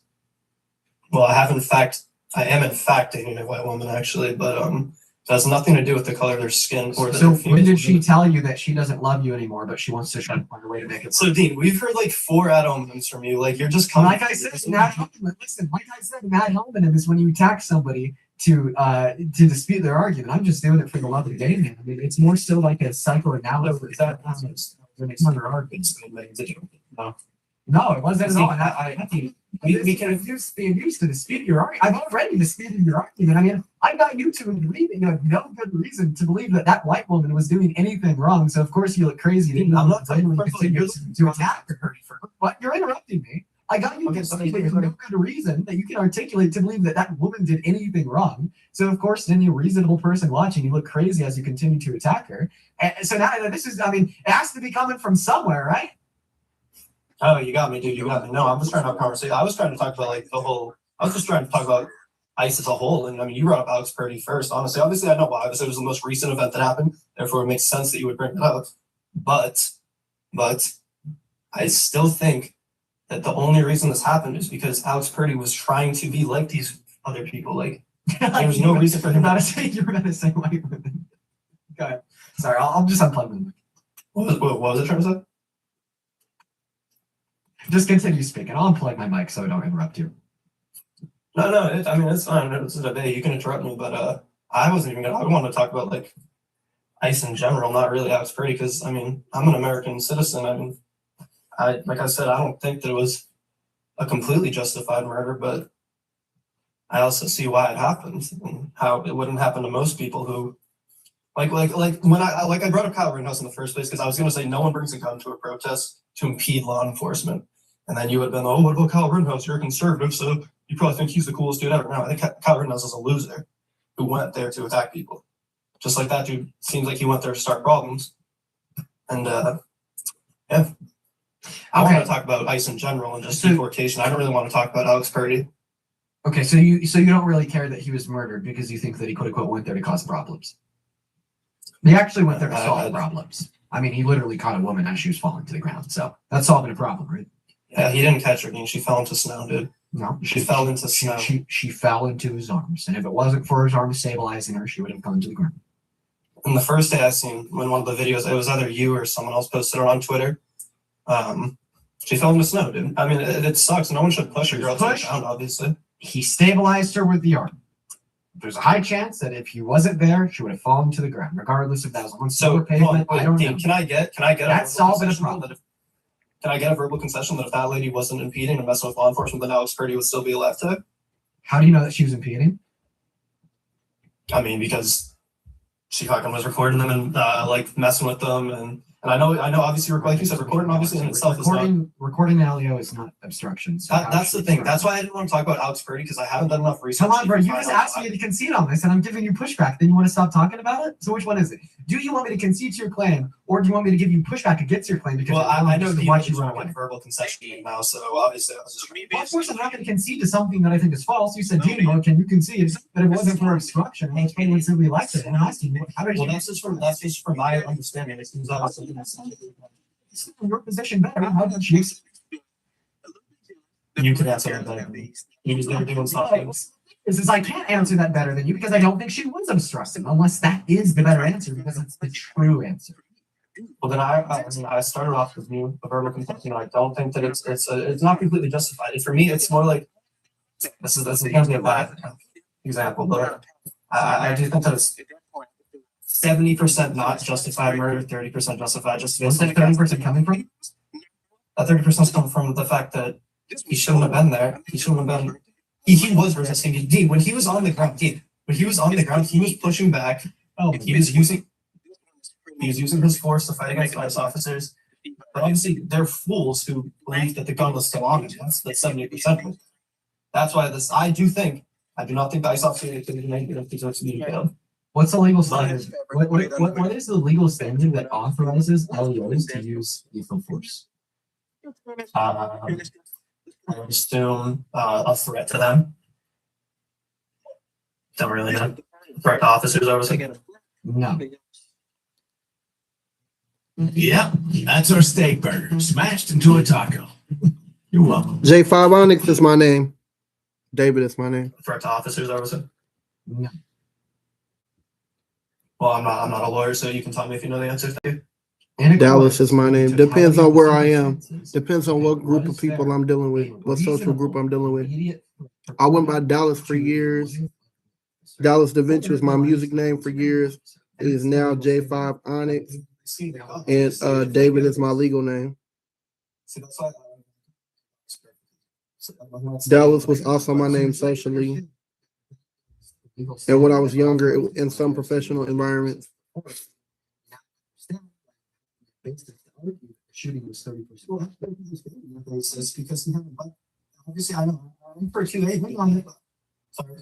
Speaker 14: Well, I am in fact dating a white woman actually, but it has nothing to do with the color of their skin or
Speaker 1: So
Speaker 14: their
Speaker 1: when did she tell you that she doesn't love you anymore, but she wants to try to find a way to make it
Speaker 14: So
Speaker 1: work?
Speaker 14: Dean, we've heard like 4 ad hominems from you. Like you're just coming.
Speaker 1: Like I said, mad hominem. Listen, like I said, mad hominem is when you attack somebody to dispute their argument. I'm just doing it for the love of dating. I mean, it's more so like a psychoanalysis. It's under arguments. No, it wasn't at all. I think we can being used to dispute your argument. I've already disputed your argument. I mean, I got you to agree that you have no good reason to believe that white woman was doing anything wrong. So of course you look crazy. I'm not to attack her. But you're interrupting me. I got you to say there's no good reason that you can articulate to believe that woman did anything wrong. So of course, any reasonable person watching, you look crazy as you continue to attack her. And so now this is, I mean, it has to be coming from somewhere, right?
Speaker 14: Oh, you got me, dude. You got me. No, I'm just trying to have a conversation. I was trying to talk about like I was just trying to talk about ICE as a whole. And I mean, you brought up Alex Purdy first. Honestly, obviously, I know why. Obviously, it was the most recent event that happened. Therefore, it makes sense that you would bring it up. But I still think that the only reason this happened is because Alex Purdy was trying to be like these other people. Like, there was no reason for him
Speaker 1: to say you're about to say white women. Go ahead. Sorry, I'll just unplug them.
Speaker 14: What was it trying to say?
Speaker 1: Just continue speaking. I'll unplug my mic so I don't interrupt you.
Speaker 14: No, I mean, it's fine. It's a debate. You can interrupt me, but I wasn't even I wanted to talk about like ICE in general, not really Alex Purdy, because I mean, I'm an American citizen. I mean, like I said, I don't think that it was a completely justified murder, but I also see why it happened and how it wouldn't happen to most people who like when I brought up Kyle Rittenhouse in the first place because I was gonna say no one brings a gun to a protest to impede law enforcement. And then you would have been, oh, what about Kyle Rittenhouse? You're a conservative, so you probably think he's the coolest dude ever. No, I think Kyle Rittenhouse is a loser who went there to attack people. Just like that dude seems like he went there to start problems. And yeah. I want to talk about ICE in general and just deportation. I don't really want to talk about Alex Purdy.
Speaker 1: Okay, so you don't really care that he was murdered because you think that he quote unquote went there to cause problems. He actually went there to solve problems. I mean, he literally caught a woman as she was falling to the ground. So that's solving a problem, right?
Speaker 14: Yeah, he didn't catch her. I mean, she fell into snow, dude.
Speaker 1: No,
Speaker 14: she fell into snow.
Speaker 1: She fell into his arms, and if it wasn't for his arms stabilizing her, she would have gone to the ground.
Speaker 14: And the first day I seen when one of the videos, it was either you or someone else posted it on Twitter. She fell into snow, dude. I mean, it sucks. No one should push a girl to the ground, obviously.
Speaker 1: He stabilized her with the arm. There's a high chance that if he wasn't there, she would have fallen to the ground, regardless if that was on slower pavement. I don't know.
Speaker 14: Can I get
Speaker 1: That's solving a problem.
Speaker 14: Can I get a verbal concession that if that lady wasn't impeding and messing with law enforcement, then Alex Purdy would still be alive today?
Speaker 1: How do you know that she was impeding?
Speaker 14: I mean, because she fucking was recording them and like messing with them, and I know obviously like you said, recording obviously in itself is not
Speaker 1: recording audio is not obstruction. So
Speaker 14: that's the thing. That's why I didn't want to talk about Alex Purdy because I haven't done enough research.
Speaker 1: Come on, bro. You just asked me to concede on this, and I'm giving you pushback. Then you want to stop talking about it? So which one is it? Do you want me to concede to your claim, Or do you want me to give you pushback against your claim because
Speaker 14: Well, I know
Speaker 1: to
Speaker 14: he
Speaker 1: watch
Speaker 14: was
Speaker 1: you run
Speaker 14: like
Speaker 1: away?
Speaker 14: verbal concession now, so obviously I was just.
Speaker 1: Well, of course, I'm not going to concede to something that I think is false. You said, Dean, well, can you concede that it wasn't for obstruction? I was probably simply elected and asking you, how did
Speaker 14: Well,
Speaker 1: you?
Speaker 14: that's just from my understanding. It seems obviously.
Speaker 1: Your position better. How did you?
Speaker 14: You could answer that better. You was there doing something.
Speaker 1: Is I can't answer that better than you because I don't think she was obstructing, unless that is the better answer because it's the true answer.
Speaker 14: Well, then I started off with you a verbal concession. I don't think that it's not completely justified. For me, it's more like this is going to be a bad example, but I do think that it's 70% not justified murder, 30% justified. Just
Speaker 1: What's that 30% coming from?
Speaker 14: That 30% comes from the fact that he shouldn't have been there. He shouldn't have been. He was resisting. Dean, when he was on the ground, he was pushing back.
Speaker 1: Oh,
Speaker 14: He was using his force to fight against ICE officers. But obviously, they're fools who believe that the gun was still on him. That's 70%. That's why I do not think the ICE officer deserves to be jailed.
Speaker 1: What's the legal standard? What is the legal standard that authorizes LEOs to use lethal force?
Speaker 14: I would assume a threat to them. Don't really know. Threat to officers, I was thinking.
Speaker 1: No.
Speaker 11: Yeah, that's our steak burger, smashed into a taco. You're welcome.
Speaker 2: J5 Onyx is my name. David is my name.
Speaker 14: Threat to officers, I was thinking.
Speaker 1: No.
Speaker 14: Well, I'm not a lawyer, so you can tell me if you know the answer.
Speaker 2: Dallas is my name. Depends on where I am. Depends on what group of people I'm dealing with, what social group I'm dealing with. I went by Dallas for years. Dallas Da Vinci was my music name for years. It is now J5 Onyx. And David is my legal name. Dallas was also my name socially. And when I was younger, in some professional environments.
Speaker 1: Shooting was 30%.
Speaker 14: Because he had obviously I know for 2-8 sorry.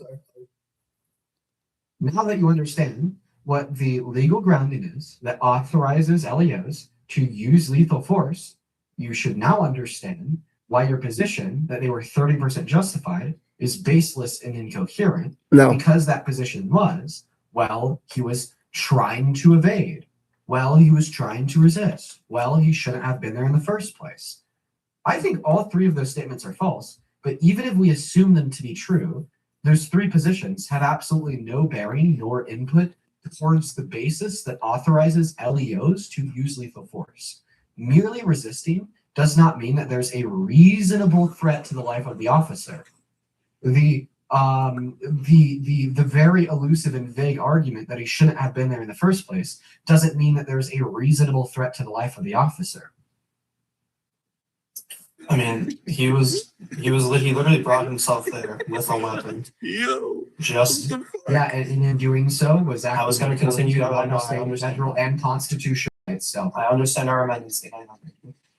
Speaker 1: Now that you understand what the legal grounding is that authorizes LEOs to use lethal force, you should now understand why your position that they were 30% justified is baseless and incoherent.
Speaker 2: No.
Speaker 1: Because that position was, well, he was trying to evade. Well, he was trying to resist. Well, he shouldn't have been there in the first place. I think all three of those statements are false, but even if we assume them to be true, those three positions have absolutely no bearing nor input towards the basis that authorizes LEOs to use lethal force. Merely resisting does not mean that there's a reasonable threat to the life of the officer. The very elusive and vague argument that he shouldn't have been there in the first place doesn't mean that there's a reasonable threat to the life of the officer.
Speaker 14: I mean, he literally brought himself there with a weapon. Just
Speaker 1: yeah, and in doing so was that
Speaker 14: I was going to continue to
Speaker 1: understand federal and constitutional itself.
Speaker 14: I understand our amendments.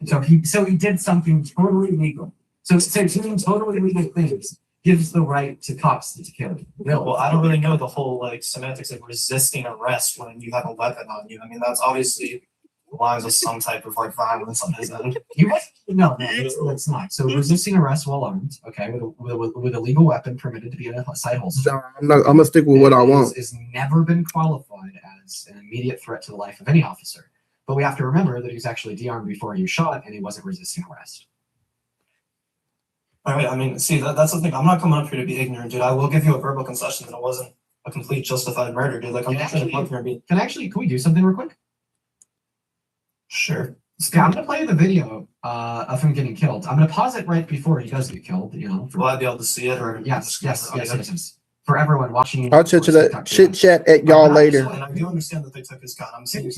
Speaker 1: So he did something totally legal. So doing totally legal things gives the right to cops to kill you. Really.
Speaker 14: Well, I don't really know the whole semantics of resisting arrest when you have a weapon on you. I mean, that's obviously lines with some type of violence on his end.
Speaker 1: No, it's not. So resisting arrest while armed, okay, with a legal weapon permitted to be in a side holster.
Speaker 2: I'm gonna stick with what I want.
Speaker 1: Is never been qualified as an immediate threat to the life of any officer. But we have to remember that he was actually de-armed before he was shot, and he wasn't resisting arrest.
Speaker 14: All right. I mean, see, that's the thing. I'm not coming up here to be ignorant, dude. I will give you a verbal concession that it wasn't a complete justified murder, dude. Like, I'm not trying to come up here and be.
Speaker 1: Can we do something real quick?
Speaker 14: Sure.
Speaker 1: Yeah, I'm gonna play the video of him getting killed. I'm gonna pause it right before he does get killed.
Speaker 14: Will I be able to see it? Or
Speaker 1: yes. For everyone watching,
Speaker 2: I'll chit chat at y'all later.
Speaker 14: And I do understand that they took his gun. I'm saying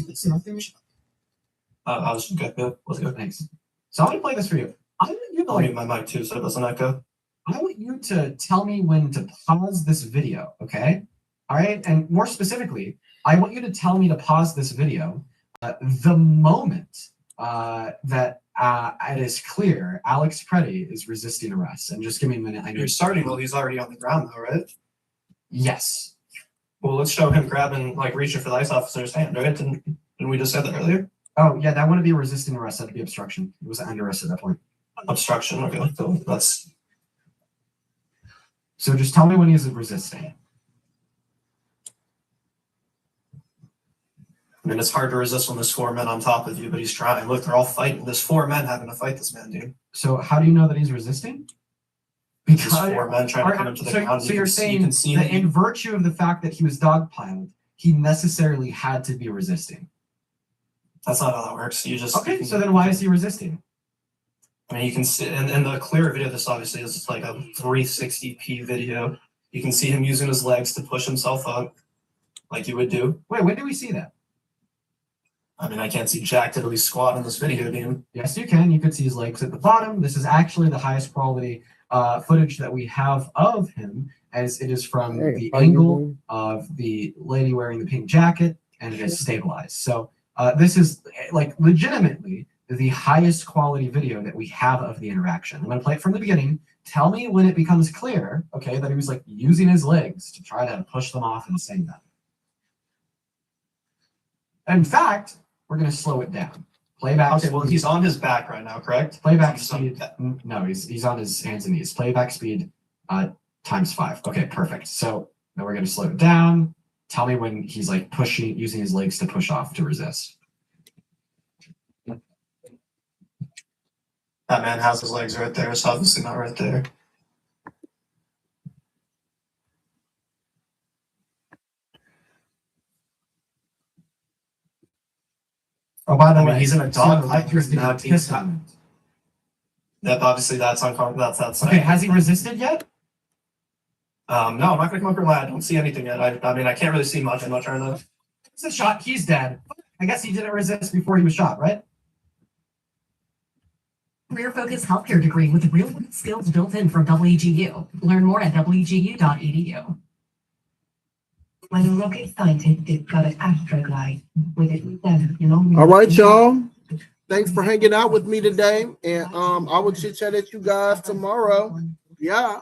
Speaker 14: I was good. Let's go.
Speaker 1: Thanks. So I'm gonna play this for you. I want you to
Speaker 14: mute my mic too, so it doesn't echo.
Speaker 1: I want you to tell me when to pause this video. Okay. All right. And more specifically, I want you to tell me to pause this video the moment that it is clear Alex Preddy is resisting arrest. And just give me a minute.
Speaker 14: You're starting while he's already on the ground, though, right?
Speaker 1: Yes.
Speaker 14: Well, let's show him grabbing, reaching for the ICE officer's hand, right? Didn't we just say that earlier?
Speaker 1: Oh, yeah, that wouldn't be resisting arrest. That'd be obstruction. It was under arrest at that point.
Speaker 14: Obstruction. Okay, so that's.
Speaker 1: So just tell me when he's resisting.
Speaker 14: I mean, it's hard to resist when there's 4 men on top of you, but he's trying. Look, they're all fighting. There's 4 men having to fight this man, dude.
Speaker 1: So how do you know that he's resisting?
Speaker 14: There's 4 men trying to put him to the ground.
Speaker 1: So you're saying that in virtue of the fact that he was dogpiled, he necessarily had to be resisting.
Speaker 14: That's not how that works. You just
Speaker 1: okay. So then why is he resisting?
Speaker 14: I mean, you can see in the clear video. This obviously is like a 360p video. You can see him using his legs to push himself up, like you would do.
Speaker 1: Wait, when do we see that?
Speaker 14: I mean, I can't see Jack diddly squat in this video game.
Speaker 1: Yes, you can. You could see his legs at the bottom. This is actually the highest quality footage that we have of him, as it is from the angle of the lady wearing the pink jacket, and it is stabilized. So this is like legitimately the highest quality video that we have of the interaction. I'm going to play it from the beginning. Tell me when it becomes clear, okay, that he was like using his legs to try to push them off and saying that. In fact, we're going to slow it down. Playback.
Speaker 14: Okay, well, he's on his back right now, correct?
Speaker 1: Playback speed. No, he's on his hands and knees. Playback speed ×5. Okay, perfect. So now we're going to slow it down. Tell me when he's like pushing, using his legs to push off to resist.
Speaker 14: That man has his legs right there. It's obviously not right there.
Speaker 1: Oh, by the way,
Speaker 14: he's in a dog fight.
Speaker 1: That
Speaker 14: obviously that's uncomfortable. That's
Speaker 1: okay. Has he resisted yet?
Speaker 14: No, I'm not gonna come up here. I don't see anything yet. I mean, I can't really see much. I'm not trying to.
Speaker 1: It's a shot. He's dead. I guess he didn't resist before he was shot, right?
Speaker 17: Career-focused healthcare degree with real-world skills built in from WGU. Learn more at wgu.edu.
Speaker 18: When a rocket sighted, they've got an astroglide with it.
Speaker 2: All right, y'all. Thanks for hanging out with me today, and I will chit chat at you guys tomorrow. Yeah.